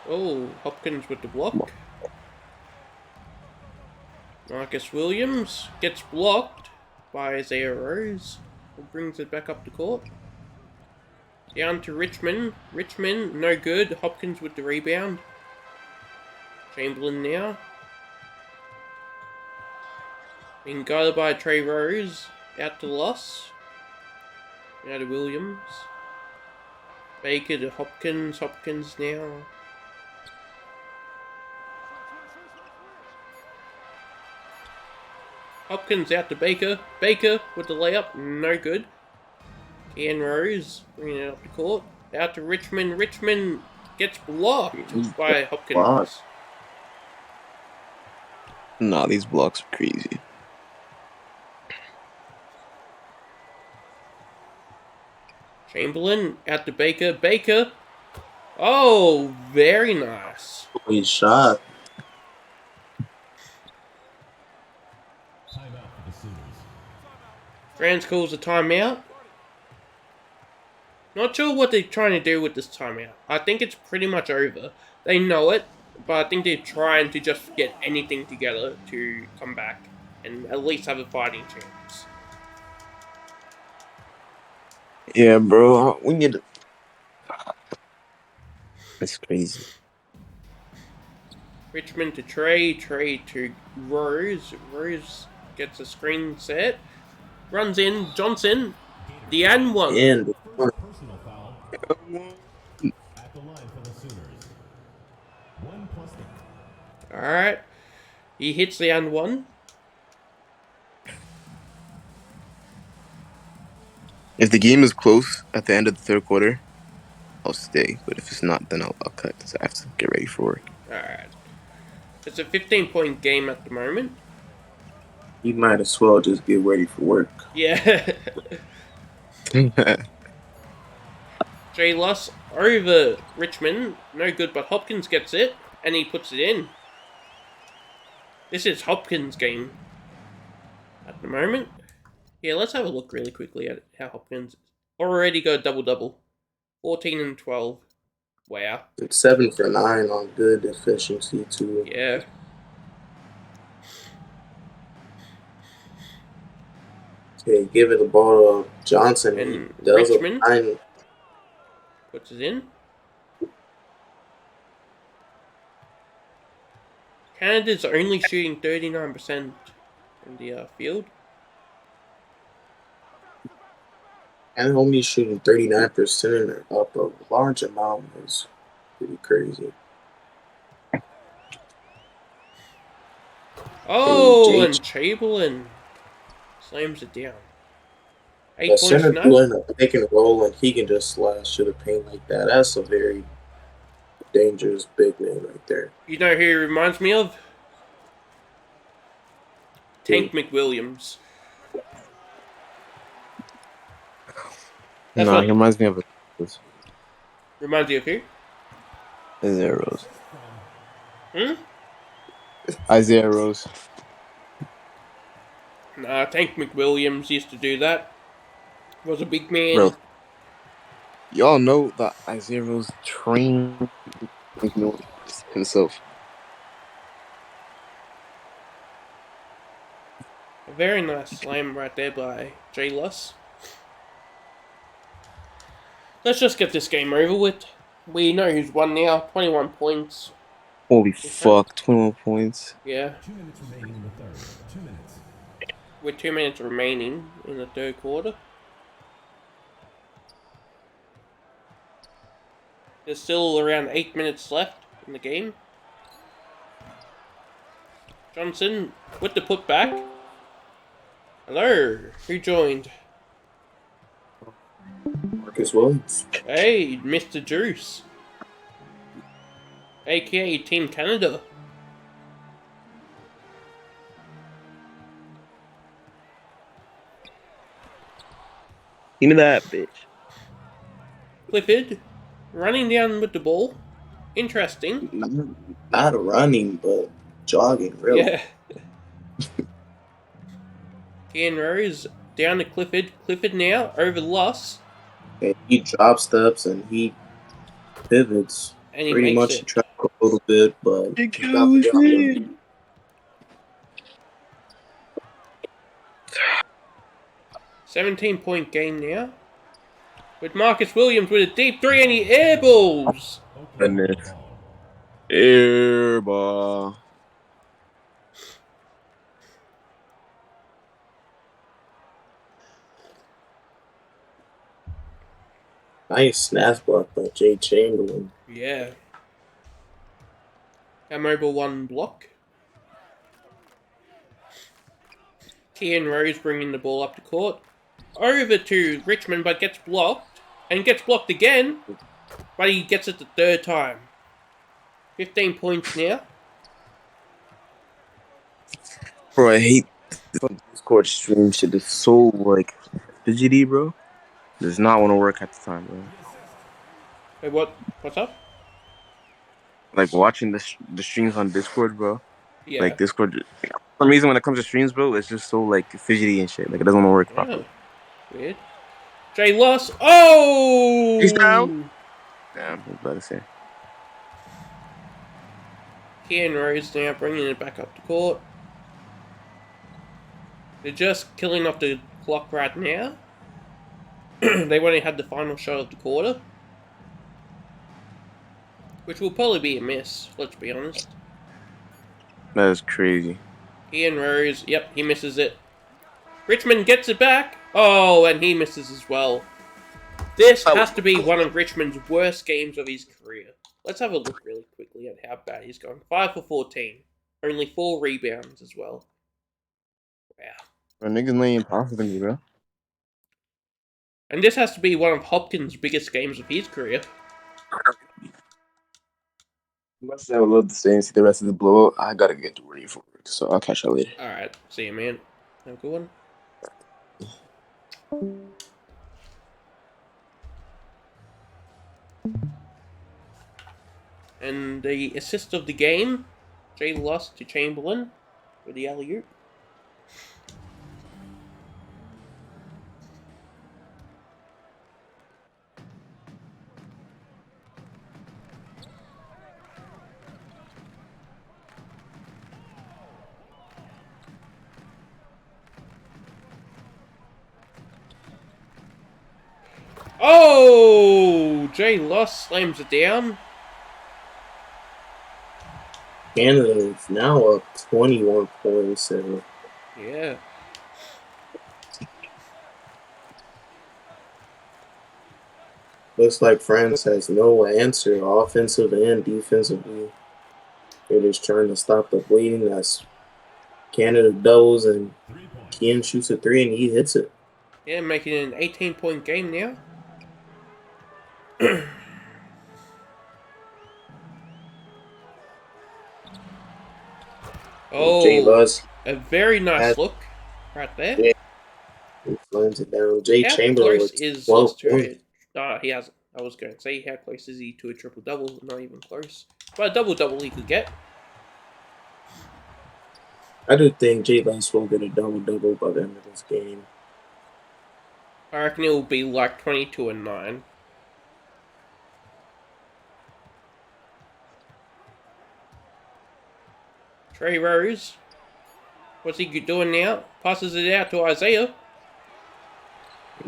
Oh, Hopkins with the block. Marcus Williams gets blocked by Isaiah Rose, who brings it back up the court. Down to Richmond. Richmond, no good. Hopkins with the rebound. Chamberlain now. Being guarded by Trey Rose. Out to Loss. Now to Williams. Baker to Hopkins. Hopkins now. Hopkins out to Baker. Baker with the layup. No good. Ian Rose bringing it up the court. Out to Richmond. Richmond gets blocked by Hopkins. Nah, these blocks are crazy. Chamberlain out to Baker. Baker. Oh, very nice. Good shot. France calls a timeout. Not sure what they're trying to do with this timeout. I think it's pretty much over. They know it, but I think they're trying to just get anything together to come back and at least have a fighting chance. Yeah, bro. We need. That's crazy. Richmond to Trey. Trey to Rose. Rose gets a screen set. Runs in. Johnson. The and one. And Personal foul at the line for the Sooners. 1+1. Alright. He hits the and one. If the game is close at the end of the third quarter, I'll stay. But if it's not, then I'll cut because I have to get ready for work. Alright. It's a 15-point game at the moment. you might as well just get ready for work. Yeah. Jay Luss over Richmond. No good, but Hopkins gets it, and he puts it in. This is Hopkins' game at the moment. Yeah, let's have a look really quickly at how Hopkins already got a double-double. 14 and 12. Wow. It's 7 for 9 on good efficiency, too. Yeah. Okay, give it the ball to Johnson. And does Richmond a puts it in. Canada's only shooting 39% in the field. And only shooting 39% and up a large amount is pretty crazy. Oh, and Chamberlain slams it down. 8 The points center tonight. doing a pick and roll, and he can just slash to the paint like that. That's a very dangerous big man right there. You know who he reminds me of? Tank McWilliams. No, he reminds me of Reminds you of who? Isaiah Rose. Hmm? Isaiah Rose. Nah, Tank McWilliams used to do that. Was a big man. Bro, y'all know that Isaiah Rose trained himself. A very nice slam right there by Jay Luss. Let's just get this game over with. We know who's won now. 21 points. Holy fuck, 21 points. Yeah. 2 minutes remaining in the third. 2 minutes. With 2 minutes remaining in the third quarter. There's still around 8 minutes left in the game. Johnson with the putback. Hello, who joined? Marcus Williams. Hey, Mr. Juice. AKA Team Canada. Give me that, bitch. Clifford running down with the ball. Interesting. Not running, but jogging, really. Yeah. Kian Rose down to Clifford. Clifford now over Loss. And he drop steps and he pivots. And he pretty makes much it. track a little bit, but he got the job done. 17-point game now. With Marcus Williams with a deep three and he airballs. Goodness. Airball. Nice snatch block by Jay Chamberlain. Yeah. A mobile one block. Kian Rose bringing the ball up to court. Over to Richmond, but gets blocked. And gets blocked again. But he gets it the third time. 15 points now. Bro, I hate this Discord stream shit. It's so, like, fidgety, bro. Does not want to work at the time, bro. Wait, what's up? Like, watching the streams on Discord, bro. Yeah. Like, Discord, for some reason when it comes to streams, bro, it's just so, like, fidgety and shit. Like, it doesn't want to work properly. Weird. Jay Loss. Oh! He's down. Damn, I was about to say. Kian Rose now bringing it back up to court. They're just killing off the clock right now. They've only had the final shot of the quarter. Which will probably be a miss, let's be honest. That is crazy. Ian Rose, yep, he misses it. Richmond gets it back. Oh, and he misses as well. This has to be one of Richmond's worst games of his career. Let's have a look really quickly at how bad he's going. 5 for 14. Only 4 rebounds as well. Wow. Bro, niggas laying impossible to me, bro. And this has to be one of Hopkins' biggest games of his career. Much as I would love to stay and see the rest of the blowout, I gotta get to ready for work, so I'll catch you later. Alright, see you, man. Have a good one. And the assist of the game, Jay Loss to Chamberlain with the alley-oop. Oh! Jay Loss slams it down. Canada is now up 21 points. And yeah. Looks like France has no answer, offensive and defensively. They're just trying to stop the bleeding. That's Canada doubles, and Kian shoots a 3 and he hits it. Yeah, making it an 18-point game now. Oh, Jay Loss, a very nice look right there. Yeah, he slams it down. Jay How Chamberlain close with is 12 Loss to points. it? No, he hasn't. I was going to say, how close is he to a triple-double? Not even close. But a double-double he could get. I do think Jay Loss will get a double-double by the end of this game. I reckon it will be like 22 and 9. Trey Rose. What's he doing now? Passes it out to Isaiah.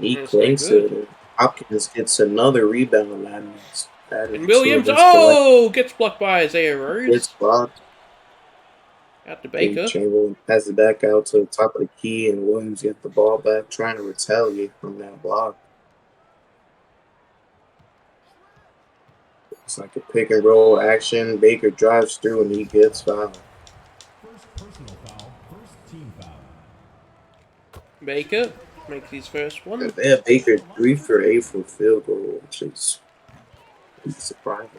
He clinks it. Hopkins gets another rebound. And Williams, gets blocked by Isaiah Rose. Gets blocked. Out to Baker. Chamberlain passes it back out to the top of the key, and Williams gets the ball back, trying to retaliate from that block. It's like a pick and roll action. Baker drives through, and he gets fouled. First personal foul, first team foul. Baker makes his first one. Yeah, Baker 3 for 8 from field goal, which is surprising.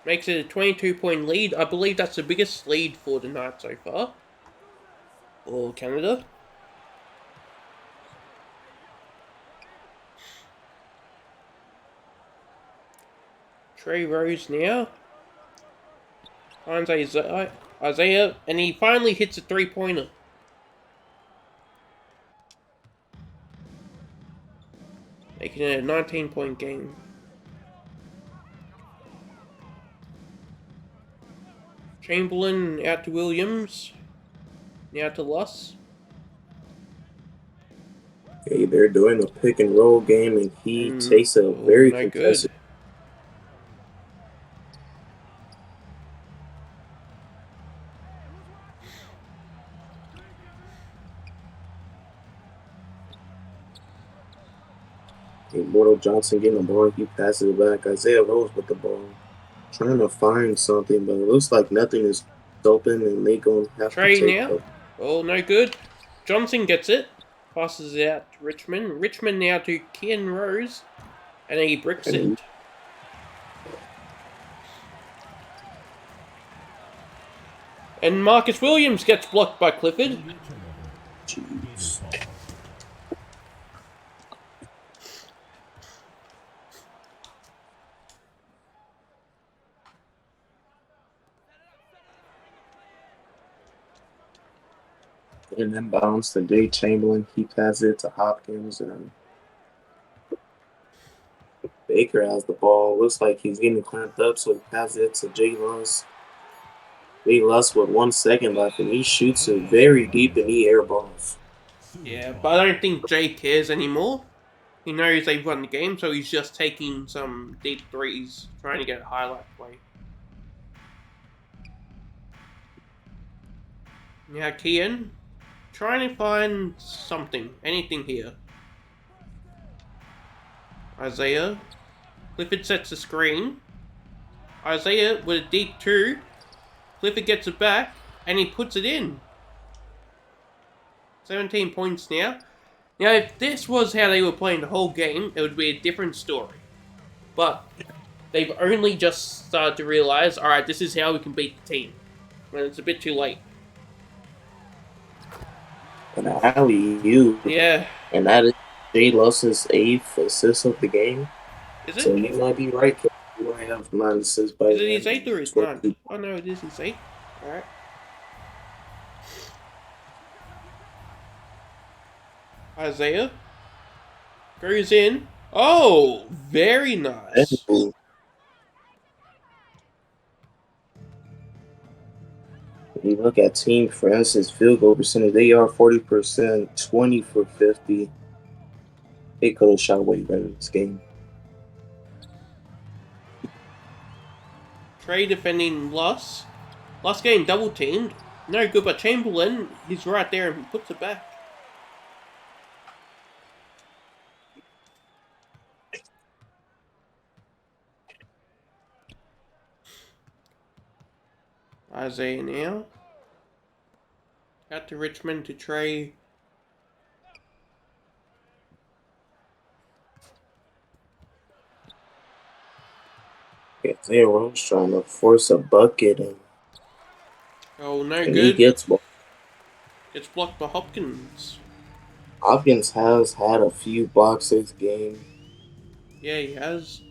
Makes it a 22-point lead. I believe that's the biggest lead for the night so far. Or Canada. Trey Rose now. Finds Isaiah, and he finally hits a three-pointer. Making it a 19-point game. Chamberlain out to Williams. Now to Luss. Okay, they're doing a pick and roll game, and he takes a very contested. Mortal Johnson getting the ball, he passes it back. Isaiah Rose with the ball, trying to find something, but it looks like nothing is open, and they gonna have Trey to take now. Oh, no good. Johnson gets it, passes it out to Richmond. Richmond now to Ken Rose, and he bricks it. And Marcus Williams gets blocked by Clifford. Jeez. And then bounce to Jay Chamberlain. He passes it to Hopkins, and Baker has the ball. Looks like he's getting clamped up, so he passes it to Jay Luss. Jay Luss with 1 second left, and he shoots it very deep, and he airballs. Yeah, but I don't think Jay cares anymore. He knows they've won the game, so he's just taking some deep threes, trying to get a highlight play. Now Kian, trying to find something, anything here. Isaiah. Clifford sets the screen. Isaiah with a deep 2. Clifford gets it back, and he puts it in. 17 points now. Now, if this was how they were playing the whole game, it would be a different story. But they've only just started to realize, alright, this is how we can beat the team. When it's a bit too late. And alley-oop. Yeah. And that is Jay Luss's 8th assist of the game. Is it? So you might be right. You might have 9 assists by Is it his 8th or his 9th? Oh no, it is his 8th. Alright. Isaiah goes in. Oh, very nice. When you look at Team France's field goal percentage, they are 40%, 20 for 50. They could have shot way better in this game. Trey defending Luss. Luss getting double teamed. No good, but Chamberlain, he's right there and he puts it back. Isaiah now. Out to Richmond to Trey. Isaiah Rose trying to force a bucket, and no good. He gets blocked. It's blocked by Hopkins. Hopkins has had a few blocks this game. Yeah, he has.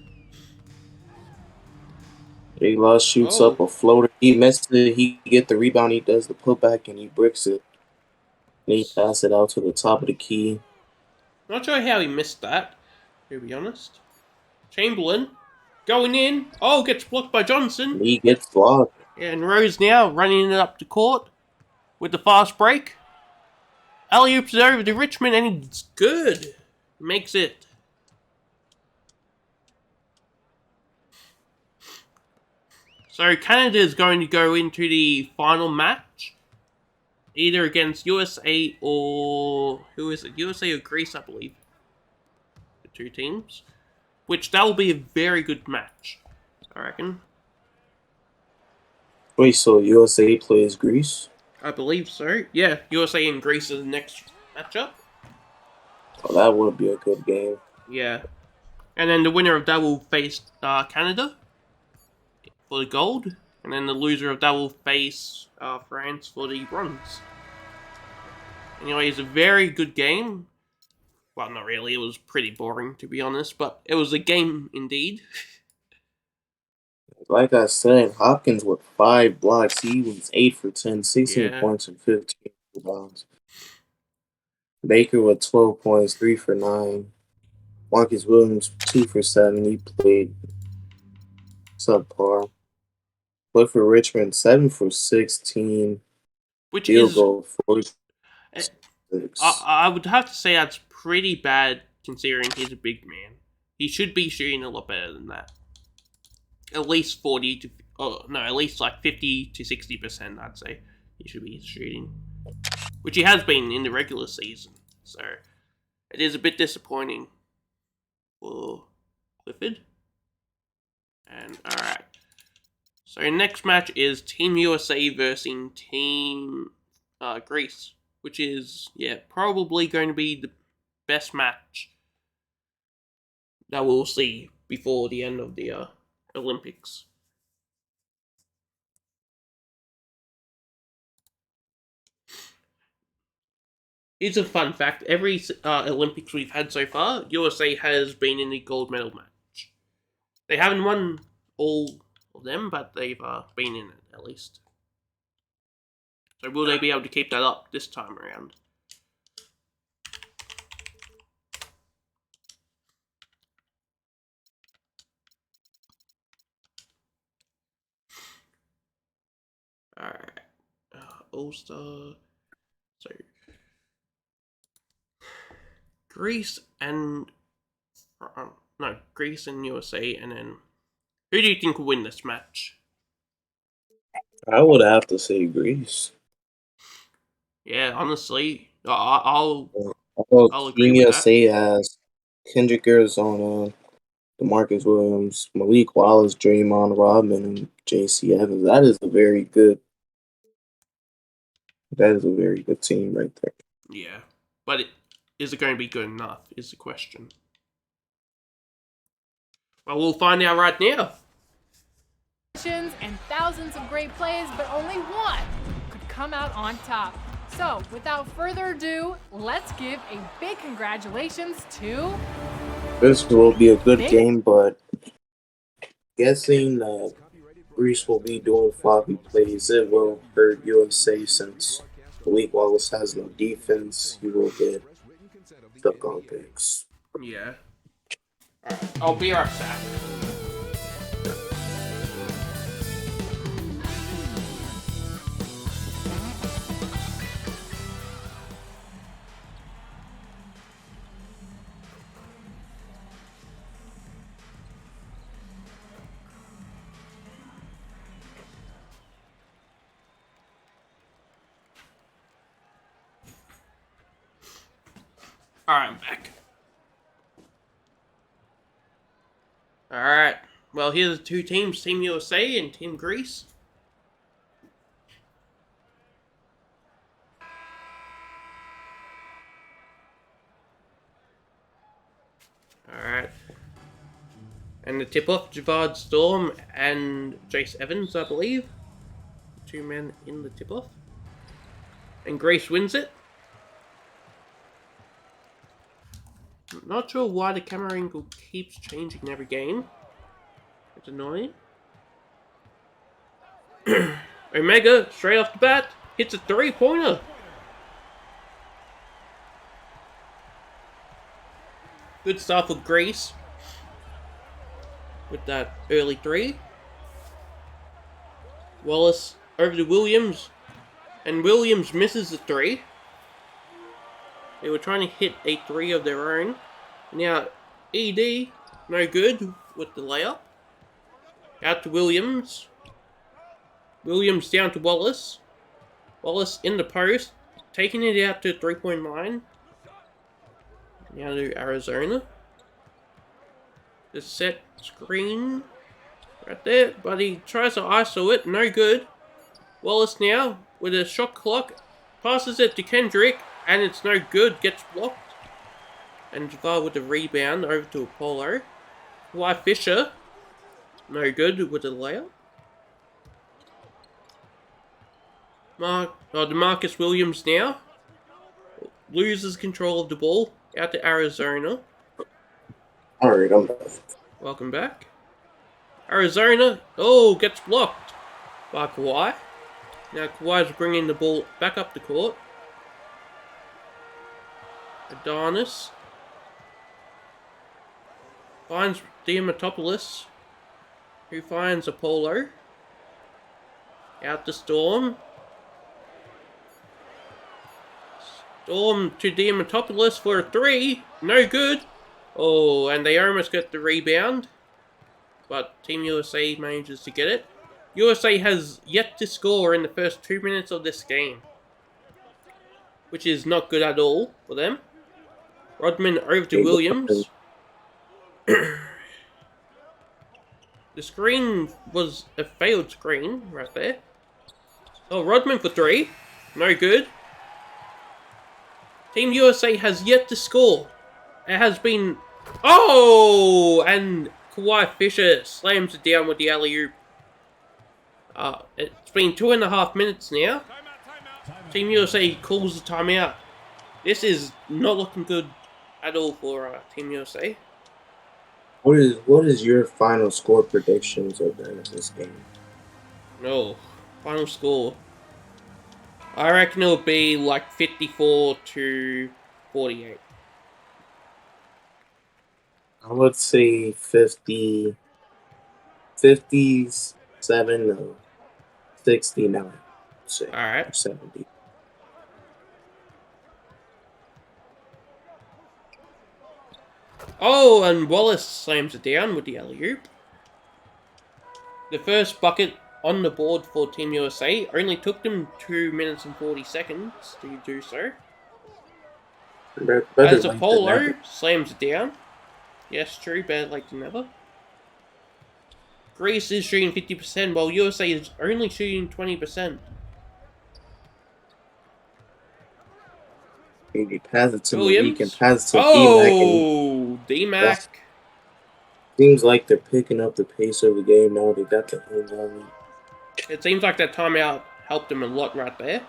Jay Luss shoots up a floater. He misses it. He get the rebound. He does the putback, and he bricks it. And he passes it out to the top of the key. Not sure how he missed that, to be honest. Chamberlain going in. Oh, gets blocked by Johnson. He gets blocked. And Rose now running it up to court with the fast break. Alley-oops it over to Richmond, and it's good. makes it. So Canada is going to go into the final match, either against USA or who is it? USA or Greece, I believe. The two teams, which that will be a very good match, I reckon. Wait, so USA plays Greece? I believe so. Yeah, USA and Greece is the next matchup. Oh, that would be a good game. Yeah. And then the winner of that will face Canada for the gold. And then the loser of that will face France for the bronze. Anyway, it's a very good game. Well, not really. It was pretty boring, to be honest. But it was a game indeed. Like I said, Hopkins with 5 blocks. He was 8 for 10, 16 points and 15 rebounds. Baker with 12 points, 3 for 9. Marcus Williams, 2 for 7. He played subpar. Clifford Richmond, 7 for 16. Which field is... goal, 46. I would have to say that's pretty bad considering he's a big man. He should be shooting a lot better than that. At least 40 to... Oh, no, at least like 50 to 60%, I'd say. He should be shooting. Which he has been in the regular season. So, it is a bit disappointing for Clifford. And, alright. So, next match is Team USA versus Team Greece. Which is, yeah, probably going to be the best match that we'll see before the end of the Olympics. It's a fun fact. Every Olympics we've had so far, USA has been in the gold medal match. They haven't won all of them, but they've been in it, at least. So will they be able to keep that up this time around? Alright. All-Star. So... Greece and... no, Greece and USA, and then... Who do you think will win this match? I would have to say Greece. Yeah, honestly, I'll agree Team with USA that. has Kendrick Arizona, DeMarcus Williams, Malik Wallace, Draymond Rodman, and J.C. Evans. That is a very good team right there. Yeah, but is it going to be good enough is the question. Well, we'll find out right now. And thousands of great plays, but only one could come out on top. So, without further ado, let's give a big congratulations to... This will be a good game, but guessing Greece will be doing floppy plays. It will hurt USA since Malik Wallace has no defense. He will get stuck on picks. Yeah. Alright, I'll be right back. Alright, I'm back. Alright, well, here's the two teams, Team USA and Team Greece. Alright. And the tip-off, Javad Storm and Jace Evans, I believe. 2 men in the tip-off. And Greece wins it. Not sure why the camera angle keeps changing every game. It's annoying. Omega, straight off the bat, hits a 3-pointer. Good start for Greece with that early 3. Wallace over to Williams, and Williams misses the 3. They were trying to hit a 3 of their own. Now, ED, no good with the layup. Out to Williams. Williams down to Wallace. Wallace in the post. Taking it out to 3-point line. Now to Arizona. The set screen. Right there. But he tries to ISO it. No good. Wallace now with a shot clock. Passes it to Kendrick. And it's no good. Gets blocked. And Javar with the rebound over to Apollo. Kawhi Fisher. No good with the layup. DeMarcus Williams now. Loses control of the ball. Out to Arizona. Alright, I'm back. Welcome back. Arizona. Oh, gets blocked by Kawhi. Now Kawhi's bringing the ball back up the court. Adonis. Finds Diamatopoulos. Who finds Apollo. Out to Storm. Storm to Diamatopoulos for a 3. No good. Oh, and they almost get the rebound. But Team USA manages to get it. USA has yet to score in the first 2 minutes of this game. Which is not good at all for them. Rodman over to Williams. The screen was a failed screen right there. Oh, Rodman for 3. No good. Team USA has yet to score. It has been... Oh! And Kawhi Fisher slams it down with the alley-oop. It's been 2.5 minutes now. Team USA calls the timeout. This is not looking good at all for Team USA. What is your final score predictions of this game? No. Final score. I reckon it'll be like 54-48. I would say 57 to 69. Say, alright. 70. Oh, and Wallace slams it down with the alley-oop. The first bucket on the board for Team USA only took them 2 minutes and 40 seconds to do so. As Apollo slams it down. Yes, true, better late than never. Greece is shooting 50%, while USA is only shooting 20%. He passes it to Williams. Malik and passes to D-Mac. Seems like they're picking up the pace of the game now. They got the hang on it. It seems like that timeout helped them a lot right there.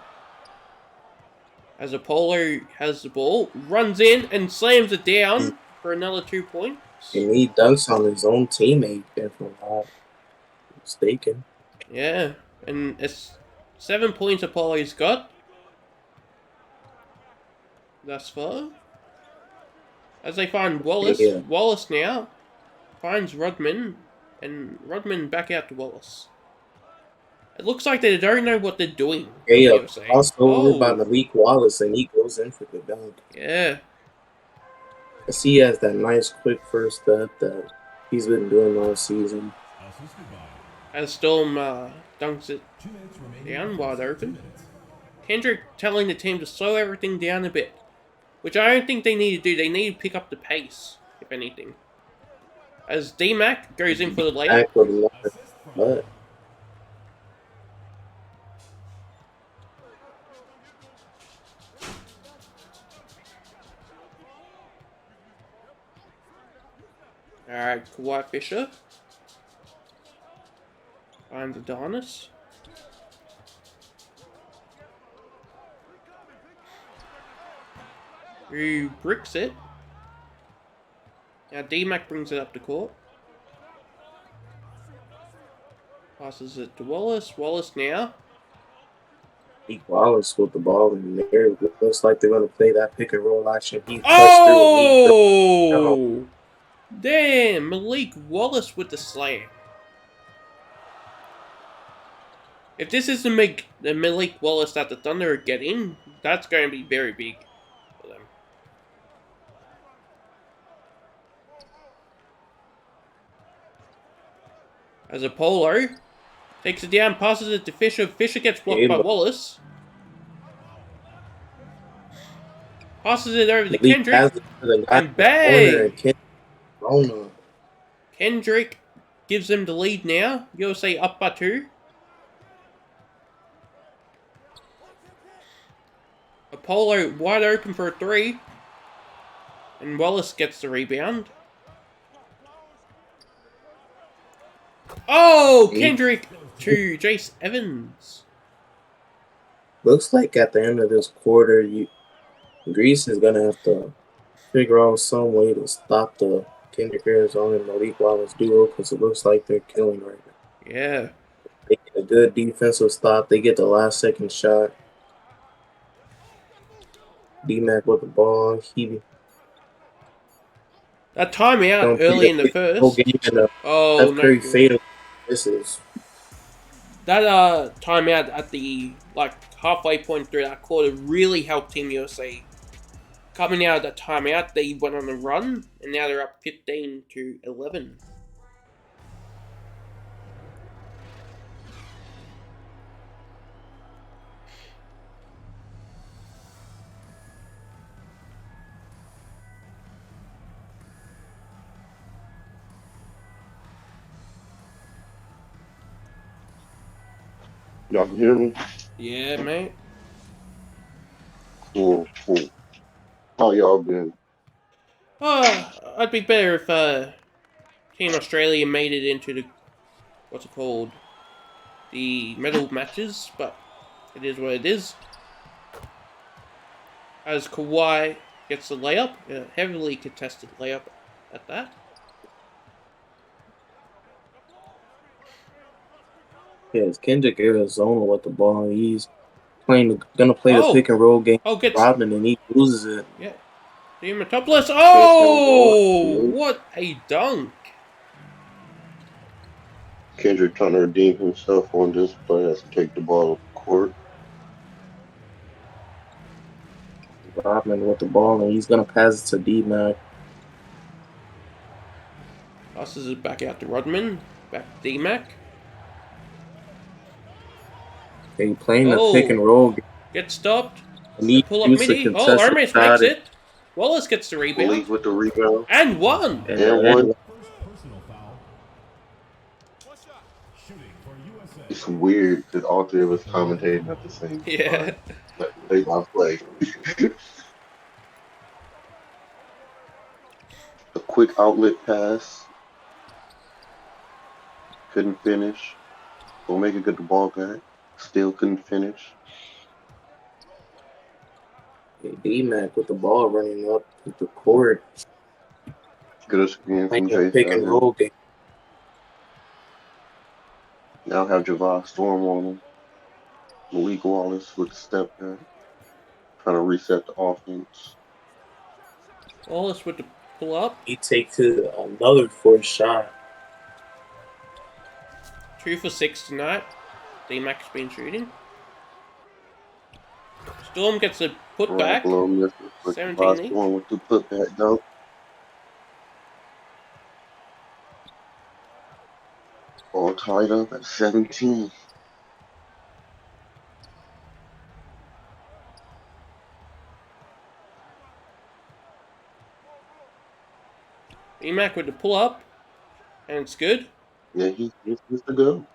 As Apollo has the ball, runs in and slams it down for another 2 points. And he dunks on his own teammate, if I'm not mistaken. Yeah, and it's 7 points Apollo's got thus far. As they find Wallace, Wallace now finds Rodman, and Rodman back out to Wallace. It looks like they don't know what they're doing. Yeah, also by Malik Wallace, and he goes in for the dunk. Yeah. I see he has that nice quick first step that he's been doing all season. As Storm dunks it down wide open. Kendrick telling the team to slow everything down a bit. Which I don't think they need to do. They need to pick up the pace, if anything. As D-Mac goes in for the layup. Alright, Kawhi Fisher. Finds Adonis. Who bricks it. Now D-Mac brings it up to court. Passes it to Wallace. Wallace now. Wallace with the ball in the air. Looks like they're going to play that pick and roll action. Oh! Damn, Malik Wallace with the slam. If this is the Malik Wallace that the Thunder are getting, that's going to be very big for them. As Apollo takes it down, passes it to Fisher. Fisher gets blocked by Wallace. Passes it over to Kendrick. And bang! Kendrick gives them the lead now. USA up by 2. Apollo wide open for a 3. And Wallace gets the rebound. Oh! Kendrick to Jace Evans. Looks like at the end of this quarter, Greece is going to have to figure out some way to stop the Kendrick Arizona and Malik Wallace duo because it looks like they're killing right now. Yeah. They get a good defensive stop. They get the last second shot. D-Mac with the ball. That timeout early in the first. Oh, no good. Fatal misses. That timeout at the halfway point through that quarter really helped Team USA. Coming out of that timeout, they went on a run, and now they're up 15-11. Y'all can hear me? Yeah, mate. Cool. How y'all been? I'd be better if Team Australia made it into the the medal matches, but it is what it is. As Kawhi gets the layup, a heavily contested layup at that. Yeah, it's Kendrick Arizona with the ball. He's gonna play the pick and roll game. Robin, and he loses it. Yeah. Diamantopoulos. Oh, what a dunk! Kendrick trying to redeem himself on this play, has to take the ball off the court. Rodman with the ball, and he's gonna pass it to D-Mac. Passes it back out to Rodman. Back to D-Mac. They playing the pick and roll. Get stopped. Pull up midi. Oh, Armas makes it. Wallace gets the rebound. Malik with the rebound. And one. And one. It's weird because all 3 of us commentating at the same time. Yeah. Play by play. A quick outlet pass. Couldn't finish. Omega got the ball back. Still couldn't finish. D-Mac with the ball running up the court. Good screen from Jason. Pick and roll game. Now have Javon Storm on him. Malik Wallace with the step back. Trying to reset the offense. Wallace with the pull up. He takes another 4th shot. 2 for 6 tonight. D-Mac's been shooting. Storm gets a putback. 17 each. Storm with the putback dunk. All tied up at 17. D-Mac with the pull up. And it's good. Yeah, he's to go.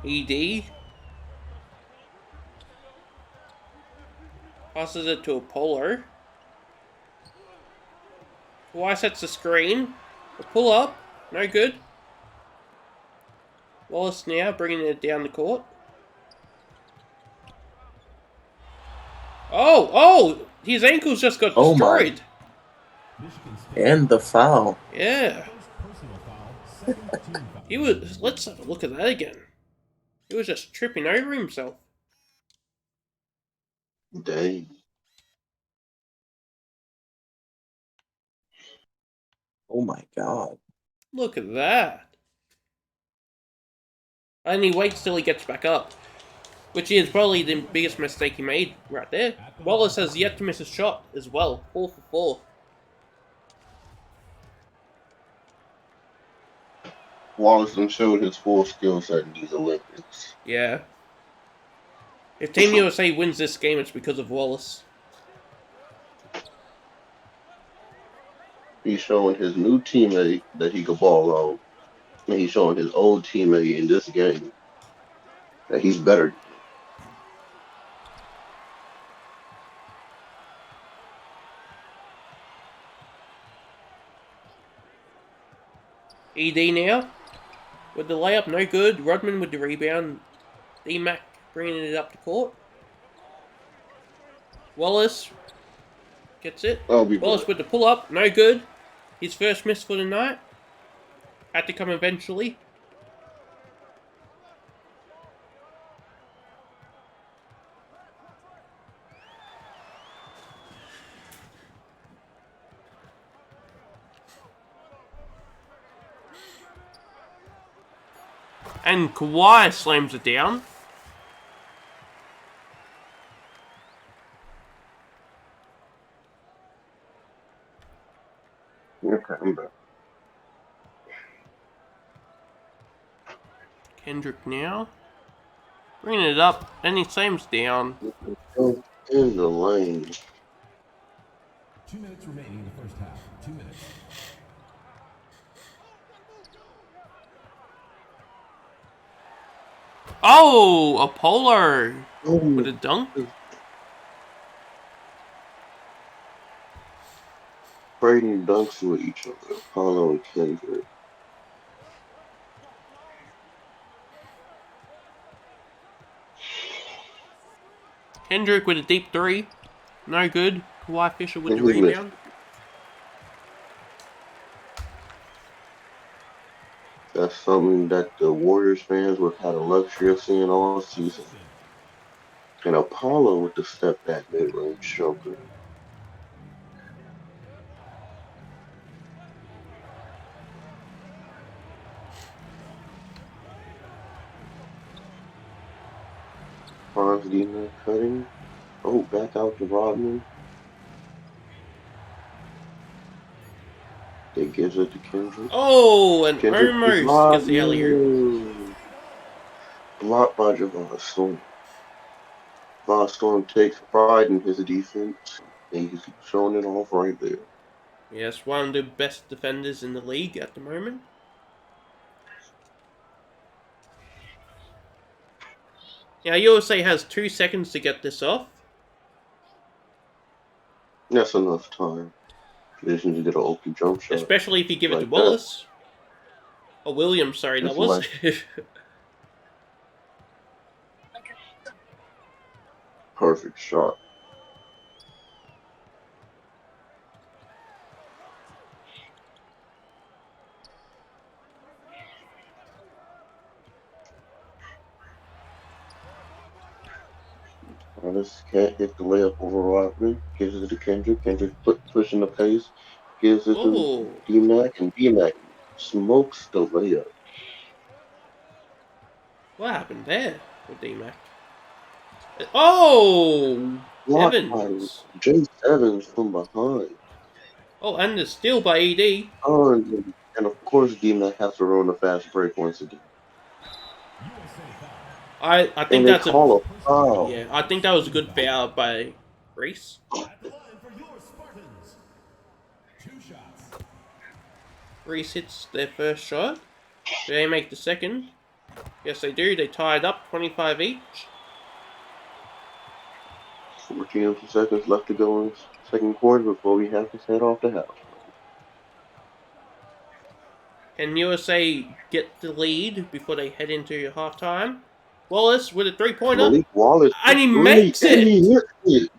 ED. Passes it to Apollo. Kawhi sets the screen. A pull up. No good. Wallace now bringing it down the court. Oh! His ankles just got destroyed. And the foul. Yeah. He was. Let's have a look at that again. He was just tripping over himself. Dang. Oh my God. Look at that. And he waits till he gets back up. Which is probably the biggest mistake he made right there. Wallace has yet to miss a shot as well. 4 for 4. Wallace showed his full skill set in these Olympics. Yeah. If Team USA wins this game, it's because of Wallace. He's showing his new teammate that he could ball out. And he's showing his old teammate in this game that he's better. ED now. With the layup, no good. Rodman with the rebound. D-Mac bringing it up to court. Wallace gets it. Wallace with the pull-up, no good. His first miss for the night. Had to come eventually. And Kawhi slams it down. Okay, I'm back. Kendrick now. Bringing it up, and he slams down. In the lane. 2 minutes remaining in the first half. 2 minutes. Oh, Apollo with a dunk. Trading dunks with each other, Apollo and Kendrick. Kendrick with a deep 3. No good. Kawhi Fisher with the rebound. That's something that the Warriors fans would have the luxury of seeing all season. And Apollo with the step back mid-range choker. Franz D-Man cutting. Oh, back out to Rodman. They gives it to Kendrick. Oh, and almost gets the alley-oop. Blocked by Javon Storm. Javon Storm takes pride in his defense. And he's showing it off right there. Yes, one of the best defenders in the league at the moment. Now, USA has 2 seconds to get this off. That's enough time. They just need to get an open jump shot. Especially if you give it to Wallace. Or Williams, sorry, that was. Perfect shot. This can't hit the layup over Rodman. Gives it to Kendrick. Kendrick pushing the pace. Gives it to D-Mac. And D-Mac smokes the layup. What happened there with D-Mac? Oh! Evans. James Evans from behind. Oh, and the steal by ED. Oh, and of course D-Mac has to run a fast break once again. I think that's a foul. Yeah, I think that was a good foul by Reese. Reese hits their first shot. Do they make the second? Yes, they do. They tied up 25 each. 14 seconds left to go in the second quarter before we have to head off the house. Can USA get the lead before they head into halftime? Wallace with a 3-pointer. Malik Wallace, and he makes it. And he hits it.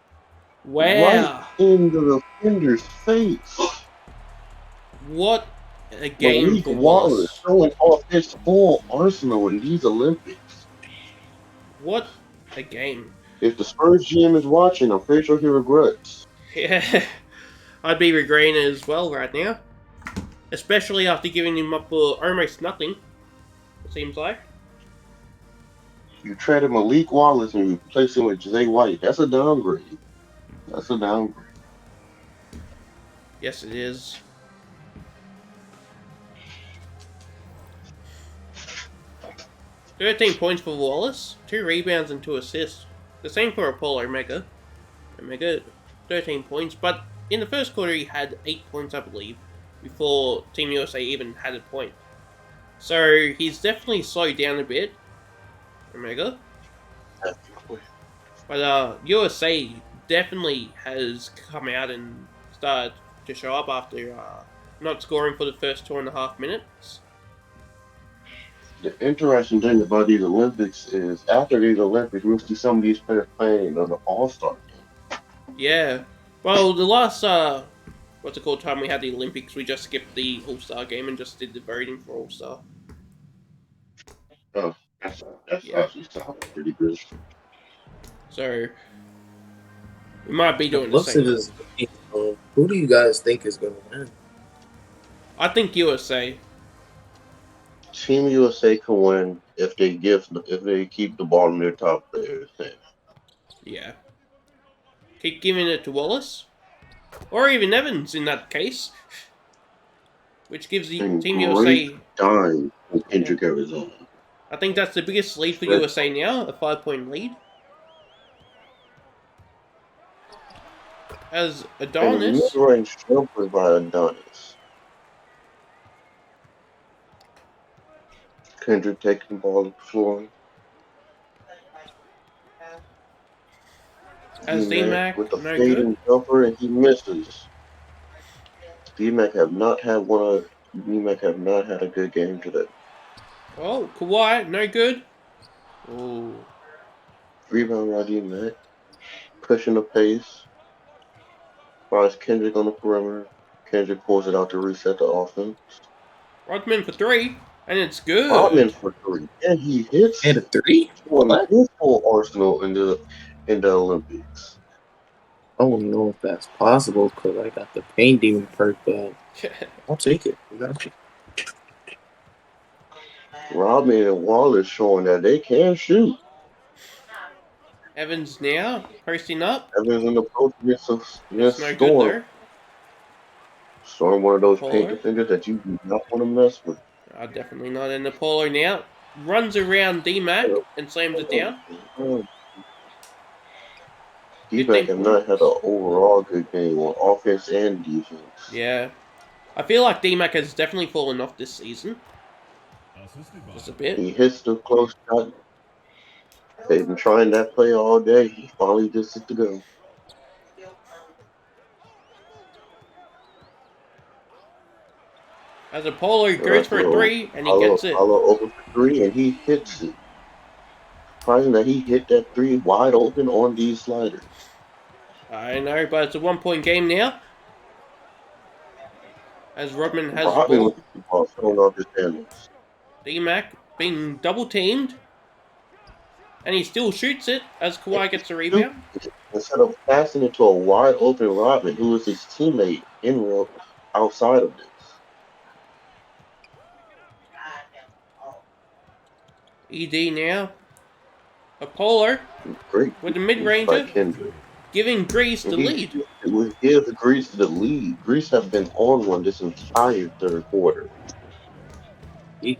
Wow. Right into the defender's face. What a game Malik for Wallace showing off his full arsenal in these Olympics. What a game. If the Spurs GM is watching, I'm pretty sure he regrets. Yeah, I'd be regretting it as well right now. Especially after giving him up for almost nothing, it seems like. You traded Malik Wallace and you replaced him with Jay White. That's a downgrade. That's a downgrade. Yes, it is. "13 points for Wallace, 2 rebounds and 2 assists. The same for Apollo Omega. 13 points, but in the first quarter he had 8 points, I believe, before Team USA even had a point. So he's definitely slowed down a bit, Omega. But USA definitely has come out and started to show up after not scoring for the first 2.5 minutes. The interesting thing about these Olympics is after these Olympics, we'll see some of these players playing on the All-Star game. Yeah. Well, the last time we had the Olympics, we just skipped the All-Star game and just did the voting for All-Star. Oh, that's actually sounds pretty good. So we might be doing the same. Who do you guys think is going to win? I think USA. Team USA can win if they keep the ball in their top players' hands. Yeah. Keep giving it to Wallace, or even Evans in that case, which gives the Team USA dime in Kendrick, Arizona. I think that's the biggest lead for USA now, a 5-point lead. As Adonis. Mid-range jumper by Adonis. Kendrick taking the ball up the floor. As D-Mac, with the no fading good. jumper, and he misses. D-Mac have not had a good game today. Oh, Kawhi, no good. Oh. Rebound by D-Mac. Pushing the pace. Finds Kendrick on the perimeter. Kendrick pulls it out to reset the offense. Rodman for 3, and it's good. Rodman for 3, and he hits. And a 3? What? His full arsenal in the Olympics. I don't know if that's possible because I got the pain demon perk, but I'll take it. Rodman and Wallace showing that they can shoot. Evans now posting up. Evans in the post against no Storm. Good there. Storm, one of those paint defenders that you do not want to mess with. Definitely not in the polo now. Runs around D-Mac and slams it down. D-Mac have not had an overall good game on offense and defense. Yeah. I feel like D-Mac has definitely fallen off this season. Just a bit. He hits the close shot. They've been trying that play all day. He finally gets it to go. As Apollo goes for a 3, and he gets it. Apollo open for 3, and he hits it. Surprising that he hit that 3 wide open on these sliders. I know, but it's a 1-point game now. As Rodman has the ball thrown off his hands. D-Mac being double-teamed. And he still shoots it as Kawhi gets a rebound. Instead of passing it to a wide open Rodman, who is his teammate outside of this. ED now. Apollo Great with the mid-ranger giving Greece the lead. It would give Greece the lead. Greece have been on one this entire third quarter.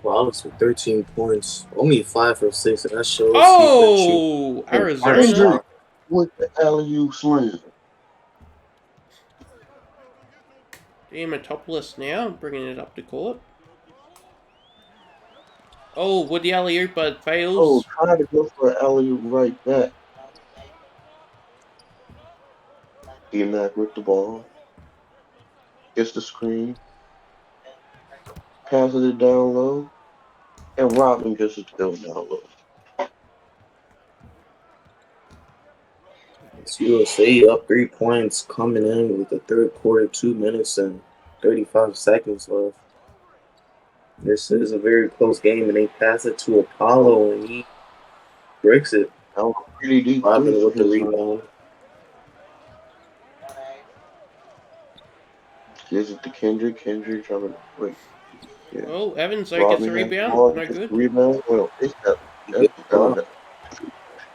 Wallace with 13 points, only 5 for 6, and that shows. Oh, Arizona with the alley-oop slam. Diamantopoulos now bringing it up to court. Oh, with the alley-oop, but fails. Oh, trying to go for an alley-oop right back. D-Mac with the ball. Gets the screen. Passes it down low. And Rodman gets it down low. It's USA up 3 points coming in with the third quarter, 2 minutes and 35 seconds left. This is a very close game, and they pass it to Apollo, and he breaks it. That was pretty deep. Rodman with the rebound. Gives it to Kendrick. Kendrick trying to wait. Yeah. Oh, Evans gets a rebound. No good. Rebound. Well, it's that.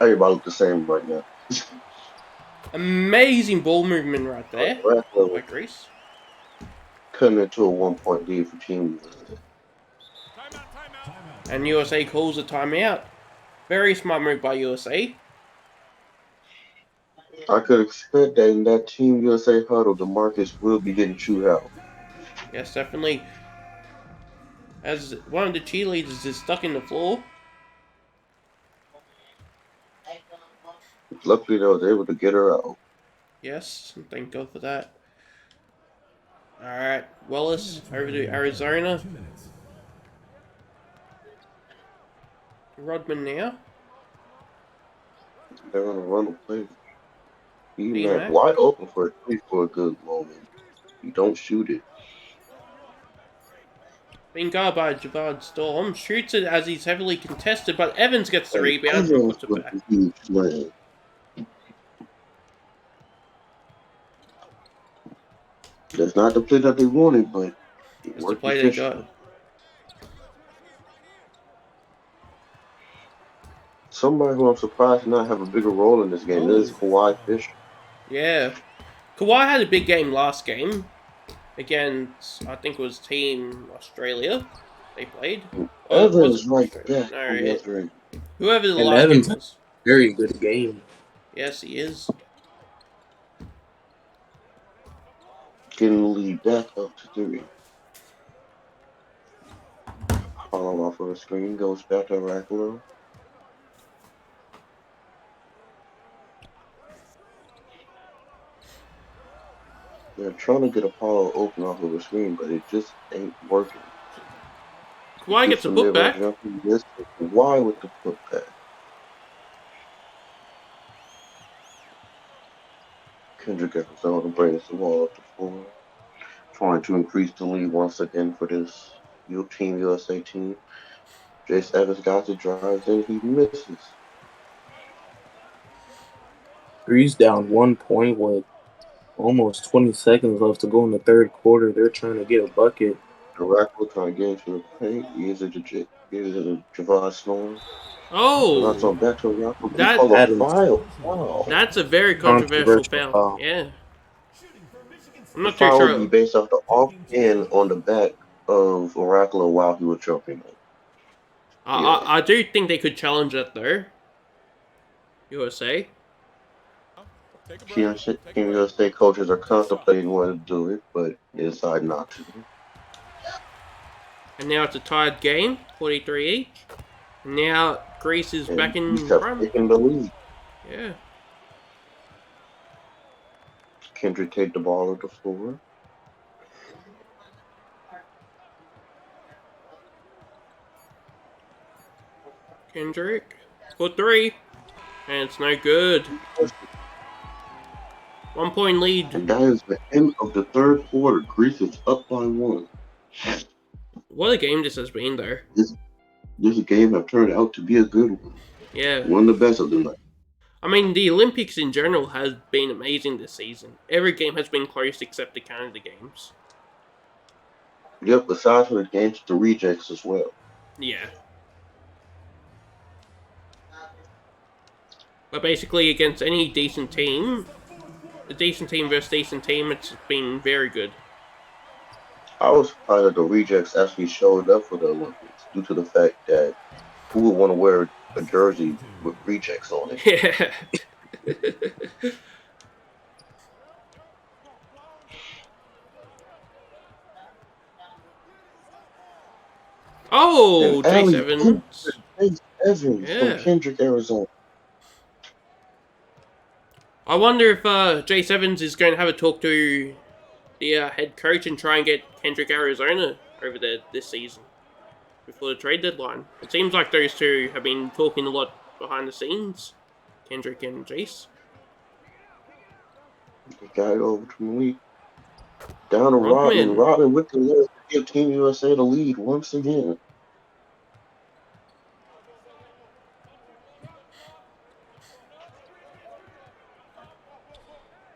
Everybody look the same right now. Amazing ball movement right there by Greece. Cutting into a 1-point lead for Team USA. And USA calls a timeout. Very smart move by USA. I could expect that in that Team USA huddle, DeMarcus will be getting chewed out. Yes, definitely. As one of the cheerleaders is stuck in the floor. Luckily, they was able to get her out. Yes, thank God for that. Alright, Wallace over to Arizona. Rodman now. They're gonna run the play. B-Mac wide open for a three for a good moment. You don't shoot it. Being guarded by Javad Storm. Shoots it as he's heavily contested, but Evans gets the rebound and puts it back. That's not the play that they wanted, but it It's the worked play they got. Somebody who I'm surprised not have a bigger role in this game is Kawhi Fisher. Yeah. Kawhi had a big game last game against, I think it was Team Australia they played. Evans right back. No, whoever the last Evans game was. Very good game. Yes, he is. Getting the lead back up to 3. Follow off of the screen, goes back to Racklow. They're trying to get Apollo open off of the screen, but it just ain't working. Kawhi gets a putback. Why with the putback? Kendrick Arizona brings the ball up the floor, trying to increase the lead once again for this Team USA team. Jace Evans got the drives in, he misses. Greece down 1 point with almost 20 seconds left to go in the third quarter. They're trying to get a bucket. Racklow trying to get into the paint. Here's a Javon Storm. Oh, that's on back to Racklow. Wow. That's a very controversial foul. Yeah. I'm not too sure. sure. Would be based off the off end on the back of Oracle while he was jumping. I do think they could challenge that though. USA. Team USA coaches are contemplating whether to do it, but decide not to. And now it's a tied game, 43 each. Now Greece is back in front. Taking the lead. Yeah. Kendrick take the ball at the floor. Kendrick for 3. And it's no good. 1 point lead. And that is the end of the third quarter. Greece is up by 1. What a game this has been, though. This game have turned out to be a good one. Yeah. One of the best of the night. I mean, the Olympics in general has been amazing this season. Every game has been close except the Canada games. Yep, aside from the games, the rejects as well. Yeah. But basically, against any decent team, a decent team versus decent team, it's been very good. I was surprised that the rejects actually showed up for the Olympics due to the fact that who would want to wear a jersey with rejects on it? Yeah. Oh, Jace Evans. Evans from Kendrick, Arizona. I wonder if Jace Evans is going to have a talk to the head coach and try and get Kendrick, Arizona over there this season before the trade deadline. It seems like those two have been talking a lot behind the scenes, Kendrick and Jace. The guy over to Malik. Down to Rodman. Rodman with the lead to give Team USA the lead once again.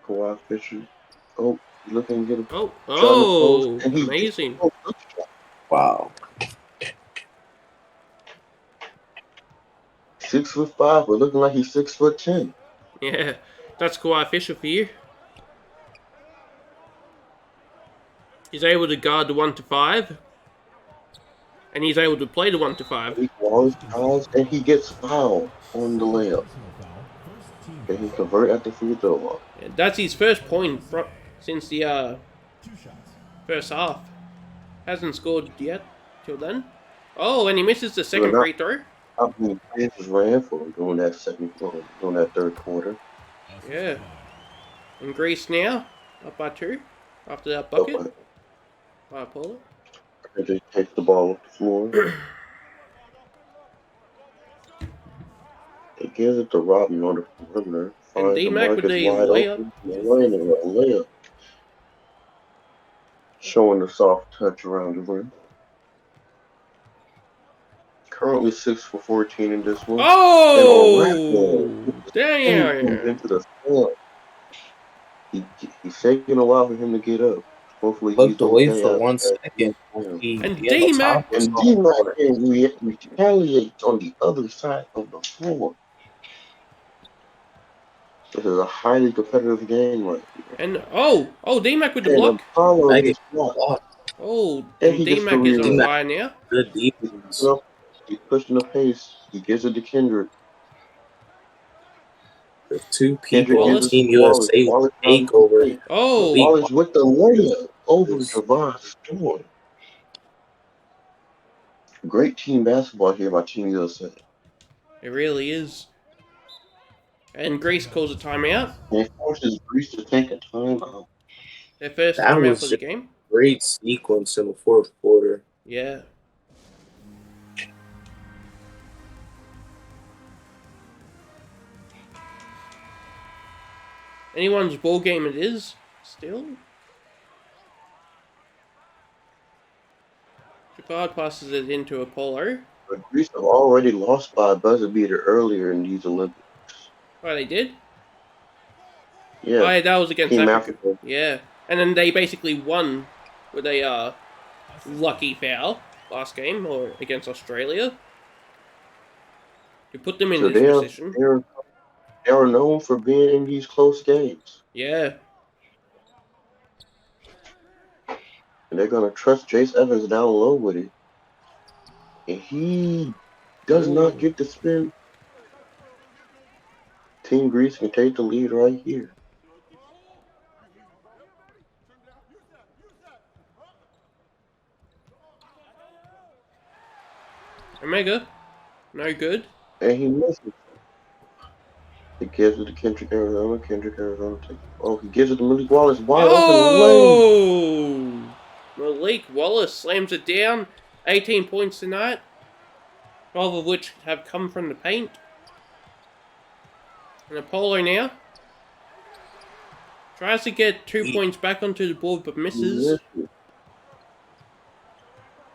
Kawhi Fisher. Oh, looking to get a Oh, amazing. Wow. 6'5", but looking like he's 6'10". Yeah, that's quite official for you. He's able to guard the 1-5. And he's able to play the 1-5. He walls guys, and he gets fouled on the layup. And he convert at the free throw line. Yeah, that's his first point since the first half. Hasn't scored yet till then. Oh, and he misses the second free throw. How many plays was ran for him during that third quarter? Yeah. And Greece now up by 2 after that bucket. By Paula. And just takes the ball off the floor. He gives it to Robin on the perimeter. And D-Mac with the layup. Layup. Showing the soft touch around the rim. Currently 6 for 14 in this one. Oh! Damn! Into the floor. He's taking a while for him to get up. Hopefully looked away for 1 second. And D-Mac retaliates on the other side of the floor. This is a highly competitive game right here. And D-Mac with the block. Oh, and D-Mac is on fire now. Good defense. He's pushing the pace. He gives it to Kendrick. The 2 people on Team USA take over. Oh, Wallace with the layup over Javon Storm. Great team basketball here by Team USA. It really is. And Greece calls a timeout. And forces Greece to take a timeout. Their first timeout for the game. Great sequence in the fourth quarter. Yeah. Anyone's ball game it is, still. Shepard passes it into Apollo. But Greece have already lost by a buzzer beater earlier in these Olympics. Oh, they did? Yeah. Oh, yeah, that was against Team Africa. Yeah. And then they basically won with a lucky foul last game or against Australia. To put them in this position. They are known for being in these close games. Yeah. And they're going to trust Jace Evans down low with it. And he does not get to spin. Team Greece can take the lead right here. Omega. No good. And he misses. He gives it to Kendrick Arizona. Kendrick Arizona takes. Oh, he gives it to Malik Wallace. Wide open lane. Malik Wallace slams it down. 18 points tonight. 12 of which have come from the paint. And Apollo now. Tries to get 2 points back onto the board but misses.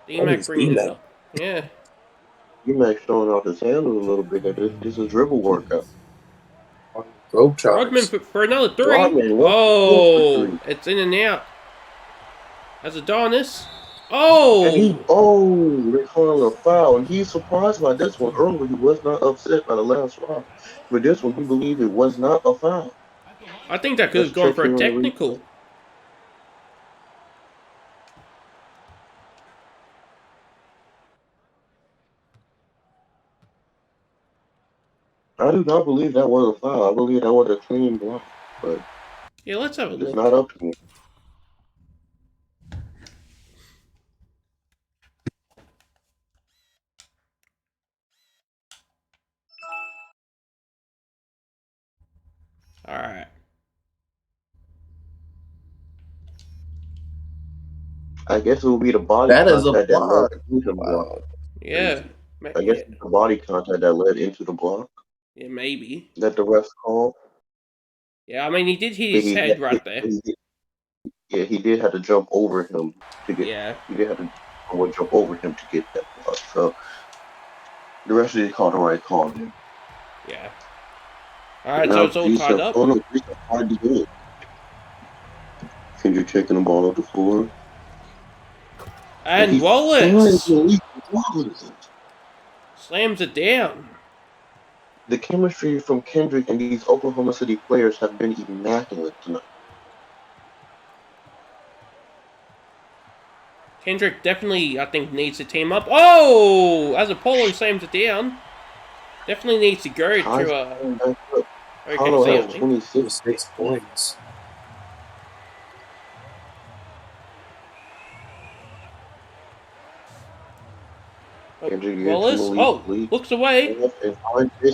D-Mac brings it up. Yeah. D-Mac showing off his handles a little bit. This is dribble workout. Rodman for another 3. It's in and out. As Adonis. They're calling a foul, and he's surprised by this one. Earlier, he was not upset by the last foul. But this one, he believed it was not a foul. I think that could have gone for a technical. I do not believe that was a foul. I believe that was a clean block. But yeah, let's have a look. It's not up to me. All right. I guess it will be the body contact that led into the block. Yeah. I guess the body contact that led into the block. Yeah, maybe. That the refs called. Yeah, I mean, he did hit his head right there. Yeah, he did have to jump over him to get. Yeah. He did have to jump over him to get that block. So the rest of the call the right call there. Yeah. All right, so it's all tied up. Oh no, Greece are hard to do it. Kendrick taking the ball off the floor. And Wallace slams it down. the chemistry from Kendrick and these Oklahoma City players have been immaculate tonight. Kendrick definitely, I think, needs to team up. Oh! As Apollo slams it down. Definitely needs to go to Apollo OKC, has 26 points. Wallace, looks away.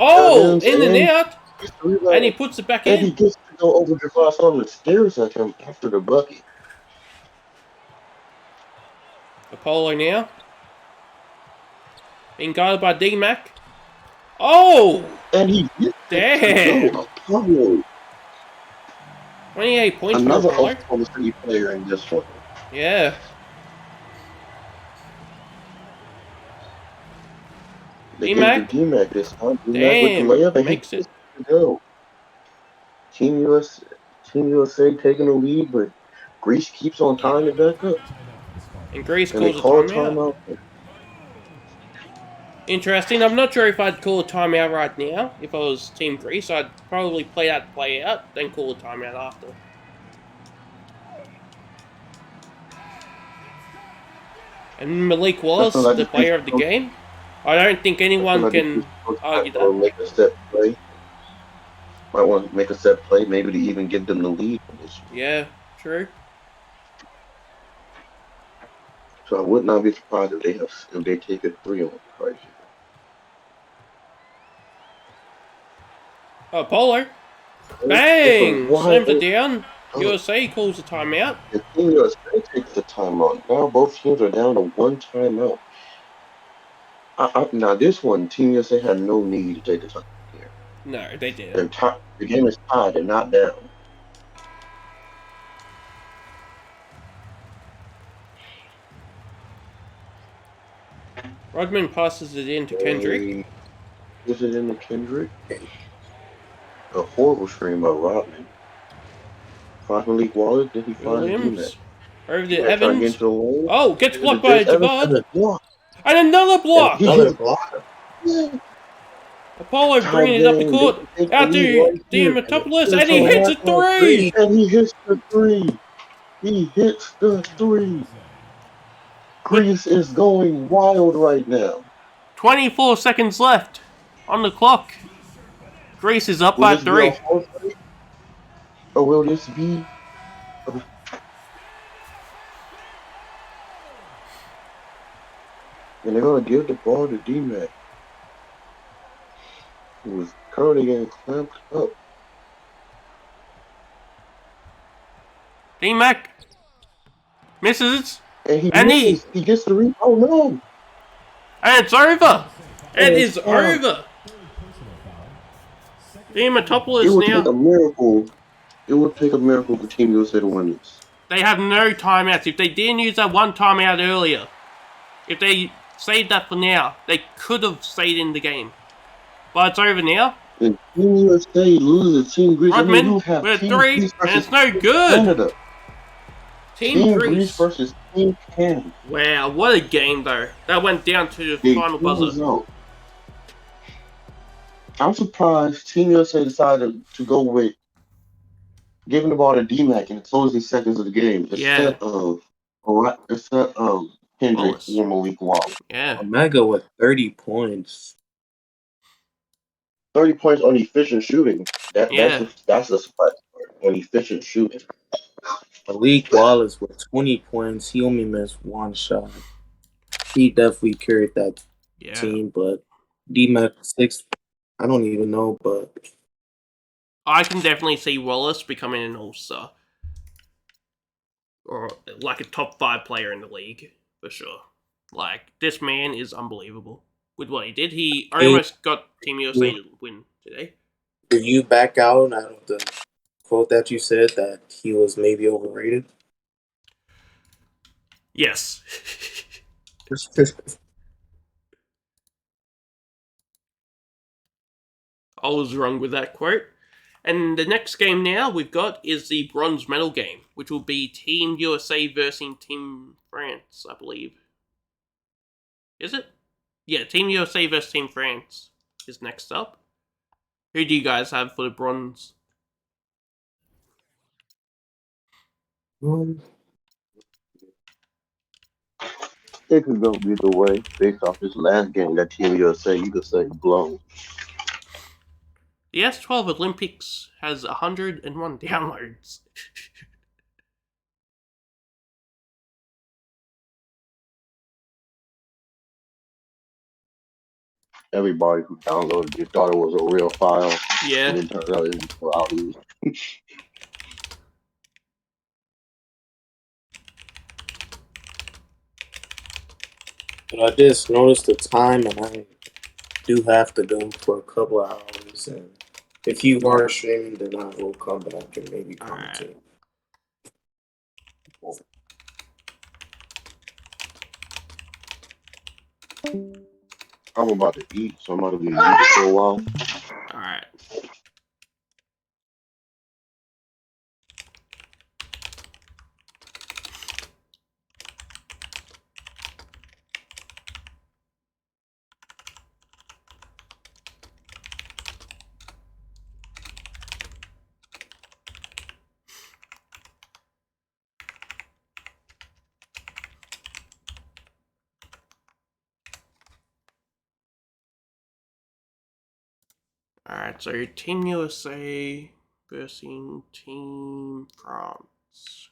Oh, in and out. And he puts it back in. And he gets to go over the glass on and stares at him after the bucket. Apollo now. Being guarded by D-Mac. Oh! And he damn! Apollo. 28 points Another for Apollo. Oklahoma City player in this one. Yeah. D-Mac this time. D-Mac with the layup and makes it. To go. Team USA taking the lead, but Greece keeps on tying it back up. And Greece and calls they call a timeout. Interesting. I'm not sure if I'd call a timeout right now. If I was Team Greece, I'd probably play out, then call a timeout after. And Malik Wallace, the player of the game. I don't think anyone can argue that. Make a set play. Might want to make a set play, maybe to even give them the lead. Yeah, true. So I would not be surprised if they take a 3 on right here. Oh, Polo. Bang! Slams it down. USA calls a timeout. The Team USA takes the timeout. Now both teams are down to 1 timeout. Now this one, Team USA had no need to take a timeout here. No, they didn't. The game is tied. They're not down. Rodman passes it in to Kendrick. Is it in to Kendrick? A horrible screen by Rodman. Finds Malik Wallace, then he finds D-Mac. Over to Evans. Oh, gets blocked by Javad. And another block! Another block. Apollo bringing it up the court. Out to Diamatopoulos, and he hits a 3! And he hits the 3. He hits the 3. Greece is going wild right now. 24 seconds left on the clock. Greece is up by 3. Or will this be? And they're going to give the ball to D-Mac, who is currently getting clamped up. D-Mac misses. And he gets the rebound. Oh no! And it's over. It is over. Diamatopoulos now. Take a miracle. It would take a miracle for Team USA to win this. They have no timeouts. If they didn't use that one timeout earlier, if they saved that for now, they could have stayed in the game. But it's over now. And Team USA loses Team Greece. Rodman with a 3, and it's no good. Canada. Team Greece versus Team Canada. Wow, what a game though. That went down to the final buzzer. I'm surprised Team USA decided to go with giving the ball to D-Mac in the closing seconds of the game instead of Kendrick or Malik Wallace. Yeah. Omega with 30 points. 30 points on efficient shooting. That's the surprise part. On efficient shooting. Malik Wallace with 20 points. He only missed 1 shot. He definitely carried that team, but D-Mac 6, I don't even know, but I can definitely see Wallace becoming an all-star. Or like a top 5 player in the league, for sure. Like, this man is unbelievable with what he did. He almost got Team USA to win today. Did you back out of the quote that you said that he was maybe overrated? Yes. I was wrong with that quote. And the next game now we've got is the bronze medal game, which will be Team USA versus Team France, I believe. Is it? Yeah, Team USA versus Team France is next up. Who do you guys have for the bronze? It could go either way. Based off this last game, that Team USA, you could say blown. The S12 Olympics has 101 downloads. Everybody who downloaded it thought it was a real file. Yeah. And it turned out it was cloudy. But I just noticed the time, and I do have to go for a couple of hours. And if you are streaming, then I will come back and maybe commentate. I'm about to eat, so I'm about to be muted for a while. Alright. Alright, so Team USA versus Team France.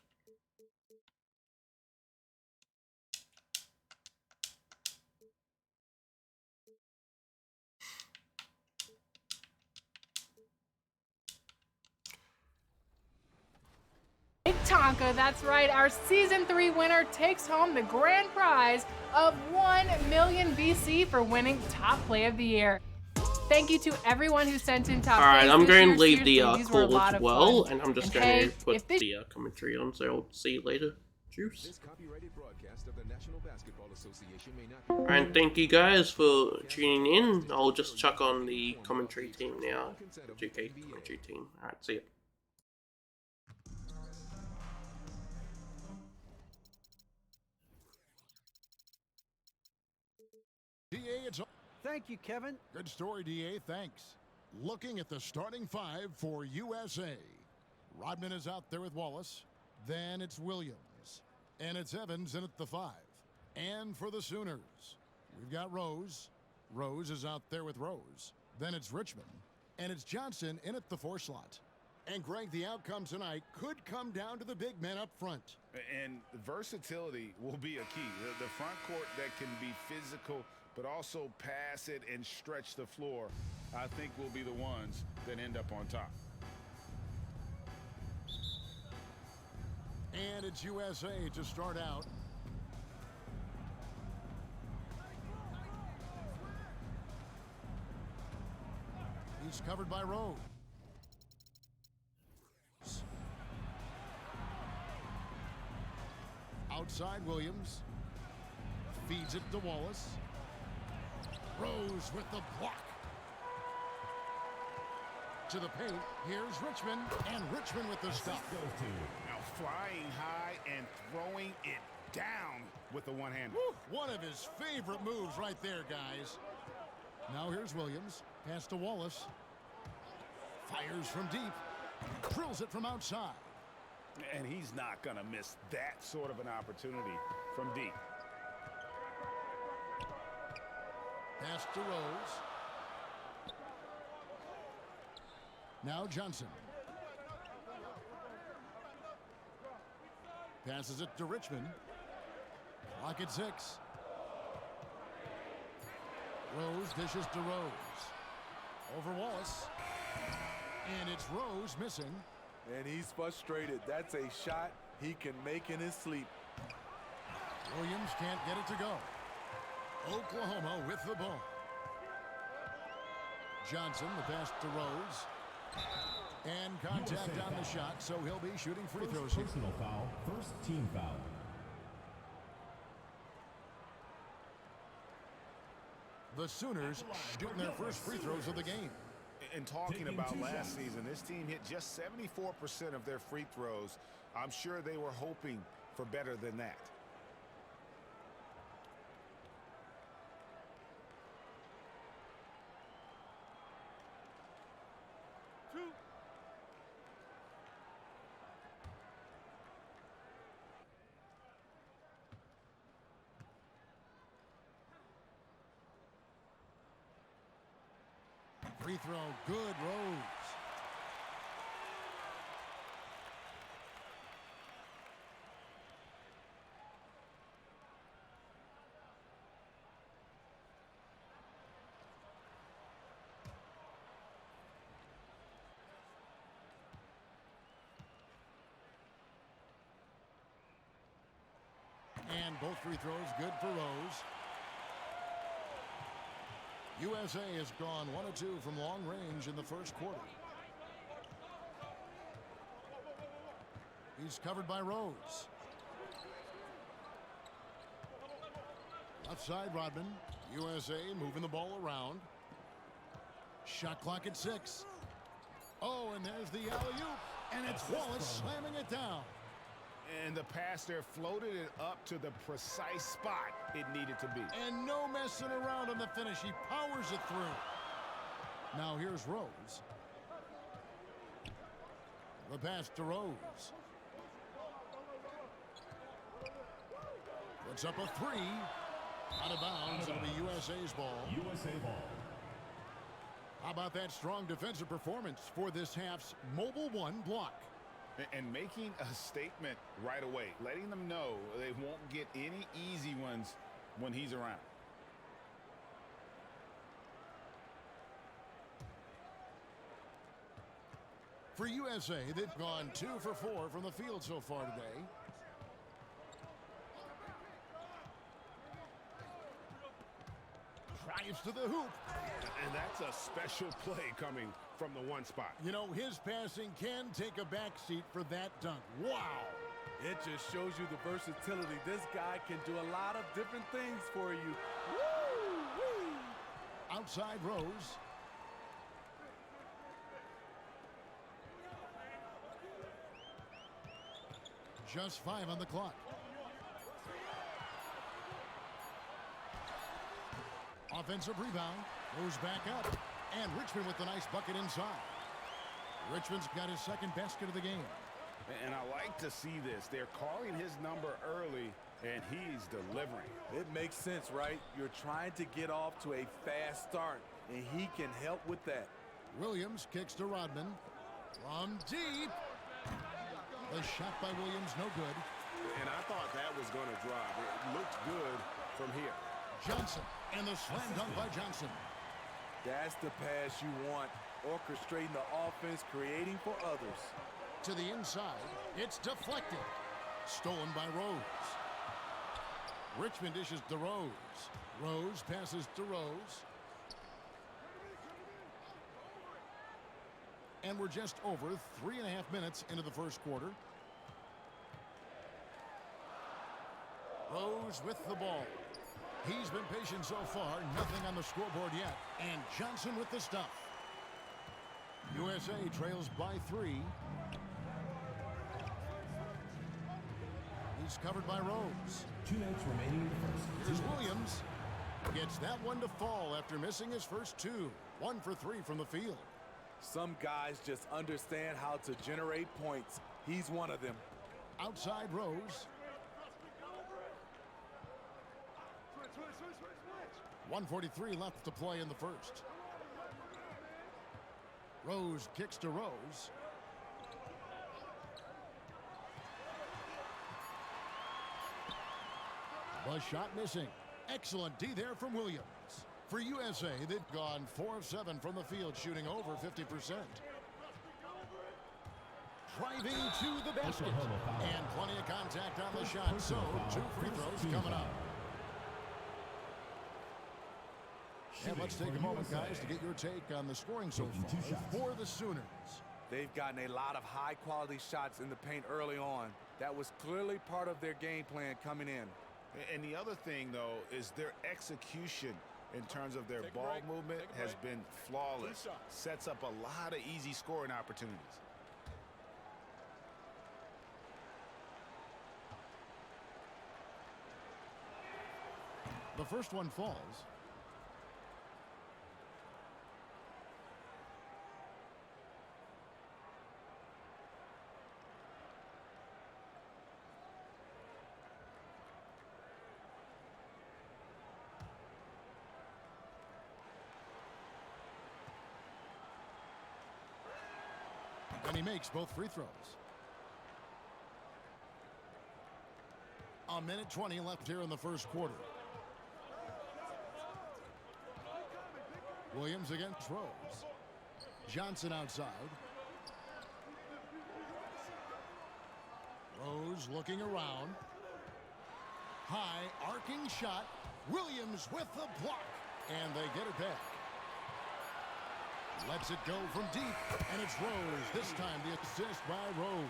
Tonka, that's right. Our Season 3 winner takes home the grand prize of 1 million VC for winning Top Play of the Year. Thank you to everyone who sent in top plays. Alright, I'm going to leave the call as well, and I'm just going to put the commentary on, so I'll see you later. Cheers. And thank you guys for tuning in. I'll just chuck on the commentary team now. 2K commentary team. Alright, see ya. Thank you, Kevin. Good story, DA. Thanks. Looking at the starting five for USA. Rodman is out there with Wallace. Then it's Williams. And it's Evans in at the 5. And for the Sooners, we've got Rose. Rose is out there with Rose. Then it's Richmond. And it's Johnson in at the 4 slot. And Greg, the outcome tonight could come down to the big men up front. And versatility will be a key. The front court that can be physical, but also pass it and stretch the floor, I think will be the ones that end up on top. And it's USA to start out. He's covered by Rose. Outside Williams. Feeds it to Wallace. Rose with the block. To the paint. Here's Richmond. And Richmond with the stop. Now flying high and throwing it down with the one-hander. One of his favorite moves right there, guys. Now here's Williams. Pass to Wallace. Fires from deep. Drills it from outside. And he's not going to miss that sort of an opportunity from deep. Pass to Rose. Now Johnson. Passes it to Richmond. Clock at 6. Rose dishes to Rose. Over Wallace. And it's Rose missing. And he's frustrated. That's a shot he can make in his sleep. Williams can't get it to go. Oklahoma with the ball. Johnson, the pass to Rose. And contact on the shot, so he'll be shooting free throws here. Personal foul, first team foul. The Sooners shooting their first free throws of the game. And talking about last season, this team hit just 74% of their free throws. I'm sure they were hoping for better than that. Free throw, good, Rose. And both free throws good for Rose. USA has gone 1 of 2 from long range in the first quarter. He's covered by Rose. Left side, Rodman. USA moving the ball around. Shot clock at 6. Oh, and there's the alley-oop. And it's Wallace slamming it down. And the pass there floated it up to the precise spot it needed to be. And no messing around on the finish. He powers it through. Now here's Rose. The pass to Rose. Puts up a 3. Out of bounds. It'll be USA's ball. USA ball. How about that strong defensive performance for this half's Mobile One block? And making a statement right away, letting them know they won't get any easy ones when he's around. For USA, they've gone 2 for 4 from the field so far today. Drives to the hoop. And that's a special play coming from the one spot. You know, his passing can take a backseat for that dunk. Wow. It just shows you the versatility. This guy can do a lot of different things for you. Woo! Outside Rose. Just 5 on the clock. Offensive rebound. Goes back up. And Richmond with the nice bucket inside. Richmond's got his second basket of the game. And I like to see this. They're calling his number early, and he's delivering. It makes sense, right? You're trying to get off to a fast start, and he can help with that. Williams kicks to Rodman. From deep. The shot by Williams, no good. And I thought that was going to drop. It looked good from here. Johnson, and the slam dunk by Johnson. That's the pass you want. Orchestrating the offense, creating for others. To the inside, it's deflected. Stolen by Rose. Richmond dishes to Rose. Rose passes to Rose. And we're just over 3.5 minutes into the first quarter. Rose with the ball. He's been patient so far. Nothing on the scoreboard yet. And Johnson with the stuff. USA trails by 3. He's covered by Rose. 2 minutes remaining in the first. Here's Williams. Gets that one to fall after missing his first 2. 1 for 3 from the field. Some guys just understand how to generate points. He's one of them. Outside Rose. 1:43 left to play in the first. Rose kicks to Rose. The shot missing. Excellent D there from Williams. For USA, they've gone 4 of 7 from the field, shooting over 50%. Driving to the basket. And plenty of contact on the shot, so 2 free throws coming up. And let's take a moment, guys, to get your take on the scoring so far for the Sooners. They've gotten a lot of high-quality shots in the paint early on. That was clearly part of their game plan coming in. And the other thing, though, is their execution in terms of their ball movement has been flawless. Sets up a lot of easy scoring opportunities. The first one falls. And he makes both free throws. A minute 20 left here in the first quarter. Williams against Rose. Johnson outside. Rose looking around. High arcing shot. Williams with the block. And they get it back. Lets it go from deep. And it's Rose. This time the assist by Rose.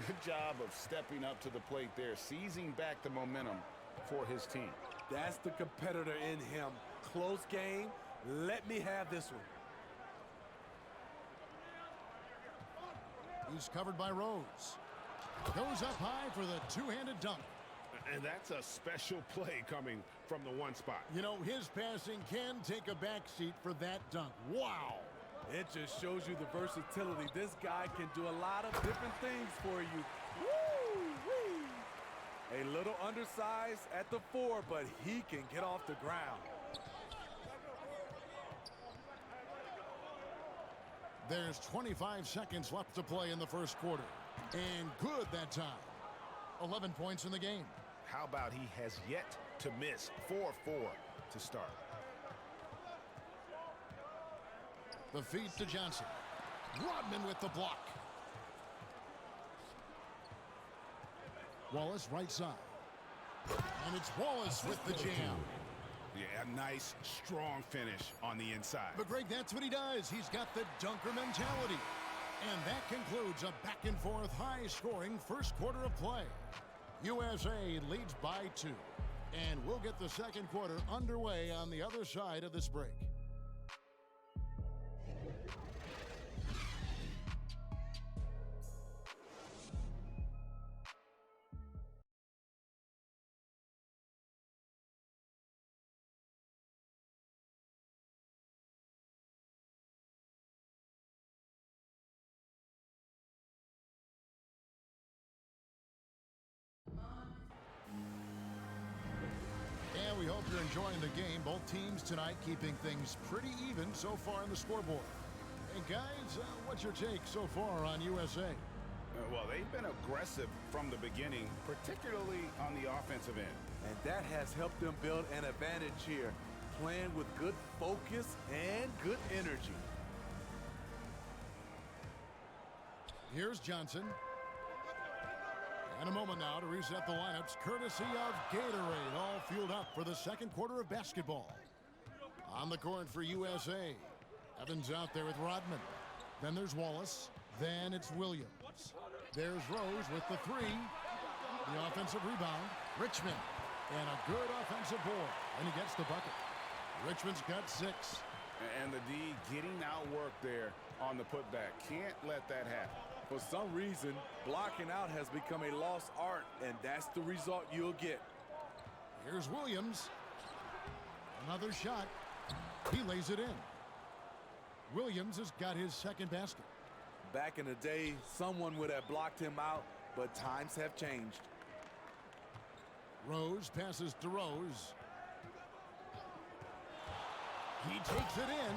Good job of stepping up to the plate there, seizing back the momentum for his team. That's the competitor in him. Close game. Let me have this one. He's covered by Rose. Goes up high for the two-handed dunk. And that's a special play coming from the one spot. You know, his passing can take a backseat for that dunk. Wow. It just shows you the versatility. This guy can do a lot of different things for you. Woo-wee. A little undersized at the 4, but he can get off the ground. There's 25 seconds left to play in the first quarter. And good that time. 11 points in the game. How about he has yet to miss 4-4 to start. The feed to Johnson. Rodman with the block. Wallace right side. And it's Wallace with the jam. Yeah, a nice, strong finish on the inside. But Greg, that's what he does. He's got the dunker mentality. And that concludes a back-and-forth, high-scoring first quarter of play. USA leads by 2. And we'll get the second quarter underway on the other side of this break. And we hope you're enjoying the game. Both teams tonight keeping things pretty even so far on the scoreboard. Hey, guys, what's your take so far on USA? Well, they've been aggressive from the beginning, particularly on the offensive end. And that has helped them build an advantage here, playing with good focus and good energy. Here's Johnson. And a moment now to reset the lineups, courtesy of Gatorade, all fueled up for the second quarter of basketball. On the court for USA. Evans out there with Rodman. Then there's Wallace. Then it's Williams. There's Rose with the 3. The offensive rebound. Richmond. And a good offensive board. And he gets the bucket. Richmond's got 6. And the D getting outworked there on the putback. Can't let that happen. For some reason, blocking out has become a lost art, and that's the result you'll get. Here's Williams. Another shot. He lays it in. Williams has got his second basket. Back in the day, someone would have blocked him out, but times have changed. Rose passes to Rose. He takes it in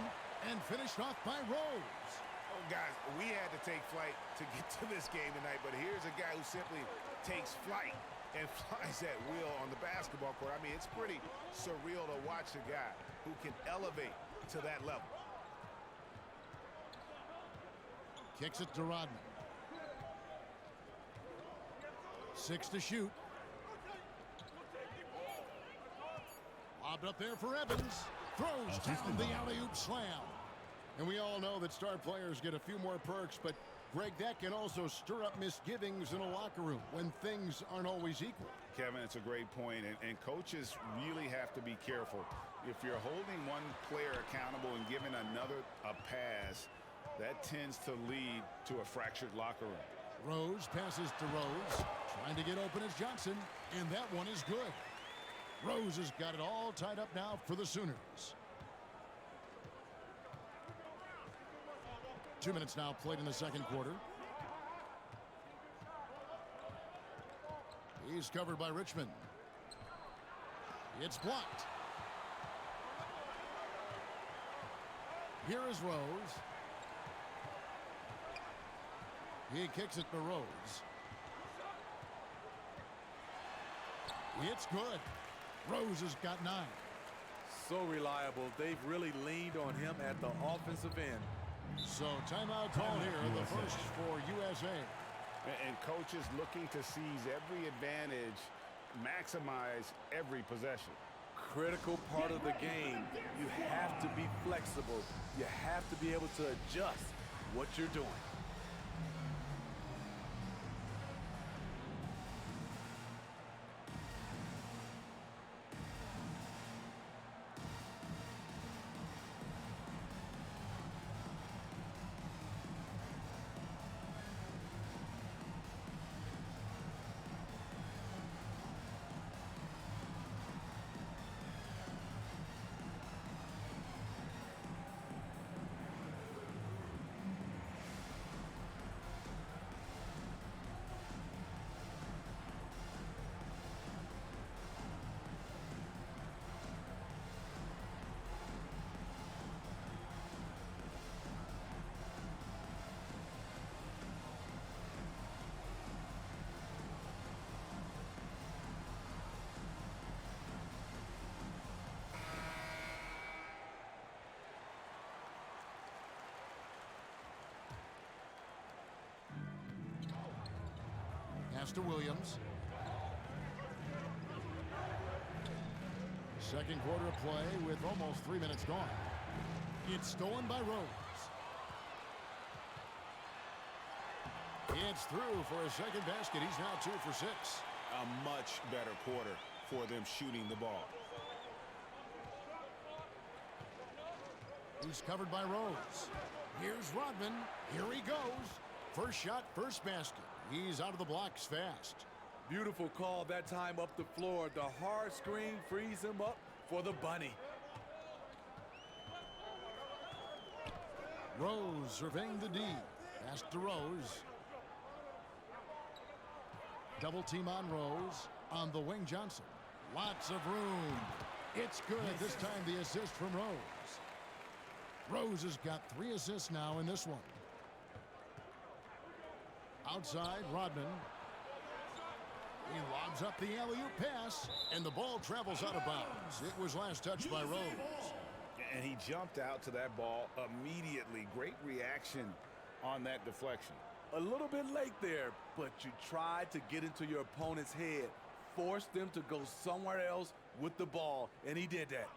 and finished off by Rose. Oh, guys, we had to take flight to get to this game tonight, but here's a guy who simply takes flight and flies at will on the basketball court. I mean, it's pretty surreal to watch a guy who can elevate to that level. Kicks it to Rodman. 6 to shoot. Lobbed up there for Evans. Throws down the alley-oop slam. And we all know that star players get a few more perks, but Greg, that can also stir up misgivings in a locker room when things aren't always equal. Kevin, it's a great point, and coaches really have to be careful. If you're holding one player accountable and giving another a pass, that tends to lead to a fractured locker room. Rose passes to Rose, trying to get open as Johnson, and that one is good. Rose has got it all tied up now for the Sooners. 2 minutes now played in the second quarter. He's covered by Richmond. It's blocked. Here is Rose. He kicks it to Rose. It's good. Rose has got 9. So reliable. They've really leaned on him at the offensive end. So timeout call here, the first for USA. And coaches looking to seize every advantage, maximize every possession. Critical part of the game. You have to be flexible. You have to be able to adjust what you're doing. Pass to Williams. Second quarter of play with almost 3 minutes gone. It's stolen by Rose. It's through for a second basket. He's now 2 for 6. A much better quarter for them shooting the ball. He's covered by Rose. Here's Rodman. Here he goes. First shot, first basket. He's out of the blocks fast. Beautiful call that time up the floor. The hard screen frees him up for the bunny. Rose surveying the D. Pass to Rose. Double team on Rose. On the wing, Johnson. Lots of room. It's good. This time the assist from Rose. Rose has got 3 assists now in this one. Outside, Rodman. He lobs up the alley-oop pass, and the ball travels out of bounds. It was last touched by Rose. And he jumped out to that ball immediately. Great reaction on that deflection. A little bit late there, but you tried to get into your opponent's head. Forced them to go somewhere else with the ball, and he did that.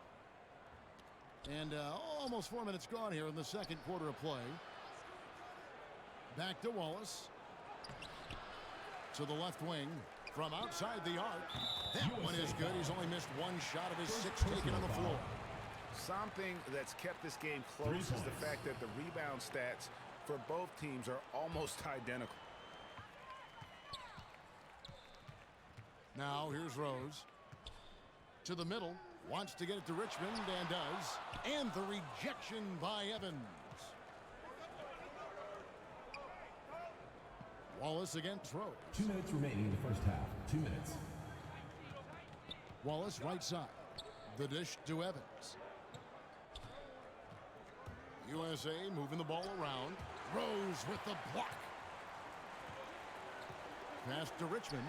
And almost 4 minutes gone here in the second quarter of play. Back to Wallace. To the left wing. From outside the arc. That one is good. He's only missed 1 shot of his 6 taken on the floor. Something that's kept this game close is the fact that the rebound stats for both teams are almost identical. Now here's Rose. To the middle. Wants to get it to Richmond and does. And the rejection by Evans. Wallace against Rose. 2 minutes remaining in the first half. 2 minutes. Wallace right side. The dish to Evans. USA moving the ball around. Rose with the block. Pass to Richmond.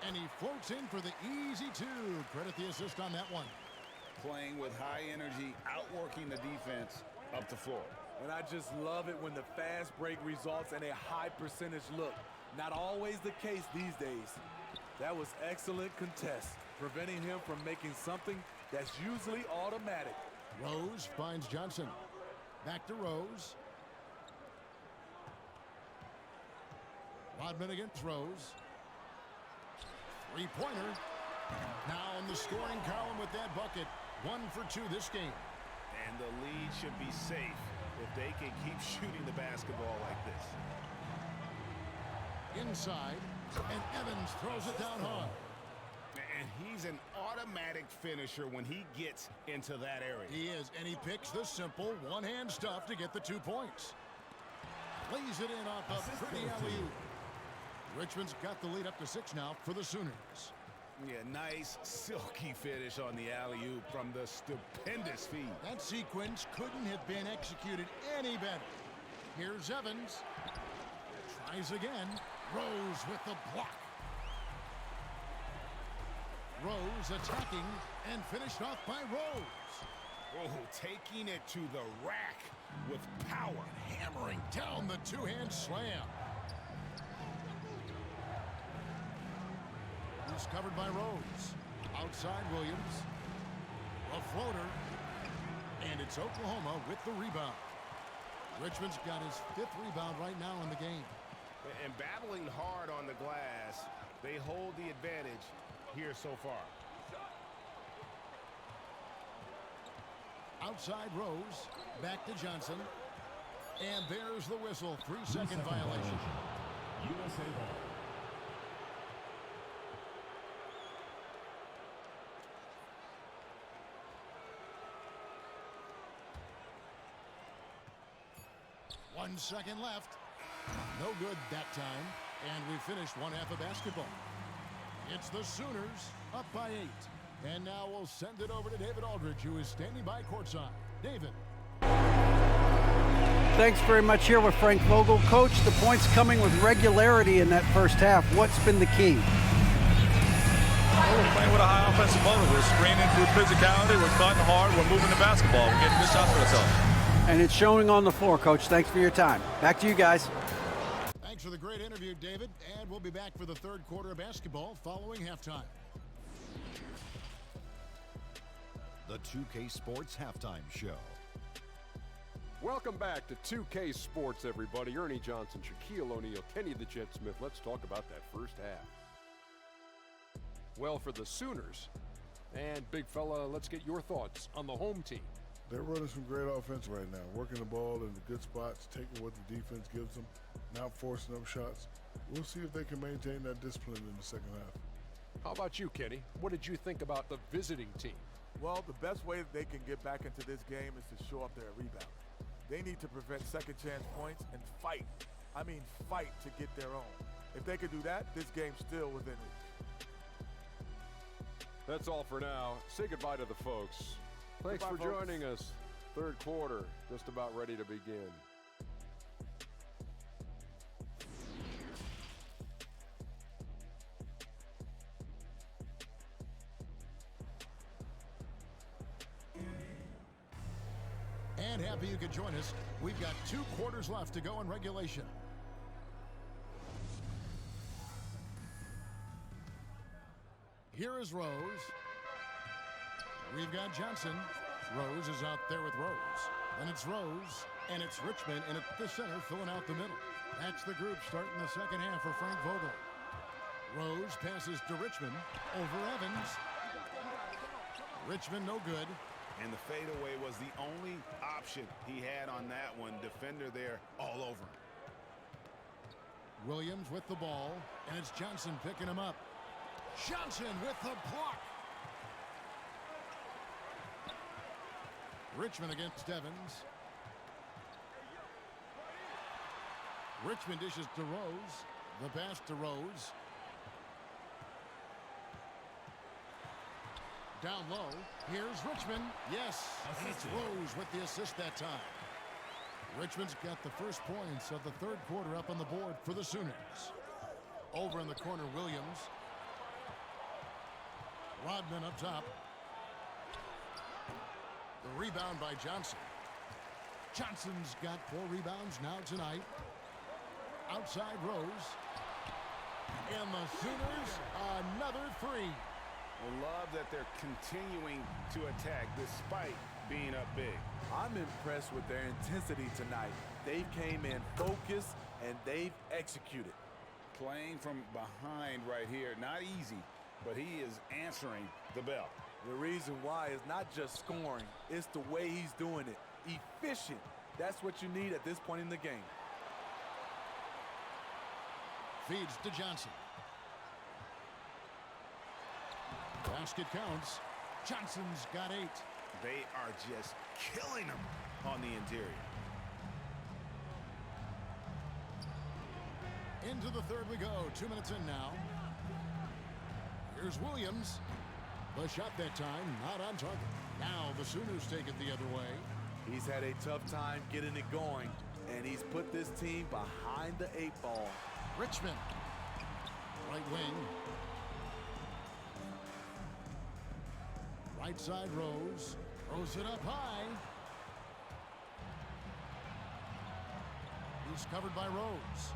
And he floats in for the easy 2. Credit the assist on that one. Playing with high energy, outworking the defense up the floor. And I just love it when the fast break results in a high percentage look. Not always the case these days. That was excellent contest, preventing him from making something that's usually automatic. Rose finds Johnson. Back to Rose. Rodman against Rose. 3-pointer. Now in the scoring column with that bucket. 1 for 2 this game. And the lead should be safe if they can keep shooting the basketball like this. Inside, and Evans throws it down hard. And he's an automatic finisher when he gets into that area. He is, and he picks the simple one-hand stuff to get the 2 points. Lays it in off a pretty alley-oop. Richmond's got the lead up to 6 now for the Sooners. Yeah, nice silky finish on the alley-oop from the stupendous feed. That sequence couldn't have been executed any better. Here's Evans. Tries again. Rose with the block. Rose attacking and finished off by Rose. Oh, taking it to the rack with power. Hammering down the two-hand slam. He's covered by Rose. Outside Williams. A floater. And it's Oklahoma with the rebound. Richmond's got his 5th rebound right now in the game. And battling hard on the glass, they hold the advantage here so far. Outside Rose, back to Johnson. And there's the whistle, 3-second violation. USA ball. One second left. No good that time. And we finished one half of basketball. It's the Sooners up by 8. And now we'll send it over to David Aldridge, who is standing by courtside. David. Thanks very much. Here with Frank Vogel. Coach, the points coming with regularity in that first half. What's been the key? Well, we're playing with a high offensive motor. We're screening through physicality. We're cutting hard. We're moving the basketball. We're getting good shots for ourselves. And it's showing on the floor, Coach. Thanks for your time. Back to you guys. Thanks for the great interview, David. And we'll be back for the third quarter of basketball following halftime. The 2K Sports Halftime Show. Welcome back to 2K Sports, everybody. Ernie Johnson, Shaquille O'Neal, Kenny the Jet Smith. Let's talk about that first half. Well, for the Sooners, and big fella, let's get your thoughts on the home team. They're running some great offense right now, working the ball in the good spots, taking what the defense gives them, not forcing up shots. We'll see if they can maintain that discipline in the second half. How about you, Kenny? What did you think about the visiting team? Well, the best way that they can get back into this game is to show up their rebound. They need to prevent second chance points and fight. I mean, fight to get their own. If they could do that, this game's still within reach. That's all for now. Say goodbye to the folks. Thanks for joining us. Third quarter, just about ready to begin. And happy you could join us. We've got 2 quarters left to go in regulation. Here is Rose. We've got Johnson. Rose is out there with Rose. Then it's Rose, and it's Richmond, and at the center, filling out the middle. That's the group starting the second half for Frank Vogel. Rose passes to Richmond, over Evans. Richmond no good. And the fadeaway was the only option he had on that one. Defender there all over him. Williams with the ball, and it's Johnson picking him up. Johnson with the block. Richmond against Evans. Richmond dishes to Rose. The pass to Rose. Down low. Here's Richmond. Yes, and it's Rose with the assist that time. Richmond's got the first points of the third quarter up on the board for the Sooners. Over in the corner, Williams. Rodman up top. The rebound by Johnson. Johnson's got 4 rebounds now tonight. Outside Rose. And the Sooners, another 3. I love that they're continuing to attack despite being up big. I'm impressed with their intensity tonight. They came in focused and they've executed. Playing from behind right here, not easy, but he is answering the bell. The reason why is not just scoring, it's the way he's doing it. Efficient. That's what you need at this point in the game. Feeds to Johnson. Basket counts. Johnson's got 8. They are just killing him on the interior. Into the third we go. 2 minutes in now. Here's Williams. The shot that time not on target. Now the Sooners take it the other way. He's had a tough time getting it going. And he's put this team behind the 8 ball. Richmond, right wing. Right side Rose, throws it up high. He's covered by Rose.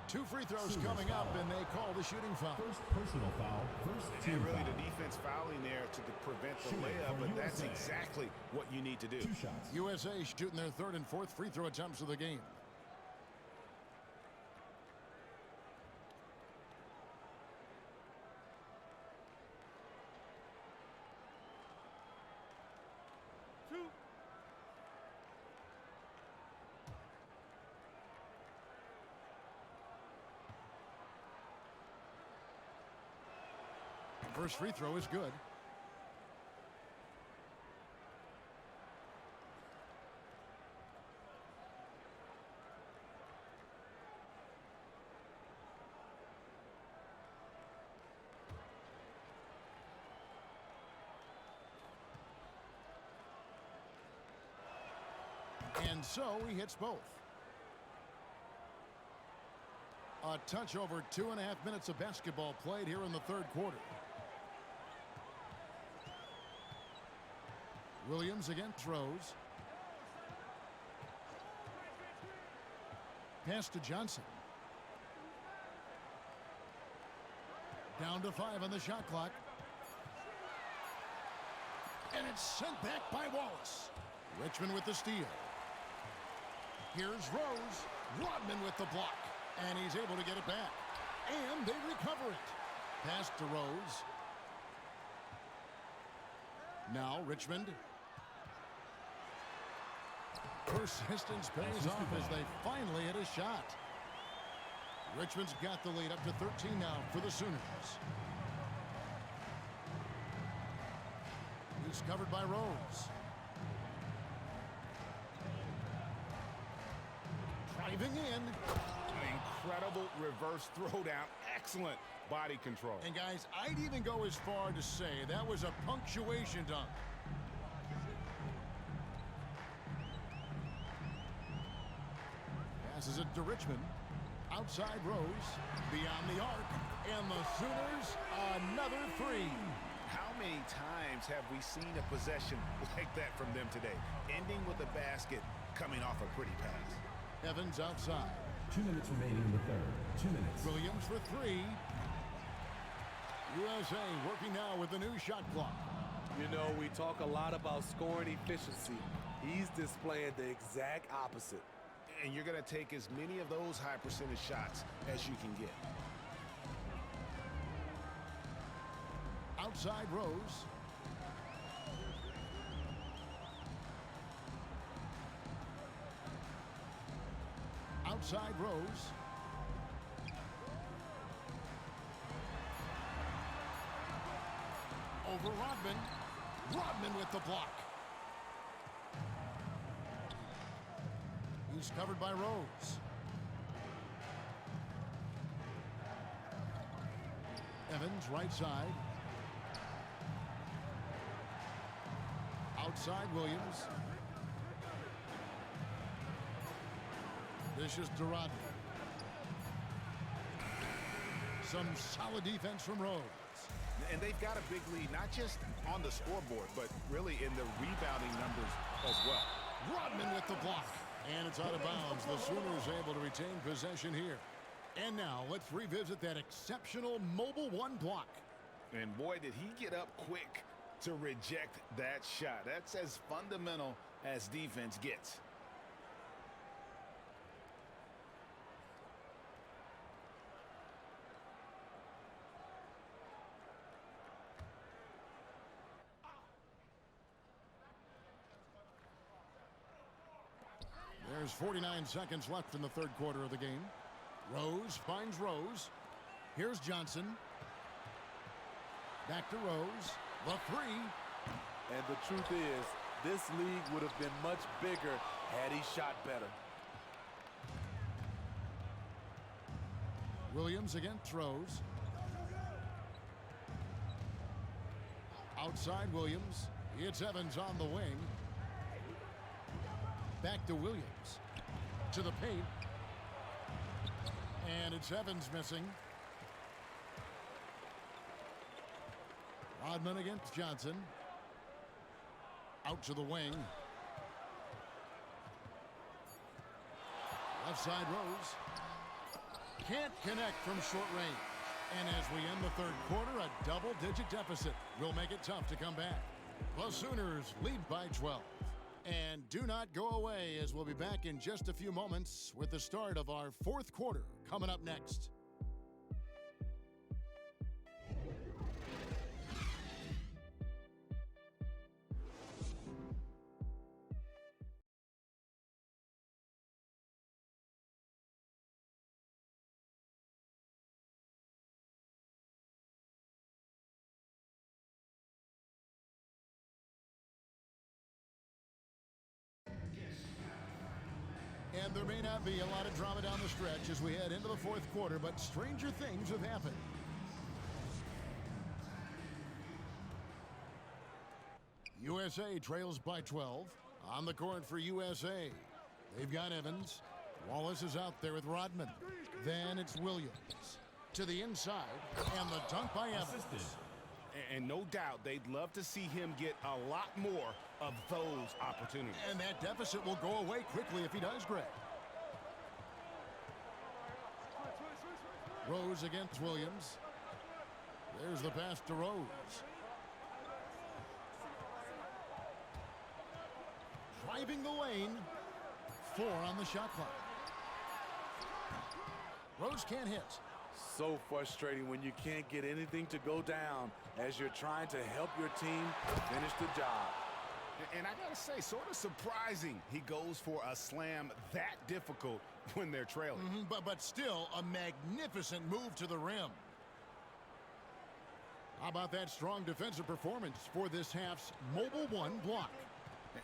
Two free throws coming up, and they call the shooting foul. First personal foul, first team And really foul. the defense fouling there to prevent the layup, but that's exactly what you need to do. 2 shots. USA shooting their 3rd and 4th free throw attempts of the game. First free throw is good. And so he hits both. A touch over 2.5 minutes of basketball played here in the 3rd quarter. Williams against Rose. Pass to Johnson. Down to 5 on the shot clock. And it's sent back by Wallace. Richmond with the steal. Here's Rose. Rodman with the block. And he's able to get it back. And they recover it. Pass to Rose. Now Richmond. Persistence pays off as they finally hit a shot. Richmond's got the lead up to 13 now for the Sooners. He's covered by Rose. Driving in. An incredible reverse throwdown. Excellent body control. And guys, I'd even go as far to say that was a punctuation dunk. Passes it to Richmond. Outside Rose. Beyond the arc. And the Sooners, another 3. How many times have we seen a possession like that from them today? Ending with a basket, coming off a pretty pass. Evans outside. 2 minutes remaining in the 3rd. 2 minutes. Williams for 3. USA working now with the new shot clock. You know, we talk a lot about scoring efficiency. He's displaying the exact opposite. And you're going to take as many of those high percentage shots as you can get. Outside Rose. Outside Rose. Over Rodman. Rodman with the block. He's covered by Rose. Evans right side. Outside Williams. This is Dorado. Some solid defense from Rose. And they've got a big lead, not just on the scoreboard, but really in the rebounding numbers as well. Rodman with the block. And it's out of bounds. The Sooners able to retain possession here. And now let's revisit that exceptional Mobile 1 block. And boy, did he get up quick to reject that shot. That's as fundamental as defense gets. There's 49 seconds left in the 3rd quarter of the game. Rose finds Rose. Here's Johnson. Back to Rose. The 3. And the truth is, this league would have been much bigger had he shot better. Williams against Rose. Outside Williams. It's Evans on the wing. Back to Williams. To the paint. And it's Evans missing. Rodman against Johnson. Out to the wing. Left side Rose. Can't connect from short range. And as we end the third quarter, a double-digit deficit will make it tough to come back. The Sooners lead by 12. And do not go away, as we'll be back in just a few moments with the start of our fourth quarter coming up next. And there may not be a lot of drama down the stretch as we head into the fourth quarter, but stranger things have happened. USA trails by 12. On the court for USA. They've got Evans. Wallace is out there with Rodman. Then it's Williams. To the inside, and the dunk by Evans. And no doubt they'd love to see him get a lot more of those opportunities. And that deficit will go away quickly if he does, Greg. Rose against Williams. There's the pass to Rose. Driving the lane. 4 on the shot clock. Rose can't hit. So frustrating when you can't get anything to go down as you're trying to help your team finish the job. And I gotta say, sort of surprising he goes for a slam that difficult when they're trailing. But still a magnificent move to the rim. How about that strong defensive performance for this half's Mobile One block?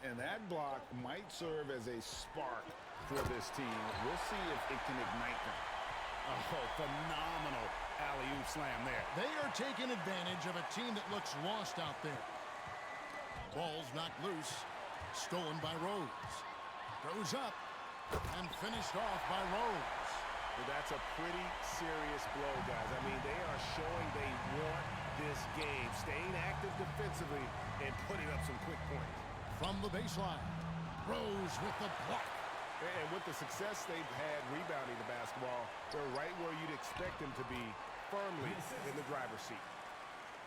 And that block might serve as a spark for this team. We'll see if it can ignite them. Oh, phenomenal alley-oop slam there. They are taking advantage of a team that looks lost out there. Ball's knocked loose. Stolen by Rose. Goes up and finished off by Rose. Well, that's a pretty serious blow, guys. I mean, they are showing they want this game, staying active defensively and putting up some quick points. From the baseline, Rose with the block. And with the success they've had rebounding the basketball, they're right where you'd expect them to be, firmly in the driver's seat.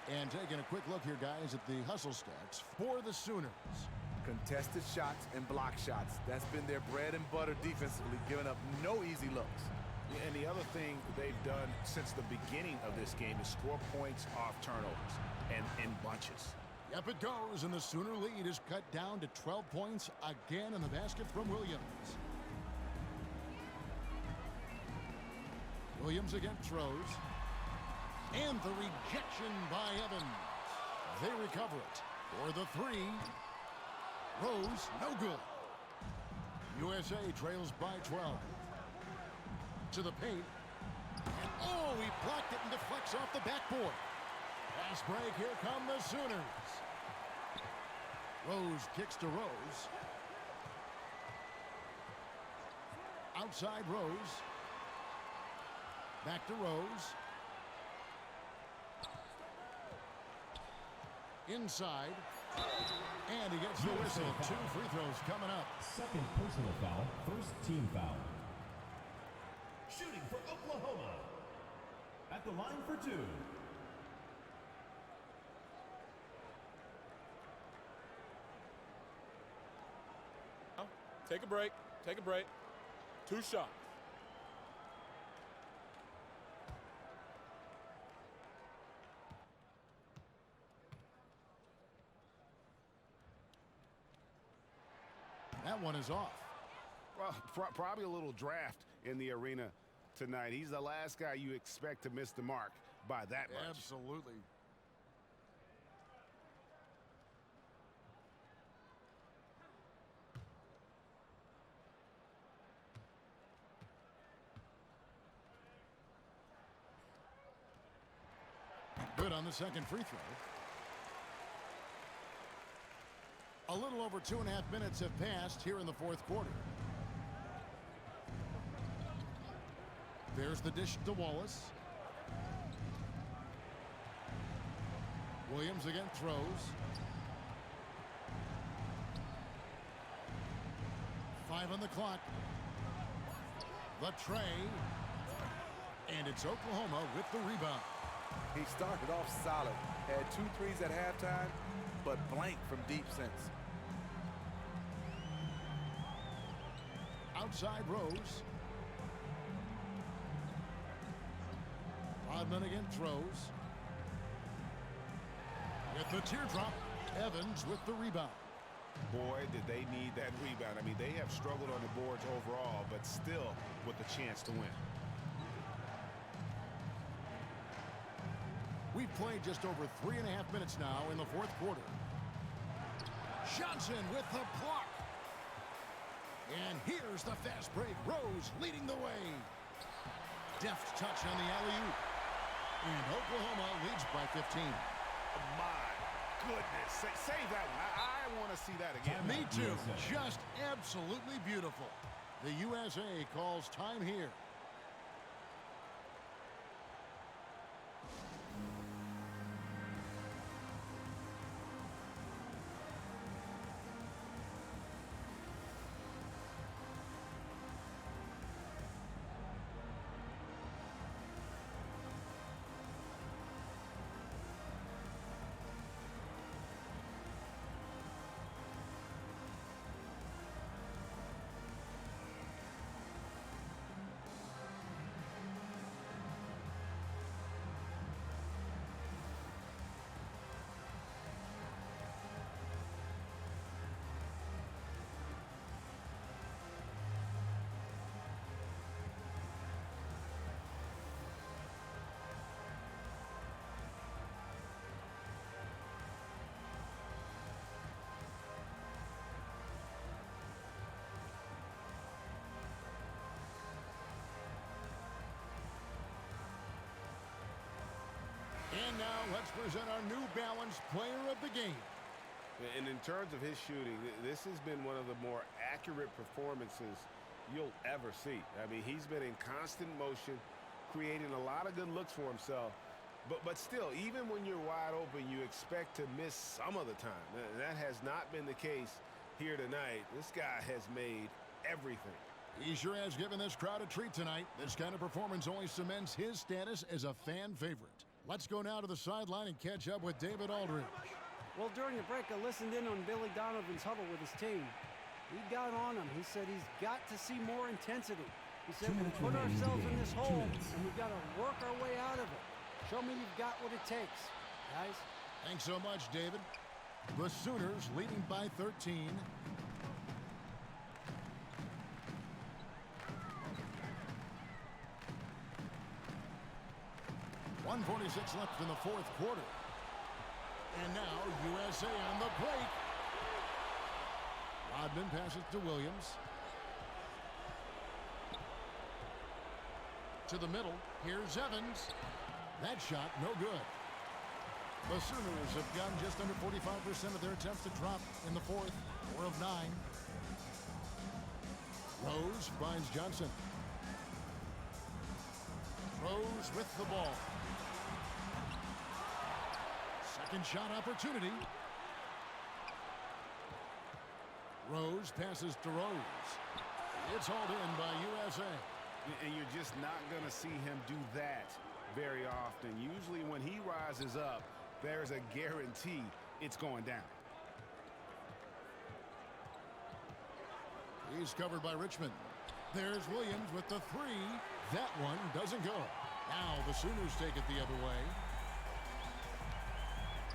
And taking a quick look here, guys, at the hustle stats for the Sooners. Contested shots and block shots. That's been their bread and butter defensively, giving up no easy looks. And the other thing they've done since the beginning of this game is score points off turnovers and in bunches. Yep, it goes, and the Sooner lead is cut down to 12 points again in the basket from Williams. Williams against Rose. And the rejection by Evans. They recover it for the 3. Rose, no good. USA trails by 12. To the paint. And oh, he blocked it and deflects off the backboard. Fast break, here come the Sooners. Rose kicks to Rose. Outside Rose. Back to Rose. Inside. And he gets the whistle. 2 free throws coming up. Second personal foul, first team foul. Shooting for Oklahoma. At the line for 2. Take a break. Take a break. 2 shots. That one is off. Well, probably a little draft in the arena tonight. He's the last guy you expect to miss the mark by that much. Absolutely. Good on the second free throw. A little over 2.5 minutes have passed here in the fourth quarter. There's the dish to Wallace. Williams again throws. 5 on the clock. The tray. And it's Oklahoma with the rebound. He started off solid. Had 2 threes at halftime, but blank from deep since. Outside Rose. Rodman again throws. With the teardrop, Evans with the rebound. Boy, did they need that rebound. I mean, they have struggled on the boards overall, but still with a chance to win. We've played just over 3.5 minutes now in the fourth quarter. Johnson with the block. And here's the fast break. Rose leading the way. Deft touch on the alley-oop. And Oklahoma leads by 15. My goodness. Save that one. I want to see that again. Me too. Just absolutely beautiful. The USA calls time here. And now let's present our New Balance Player of the Game. And in terms of his shooting, this has been one of the more accurate performances you'll ever see. I mean, he's been in constant motion, creating a lot of good looks for himself. But still, even when you're wide open, you expect to miss some of the time. That has not been the case here tonight. This guy has made everything. He sure has given this crowd a treat tonight. This kind of performance only cements his status as a fan favorite. Let's go now to the sideline and catch up with David Aldridge. Well, during the break, I listened in on Billy Donovan's huddle with his team. He got on him. He said he's got to see more intensity. He said we put ourselves in this hole, and we've got to work our way out of it. Show me you've got what it takes, guys. Thanks so much, David. The Sooners leading by 13. .146 left in the fourth quarter. And now USA on the break. Rodman passes to Williams. To the middle. Here's Evans. That shot, no good. The Sooners have gotten just under 45% of their attempts to drop in the fourth. 4 of 9. Rose finds Johnson. Rose with the ball. Second shot opportunity. Rose passes to Rose. It's hauled in by USA. And you're just not going to see him do that very often. Usually when he rises up, there's a guarantee it's going down. He's covered by Richmond. There's Williams with the 3. That one doesn't go. Now the Sooners take it the other way.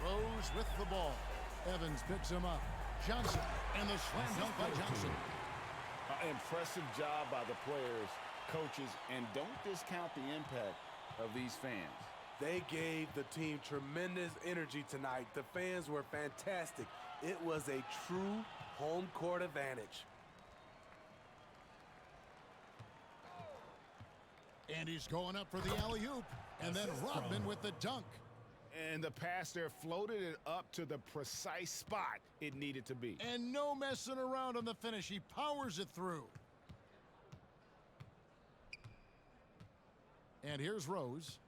Rose with the ball. Evans picks him up. Johnson, and the slam dunk by Johnson. Impressive job by the players, coaches, and don't discount the impact of these fans. They gave the team tremendous energy tonight. The fans were fantastic. It was a true home court advantage. And he's going up for the alley-oop. And then Rodman with the dunk. And the pass there floated it up to the precise spot it needed to be. And no messing around on the finish. He powers it through. And here's Rose.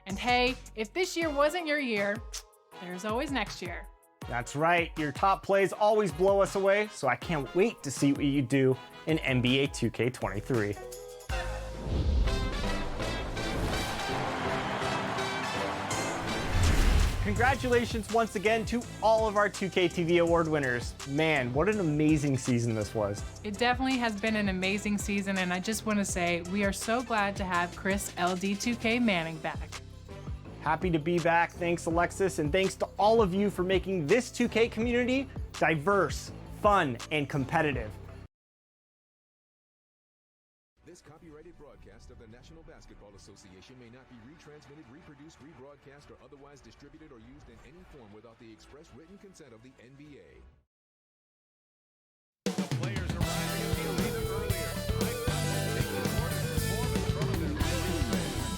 And hey, if this year wasn't your year, there's always next year. That's right, your top plays always blow us away, so I can't wait to see what you do in NBA 2K23. Congratulations once again to all of our 2K TV award winners. Man, what an amazing season this was. It definitely has been an amazing season, and I just want to say we are so glad to have Chris LD2K Manning back. Happy to be back. Thanks, Alexis, and thanks to all of you for making this 2K community diverse, fun, and competitive. This copyrighted broadcast of the National Basketball Association may not be retransmitted, reproduced, rebroadcast, or otherwise distributed or used in any form without the express written consent of the NBA. The players arriving at the arena earlier. Take the court and perform in front of their loyal fans.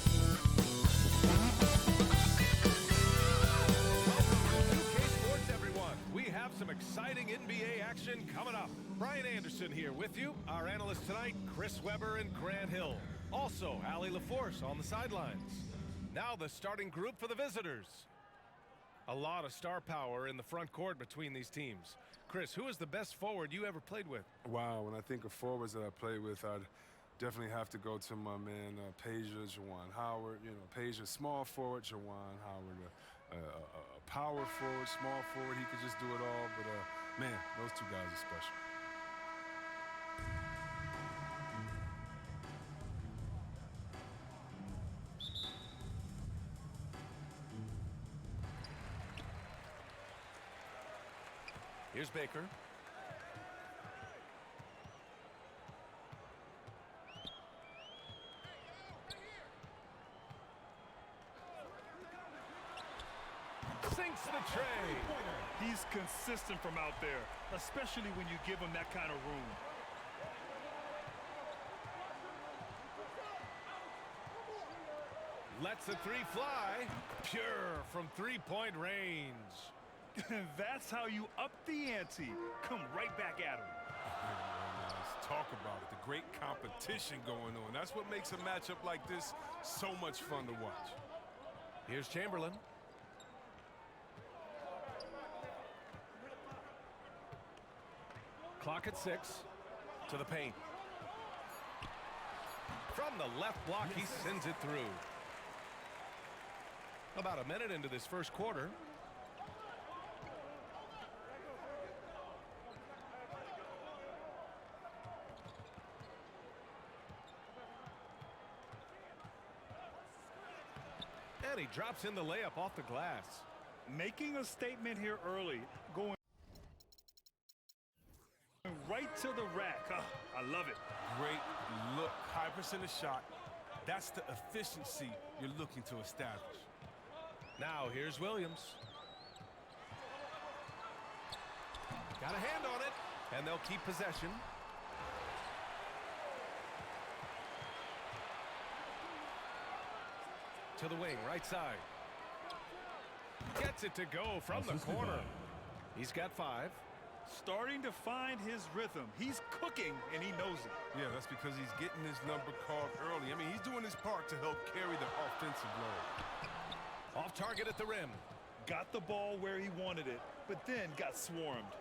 Welcome to 2K Sports, everyone. We have some exciting NBA action coming up. Brian Anderson here with you. Our analysts tonight, Chris Webber and Grant Hill. Also, Allie LaForce on the sidelines. Now the starting group for the visitors. A lot of star power in the front court between these teams. Chris, who is the best forward you ever played with? Wow, when I think of forwards that I played with, I'd definitely have to go to my man Peja Juwan Howard. You know, Peja, small forward, Juwan Howard, a power forward, small forward. He could just do it all. But man, those two guys are special. Here's Baker. Sinks the tray. He's consistent from out there, especially when you give him that kind of room. Lets a three fly. Pure from three-point range. That's how you up the ante. Come right back at him. Let's talk about it. The great competition going on. That's what makes a matchup like this so much fun to watch. Here's Chamberlain. Clock at 6. To the paint. From the left block, he sends it through. About a minute into this first quarter. And he drops in the layup off the glass. Making a statement here early. Going right to the rack. Oh, I love it. Great look. High percentage shot. That's the efficiency you're looking to establish. Now here's Williams. Got a hand on it, and they'll keep possession. To the wing, right side. Gets it to go from the corner. He's got 5. Starting to find his rhythm. He's cooking, and he knows it. Yeah, that's because he's getting his number called early. I mean, he's doing his part to help carry the offensive load. Off target at the rim. Got the ball where he wanted it, but then got swarmed.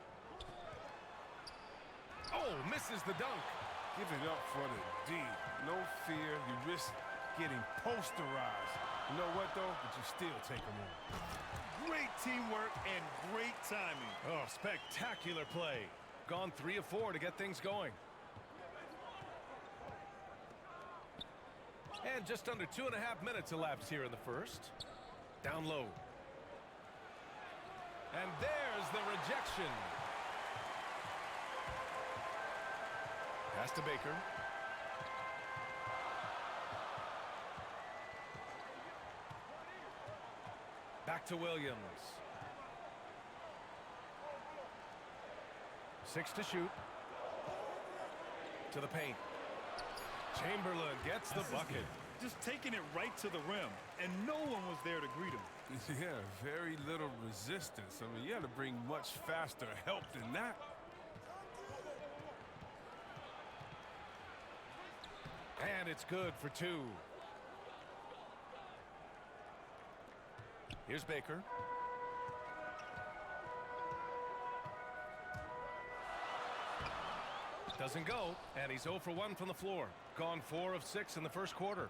Oh, misses the dunk. Give it up for the D. No fear. You risk getting posterized. You know what, though? But you still take them on. Great teamwork and great timing. Oh, spectacular play. Gone 3 of 4 to get things going. And just under 2.5 minutes elapsed here in the first. Down low. And there's the rejection. Pass to Baker. Back to Williams. 6 to shoot. To the paint. Chamberlain gets the bucket. Just taking it right to the rim, and no one was there to greet him. Yeah, very little resistance. I mean, you had to bring much faster help than that. And it's good for 2. Here's Baker. Doesn't go, and he's 0 for 1 from the floor. Gone 4 of 6 in the first quarter.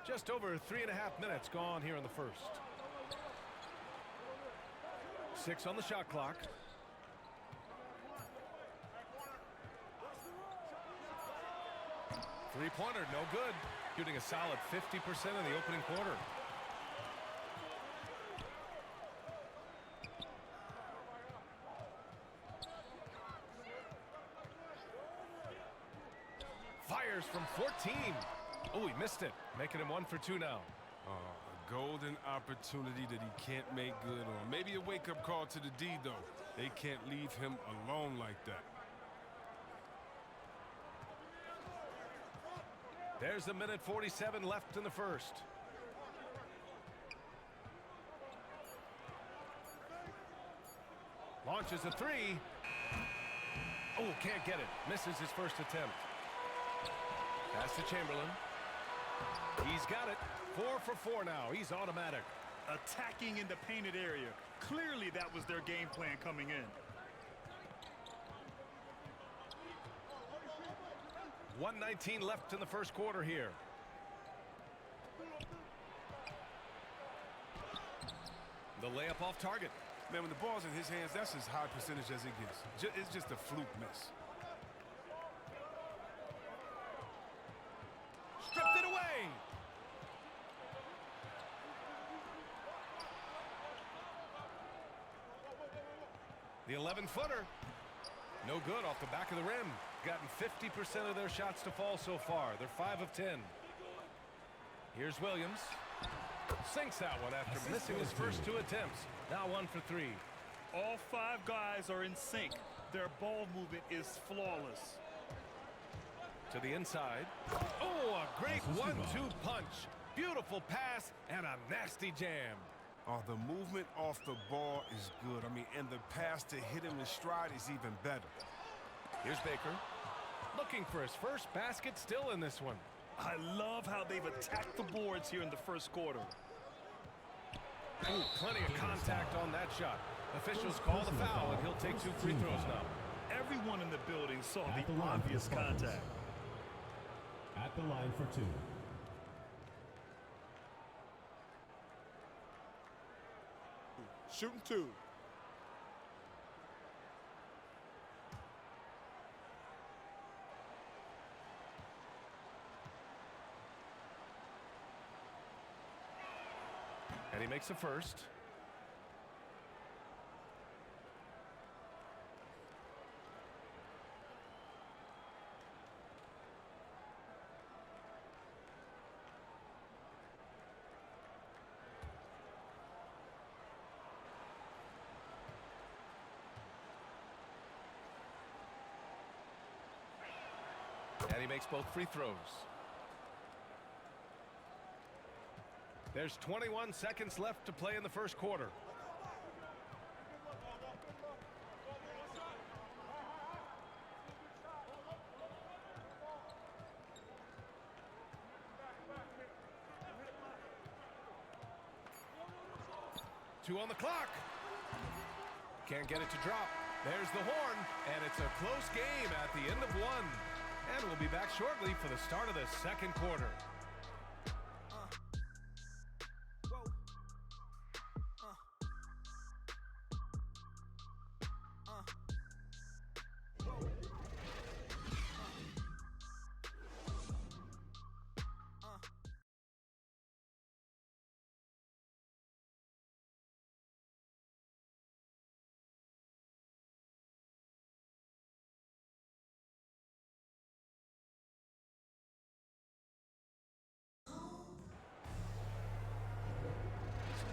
Just over 3.5 minutes gone here in the first. 6 on the shot clock. Three-pointer, no good. Shooting a solid 50% in the opening quarter. Fires from 14. Oh, he missed it. Making him 1 for 2 now. A golden opportunity that he can't make good on. Maybe a wake-up call to the D, though. They can't leave him alone like that. There's a minute 47 left in the first. Launches a 3. Oh, can't get it. Misses his first attempt. Pass to Chamberlain. He's got it. 4 for 4 now. He's automatic. Attacking in the painted area. Clearly that was their game plan coming in. 1:19 left in the first quarter here. The layup off target. Man, when the ball's in his hands, that's as high percentage as it gets. It's just a fluke miss. Stripped it away. The 11-footer. No good off the back of the rim. Gotten 50% of their shots to fall so far. They're 5 of 10. Here's Williams. Sinks that one after missing his first 2 attempts. Now 1 for 3. All 5 guys are in sync. Their ball movement is flawless. To the inside. Oh, a great 1-2 punch. Beautiful pass and a nasty jam. Oh, the movement off the ball is good. I mean, and the pass to hit him in stride is even better. Here's Baker. Looking for his first basket still in this one. I love how they've attacked the boards here in the first quarter. Ooh, plenty of contact on that shot. Officials call the foul, and he'll take 2 free throws now. Everyone in the building saw the obvious contact. At the line for 2. Shooting 2. And he makes the first. And he makes both free throws. There's 21 seconds left to play in the first quarter. Two on the clock. Can't get it to drop. There's the horn, and it's a close game at the end of one. And we'll be back shortly for the start of the second quarter.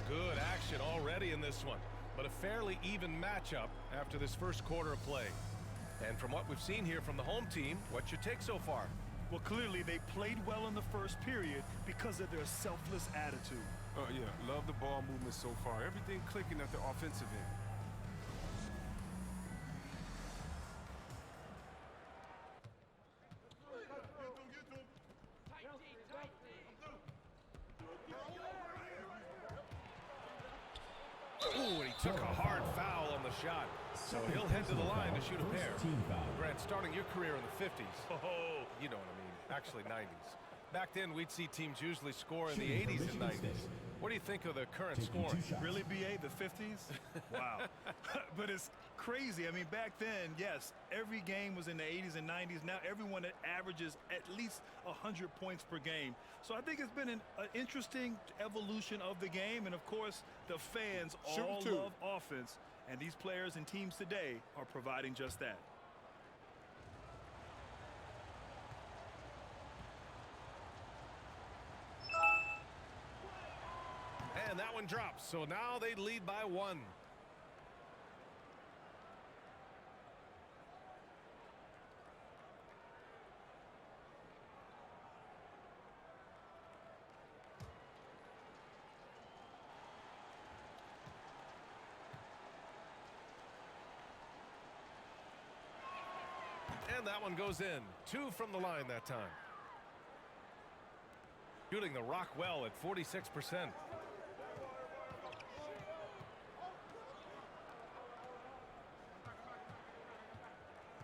Good action already in this one, but a fairly even matchup after this first quarter of play. And from what we've seen here from the home team, what's your take so far? Well, clearly they played well in the first period because of their selfless attitude. Yeah, love the ball movement so far. Everything clicking at the offensive end. Ooh, and he took a hard foul on the shot. So he'll head to the line to shoot a pair. Grant, starting your career in the 50s. Oh, you know what I mean. Actually, 90s. Back then, we'd see teams usually score in the 80s and 90s. What do you think of the current scoring? Really, BA, the 50s? Wow. But it's crazy. I mean, back then, yes, every game was in the 80s and 90s. Now everyone averages at least 100 points per game. So I think it's been an interesting evolution of the game. And, of course, the fans all love offense. And these players and teams today are providing just that. And that one drops, so now they lead by one. And that one goes in. 2 from the line that time. Shooting the rock well at 46%.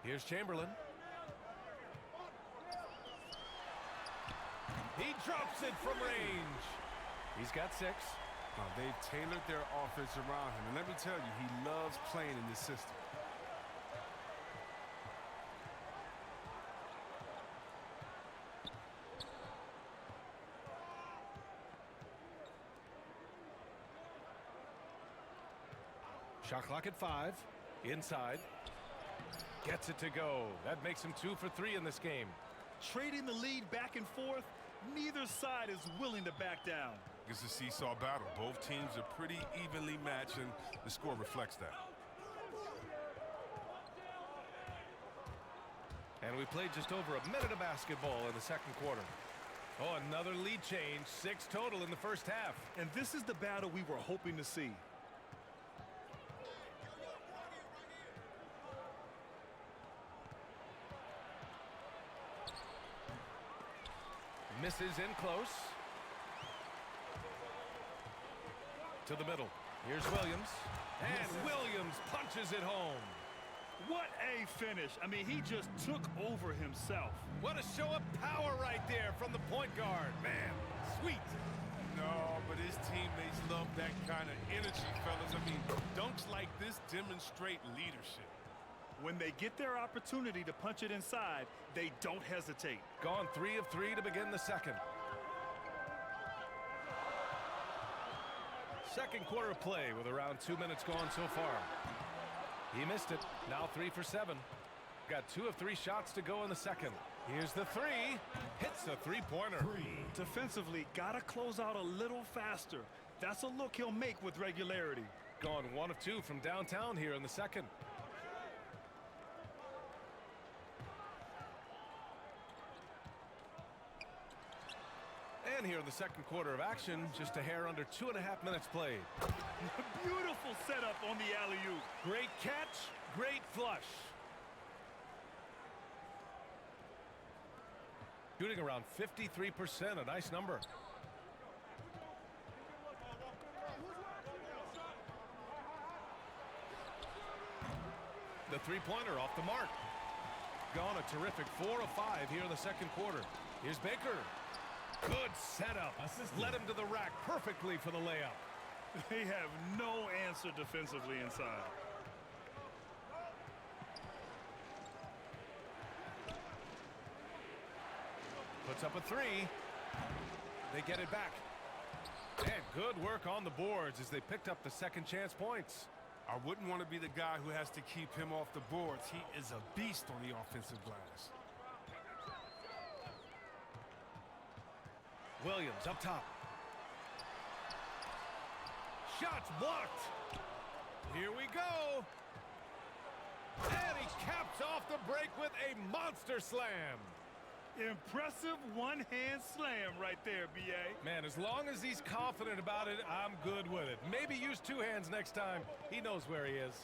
Here's Chamberlain. He drops it from range. He's got 6. They've tailored their offense around him. And let me tell you, he loves playing in this system. Shot clock at 5. Inside. Gets it to go. That makes him 2 for 3 in this game. Trading the lead back and forth, neither side is willing to back down. It's a seesaw battle. Both teams are pretty evenly matched, and the score reflects that. And we played just over a minute of basketball in the second quarter. Oh, another lead change. 6 total in the first half. And this is the battle we were hoping to see. Misses in close. To the middle. Here's Williams. And Williams punches it home. What a finish. I mean, he just took over himself. What a show of power right there from the point guard. Man, sweet. No, but his teammates love that kind of energy, fellas. I mean, dunks like this demonstrate leadership. When they get their opportunity to punch it inside, they don't hesitate. Gone 3 of 3 to begin the second. Second quarter of play with around 2 minutes gone so far. He missed it. Now 3 for 7. Got 2 of 3 shots to go in the second. Here's the 3. Hits a three-pointer. Defensively, gotta close out a little faster. That's a look he'll make with regularity. Gone 1 of 2 from downtown here in the second. And here in the second quarter of action, just a hair under 2.5 minutes played. Beautiful setup on the alley-oop. Great catch, great flush. Shooting around 53%, a nice number. The three-pointer off the mark. Gone a terrific 4 of 5 here in the second quarter. Here's Baker. Good setup. Led him to the rack perfectly for the layup. They have no answer defensively inside. Puts up a 3. They get it back. And good work on the boards as they picked up the second chance points. I wouldn't want to be the guy who has to keep him off the boards. He is a beast on the offensive glass. Williams up top. Shots blocked. Here we go. And he caps off the break with a monster slam. Impressive one-hand slam right there, B.A. Man, as long as he's confident about it, I'm good with it. Maybe use 2 hands next time. He knows where he is.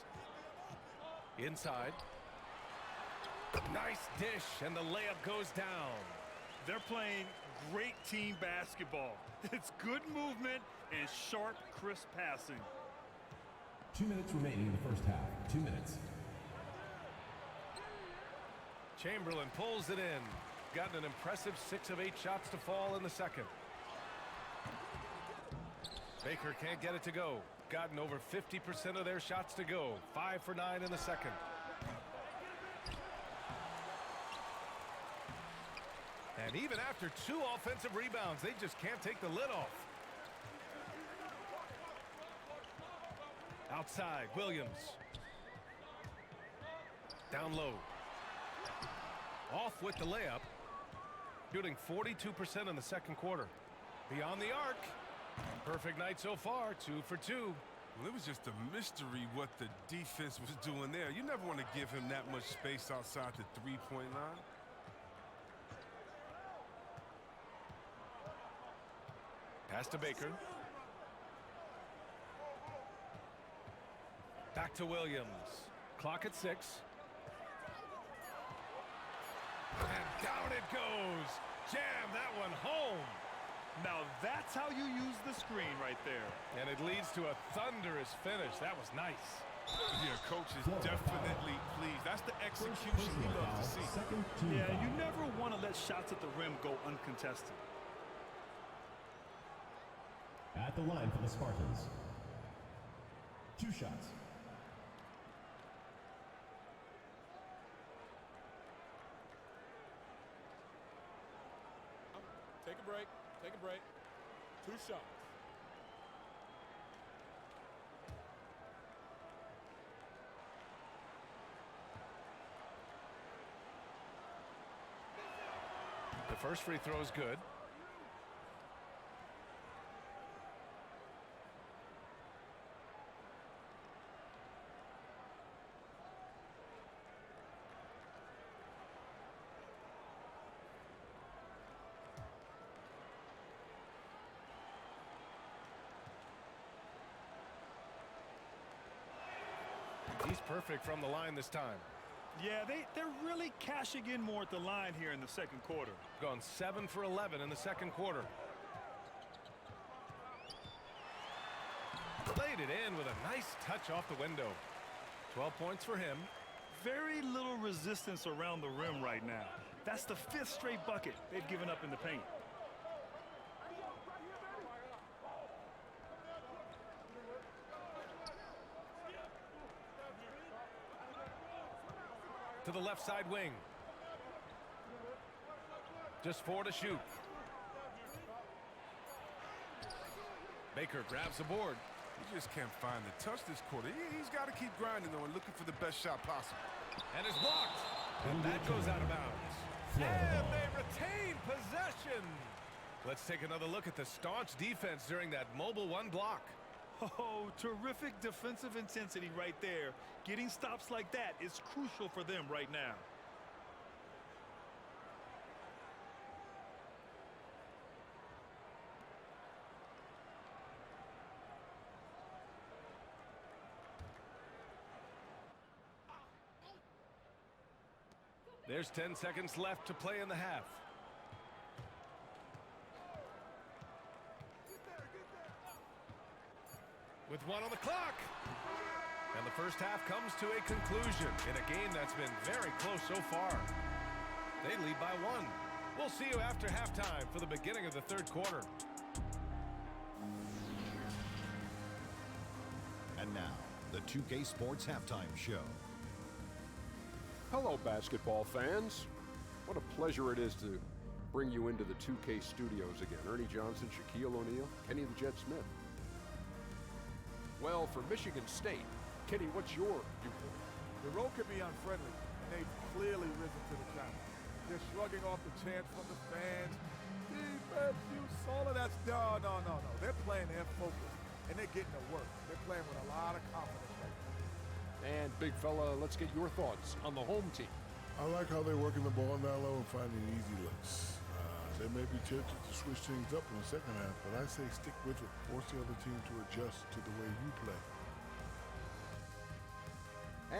Inside. Nice dish, and the layup goes down. They're playing great team basketball. It's good movement and sharp, crisp passing. 2 minutes remaining in the first half. 2 minutes. Chamberlain pulls it in. Gotten an impressive 6 of 8 shots to fall in the second. Baker can't get it to go. Gotten over 50% of their shots to go. 5 for 9 in the second. And even after 2 offensive rebounds, they just can't take the lid off. Outside, Williams. Down low. Off with the layup. Shooting 42% in the second quarter. Beyond the arc. Perfect night so far, 2 for 2. Well, it was just a mystery what the defense was doing there. You never want to give him that much space outside the three-point line. Pass to Baker. Back to Williams. Clock at 6. And down it goes. Jam that one home. Now that's how you use the screen right there. And it leads to a thunderous finish. That was nice. Yeah, coach is definitely pleased. That's the execution he loves to see. Yeah, you never want to let shots at the rim go uncontested. At the line for the Spartans. 2 shots. Take a break. Take a break. 2 shots. The first free throw is good. He's perfect from the line this time. Yeah, they're really cashing in more at the line here in the second quarter. Gone 7 for 11 in the second quarter. Laid it in with a nice touch off the window. 12 points for him. Very little resistance around the rim right now. That's the 5th straight bucket they've given up in the paint. To the left side wing. Just 4 to shoot. Baker grabs the board. He just can't find the touch this quarter. He's got to keep grinding, though, and looking for the best shot possible. And it's blocked. And that goes out of bounds. And they retain possession. Let's take another look at the staunch defense during that mobile one block. Oh, terrific defensive intensity right there. Getting stops like that is crucial for them right now. There's 10 seconds left to play in the half. With 1 on the clock. And the first half comes to a conclusion in a game that's been very close so far. They lead by 1. We'll see you after halftime for the beginning of the third quarter. And now, the 2K Sports Halftime Show. Hello, basketball fans. What a pleasure it is to bring you into the 2K studios again. Ernie Johnson, Shaquille O'Neal, Kenny the Jet Smith. Well, for Michigan State, Kenny, what's your viewpoint? The road can be unfriendly, and they've clearly risen to the challenge. They're shrugging off the chants from the fans. Defense, you saw it. That's no. They're playing their focus, and they're getting to work. They're playing with a lot of confidence right now. And big fella, let's get your thoughts on the home team. I like how they're working the ball down low and finding easy looks. They may be tempted to switch things up in the second half, but I say stick with it. Force the other team to adjust to the way you play.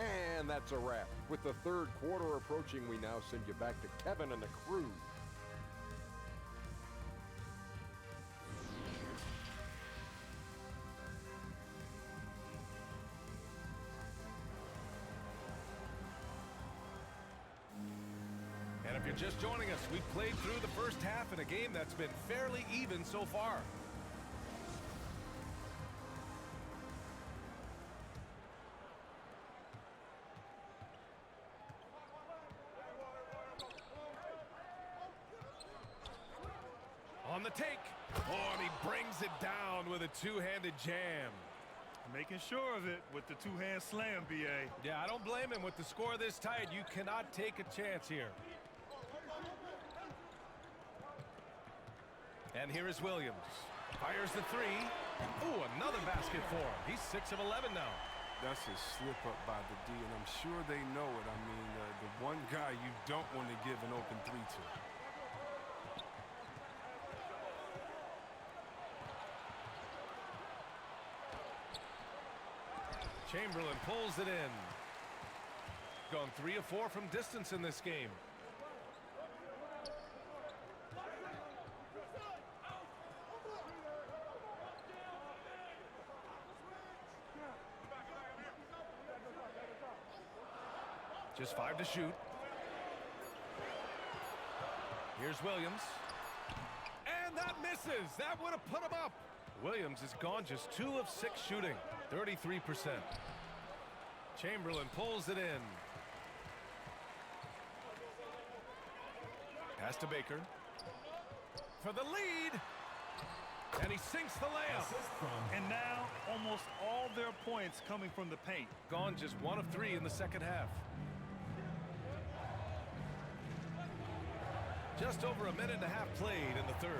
And that's a wrap. With the third quarter approaching, we now send you back to Kevin and the crew. And if you're just joining us, we've played through the first half in a game that's been fairly even so far. On the take. Oh, and he brings it down with a two-handed jam. Making sure of it with the two-hand slam, B.A. Yeah, I don't blame him. With the score this tight, you cannot take a chance here. And here is Williams. Fires the 3. Ooh, another basket for him. He's 6 of 11 now. That's a slip up by the D, and I'm sure they know it. I mean, the one guy you don't want to give an open 3 to. Chamberlain pulls it in. Gone 3 of 4 from distance in this game. Just 5 to shoot. Here's Williams. And that misses. That would have put him up. Williams is gone just 2 of 6 shooting. 33%. Chamberlain pulls it in. Pass to Baker. For the lead. And he sinks the layup. And now almost all their points coming from the paint. Gone just 1 of 3 in the second half. Just over a minute and a half played in the third.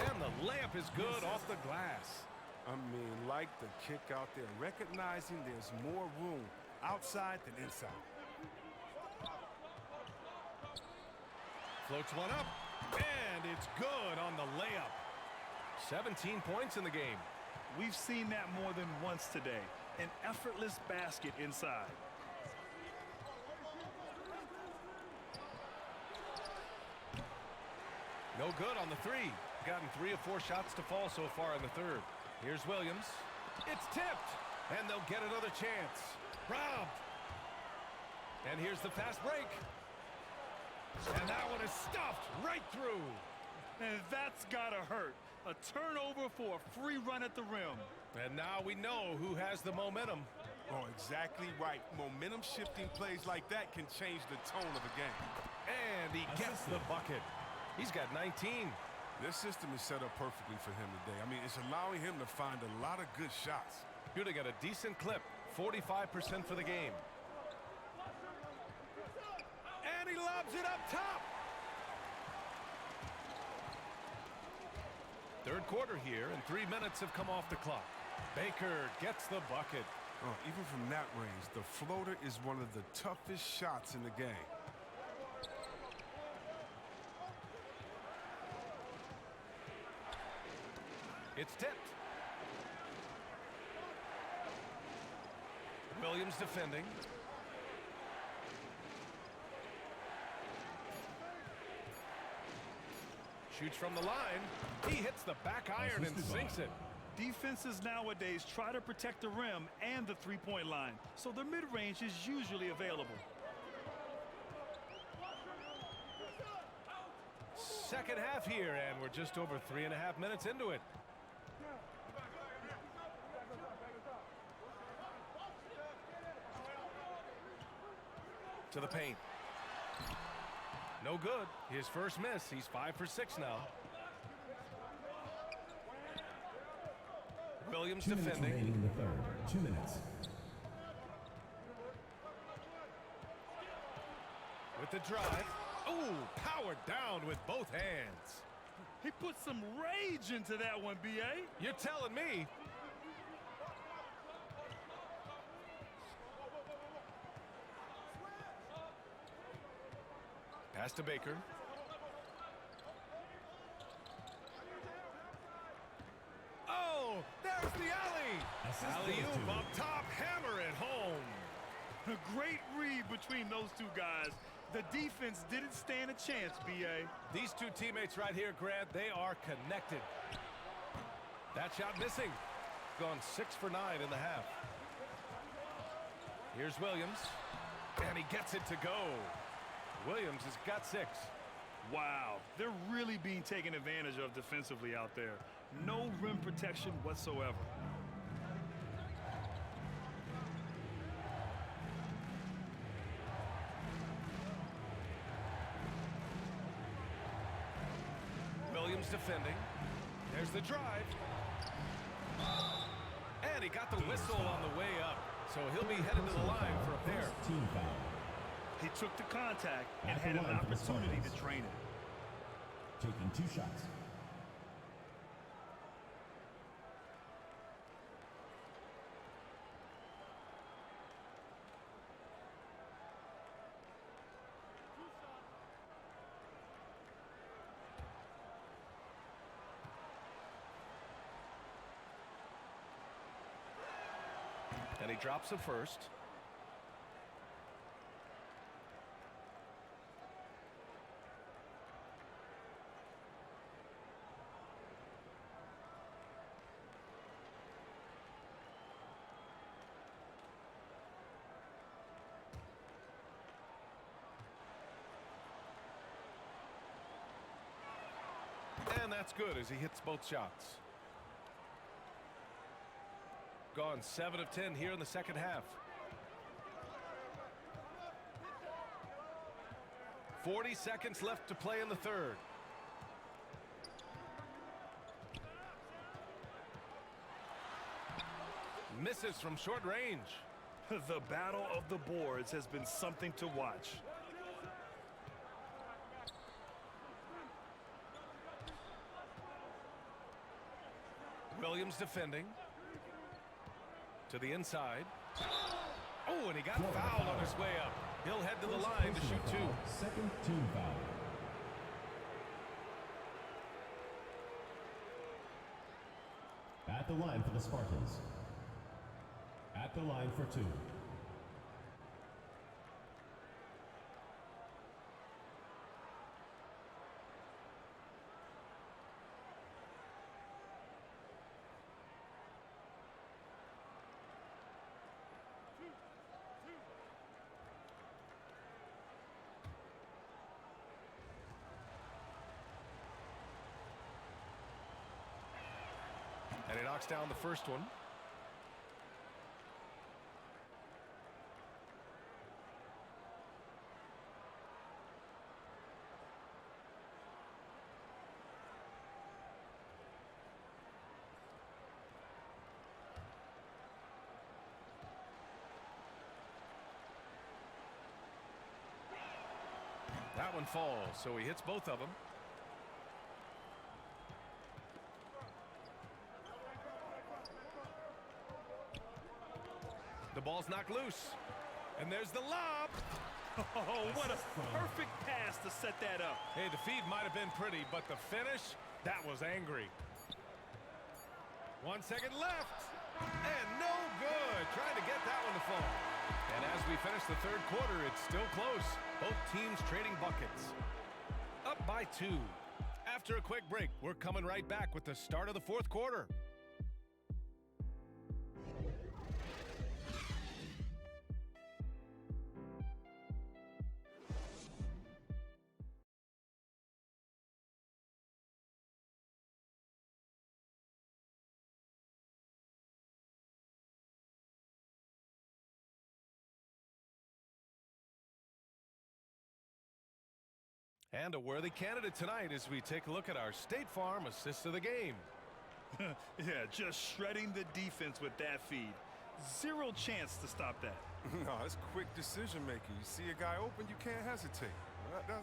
And the layup is good off the glass. I mean, like the kick out there, recognizing there's more room outside than inside. Floats one up, and it's good on the layup. 17 points in the game. We've seen that more than once today. An effortless basket inside. No good on the 3. Gotten 3 of 4 shots to fall so far in the third. Here's Williams. It's tipped, and they'll get another chance. Robbed. And here's the fast break. And that one is stuffed right through. And that's gotta hurt. A turnover for a free run at the rim. And now we know who has the momentum. Oh, exactly right. Momentum shifting plays like that can change the tone of a game. And he gets the bucket. He's got 19. This system is set up perfectly for him today. I mean, it's allowing him to find a lot of good shots. Shooting at a decent clip, 45% for the game. And he lobs it up top. Third quarter here, and 3 minutes have come off the clock. Baker gets the bucket. Oh, even from that range, the floater is one of the toughest shots in the game. It's tipped. Williams defending. Shoots from the line. He hits the back iron and sinks it. Defenses nowadays try to protect the rim and the three-point line, so the mid-range is usually available. Second half here, and we're just over 3.5 minutes into it. To the paint. No good. His first miss. He's 5 for 6 now. Williams defending. Remaining in the third. 2 minutes. With the drive. Ooh, powered down with both hands. He put some rage into that one, B.A. You're telling me. Pass to Baker. Oh, there's the alley. Alley-oop up top, hammer it home. A great read between those two guys. The defense didn't stand a chance, B.A. These two teammates right here, Grant, they are connected. That shot missing. Gone 6 for 9 in the half. Here's Williams. And he gets it to go. Williams has got 6. Wow, they're really being taken advantage of defensively out there. No rim protection whatsoever. Williams defending. There's the drive. And he got the whistle on the way up. So he'll be headed to the line for a pair. Team foul. He took the contact and had an opportunity to drain it. Taking 2 shots. And he drops the first. And that's good as he hits both shots. Gone 7 of 10 here in the second half. 40 seconds left to play in the third. Misses from short range. The battle of the boards has been something to watch. Williams defending. To the inside. Oh, and he got fouled on his way up. He'll head to the line to shoot 2. Second team foul. At the line for the Spartans. At the line for 2. And he knocks down the first one. That one falls, so he hits both of them. The ball's knocked loose. And there's the lob. Oh, what a perfect pass to set that up. Hey, the feed might have been pretty, but the finish, that was angry. 1 second left. And no good. Trying to get that one to fall. And as we finish the third quarter, it's still close. Both teams trading buckets. Up by 2. After a quick break, we're coming right back with the start of the fourth quarter. And a worthy candidate tonight as we take a look at our State Farm assist of the game. Yeah, just shredding the defense with that feed. Zero chance to stop that. No, it's quick decision making. You see a guy open, you can't hesitate.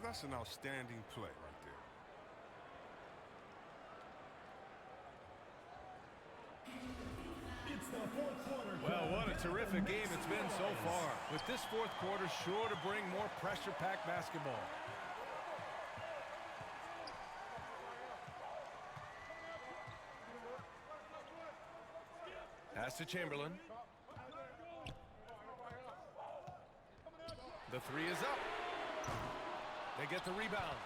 That's an outstanding play right there. It's the fourth quarter. Well, what a terrific game it's been so far. With this fourth quarter sure to bring more pressure-packed basketball. Pass to Chamberlain. The three is up. They get the rebound.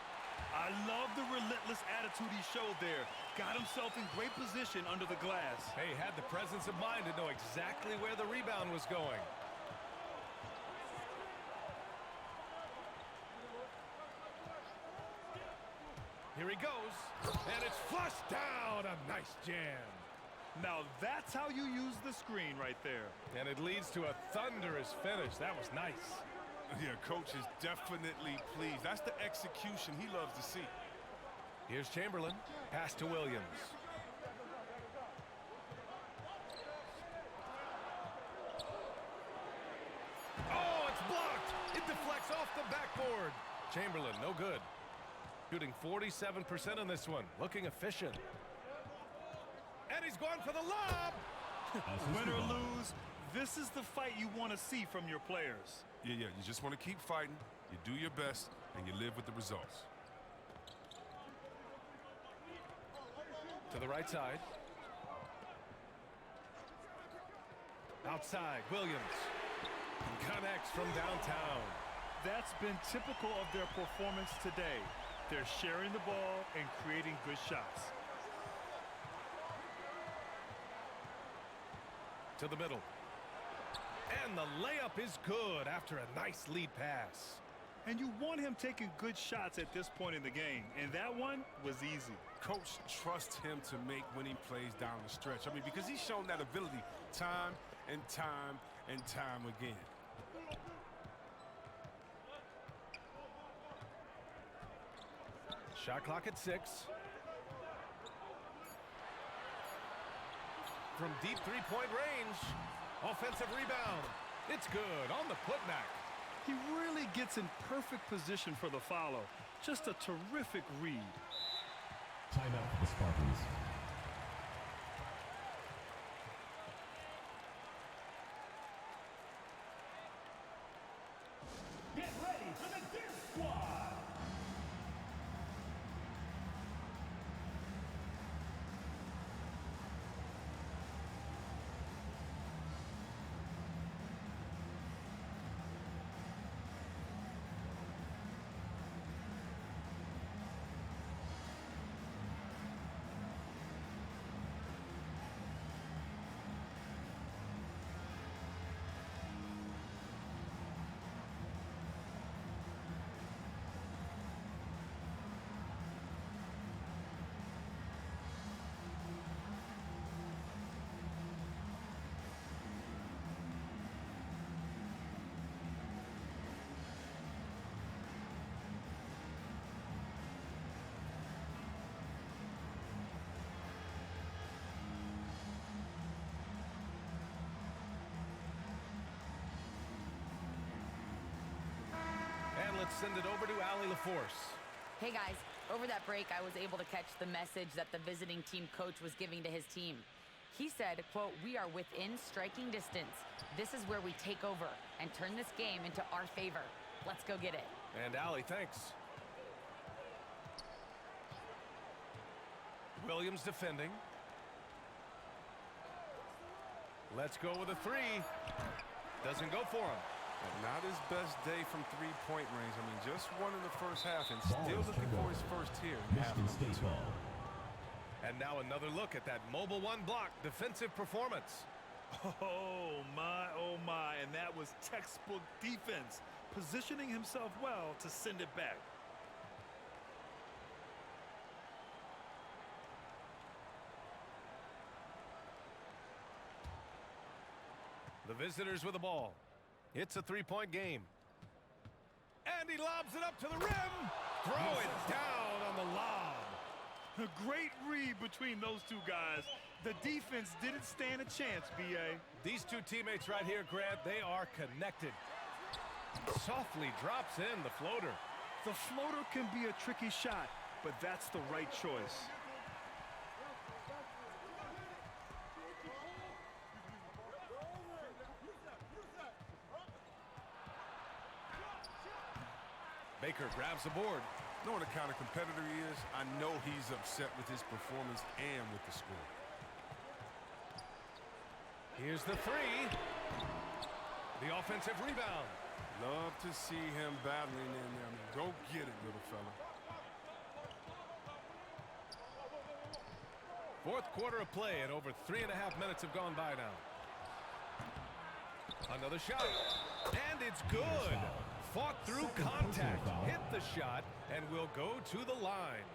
I love the relentless attitude he showed there. Got himself in great position under the glass. Hey, had the presence of mind to know exactly where the rebound was going. Here he goes, and it's flushed down. A nice jam. Now that's how you use the screen right there. And it leads to a thunderous finish. That was nice. Yeah, coach is definitely pleased. That's the execution he loves to see. Here's Chamberlain. Pass to Williams. Oh, it's blocked. It deflects off the backboard. Chamberlain, no good. Shooting 47% on this one. Looking efficient. And he's going for the lob. Win or lose, this is the fight you want to see from your players. Yeah, you just want to keep fighting. You do your best, and you live with the results. To the right side. Outside, Williams. Connects from downtown. That's been typical of their performance today. They're sharing the ball and creating good shots. To the middle. And the layup is good after a nice lead pass. And you want him taking good shots at this point in the game, and that one was easy. Coach trusts him to make winning plays down the stretch. I mean, because he's shown that ability time and time and time again. Shot clock at 6. From deep three-point range. Offensive rebound. It's good on the putback. He really gets in perfect position for the follow. Just a terrific read. Timeout for the Spartans. Get ready for the Deer Squad! send it over to Allie LaForce. Hey guys, over that break, I was able to catch the message that the visiting team coach was giving to his team. He said, quote, "We are within striking distance. This is where we take over and turn this game into our favor. Let's go get it." And Allie, thanks. Williams defending. Let's go with a three. Doesn't go for him. And not his best day from three-point range. I mean, just one in the first half and still looking for his first here. Michigan State ball. And now another look at that mobile one block defensive performance. Oh my, and that was textbook defense, positioning himself well to send it back. The visitors with the ball. It's a three-point game. And he lobs it up to the rim. Throw it down on the lob. A great read between those two guys. The defense didn't stand a chance, B.A. These two teammates right here, Grant, they are connected. Softly drops in the floater. The floater can be a tricky shot, but that's the right choice. Baker grabs the board. Knowing the kind of competitor he is, I know he's upset with his performance and with the score. Here's the three. The offensive rebound. Love to see him battling in there. I mean, go get it, little fella. Fourth quarter of play, and over 3.5 minutes have gone by now. Another shot. And it's good. Fought through contact, hit the shot, and will go to the line.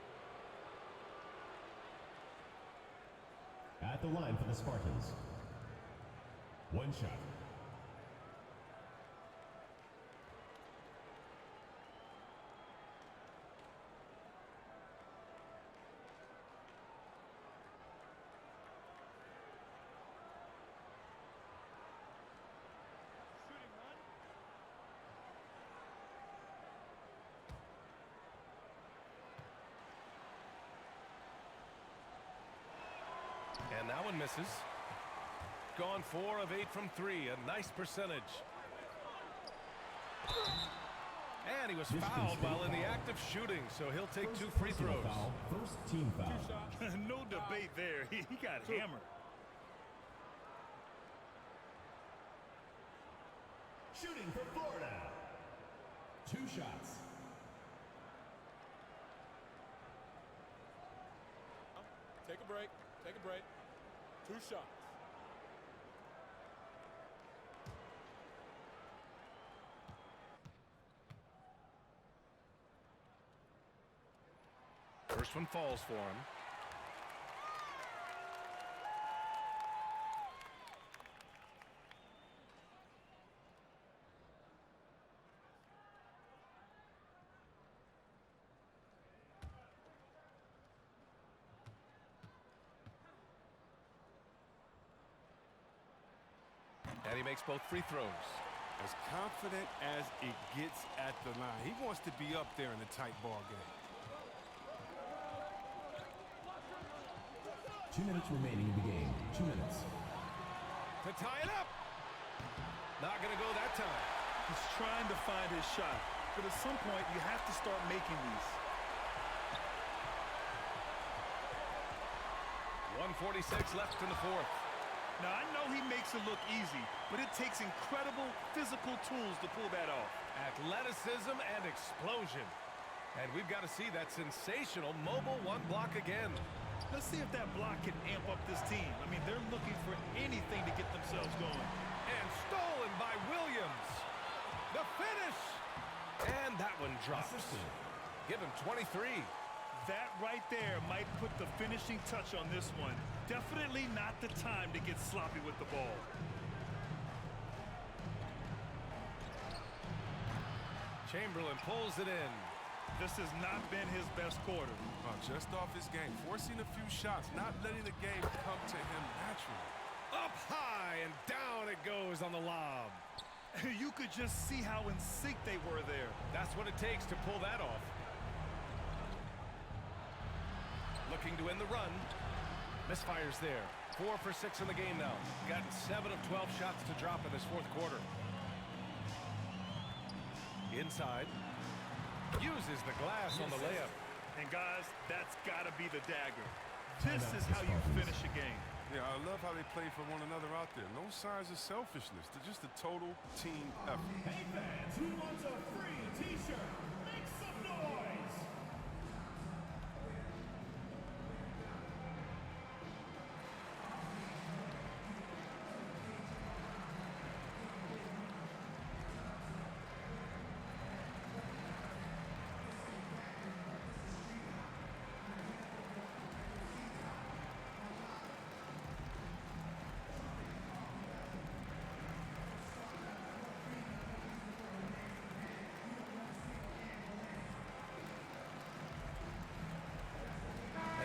At the line for the Spartans. One shot. And that one misses. Gone 4 of 8 from 3, a nice percentage. And he was fouled while in the act of shooting, so he'll take 2 free throws. First team foul. No debate there. He got hammered. Shooting for Florida. 2 shots. Take a break. Take a break. 2 shots. First one falls for him. And he makes both free throws. As confident as it gets at the line. He wants to be up there in the tight ball game. 2 minutes remaining in the game. 2 minutes. To tie it up. Not going to go that time. He's trying to find his shot, but at some point you have to start making these. 1:46 left in the fourth. Now, I know he makes it look easy, but it takes incredible physical tools to pull that off. Athleticism and explosion. And we've got to see that sensational mobile one block again. Let's see if that block can amp up this team. I mean, they're looking for anything to get themselves going. And stolen by Williams. The finish. And that one drops. Give him 23. That right there might put the finishing touch on this one. Definitely not the time to get sloppy with the ball. Chamberlain pulls it in. This has not been his best quarter. Just off his game, forcing a few shots, not letting the game come to him naturally. Up high and down it goes on the lob. You could just see how in sync they were there. That's what it takes to pull that off. Looking to end the run. Misfires there. 4 for 6 in the game now. Gotten 7 of 12 shots to drop in this fourth quarter. Inside. Uses the glass on the layup. And guys, that's got to be the dagger. This is how you finish a game. Yeah, I love how they play for one another out there. No signs of selfishness. They're just a total team effort. Hey fans, who wants a free t-shirt? Make some noise!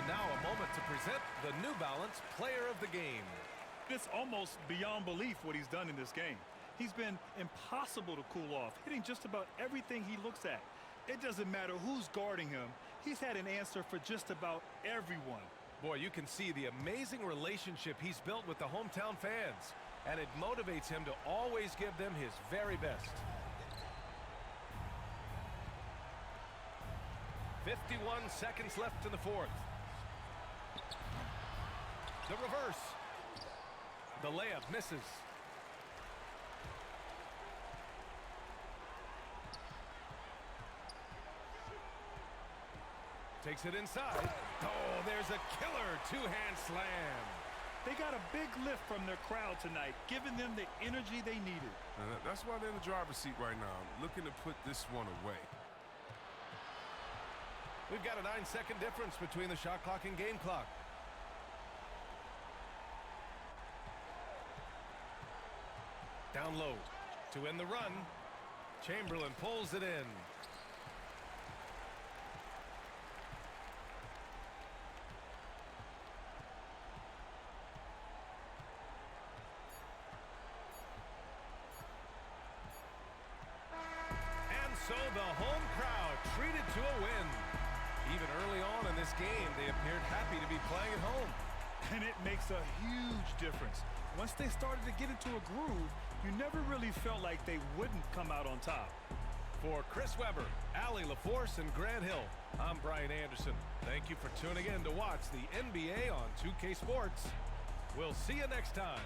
Now a moment to present the New Balance Player of the Game. It's almost beyond belief what he's done in this game. He's been impossible to cool off, hitting just about everything he looks at. It doesn't matter who's guarding him. He's had an answer for just about everyone. Boy, you can see the amazing relationship he's built with the hometown fans, and it motivates him to always give them his very best. 51 seconds left in the fourth. The reverse. The layup misses. Takes it inside. Oh, there's a killer two-hand slam. They got a big lift from their crowd tonight, giving them the energy they needed. That's why they're in the driver's seat right now, looking to put this one away. We've got a 9-second difference between the shot clock and game clock. Down low to end the run. Chamberlain pulls it in. And so the home crowd treated to a win. Even early on in this game, they appeared happy to be playing at home. And it makes a huge difference. Once they started to get into a groove, you never really felt like they wouldn't come out on top. For Chris Webber, Allie LaForce, and Grant Hill, I'm Brian Anderson. Thank you for tuning in to watch the NBA on 2K Sports. We'll see you next time.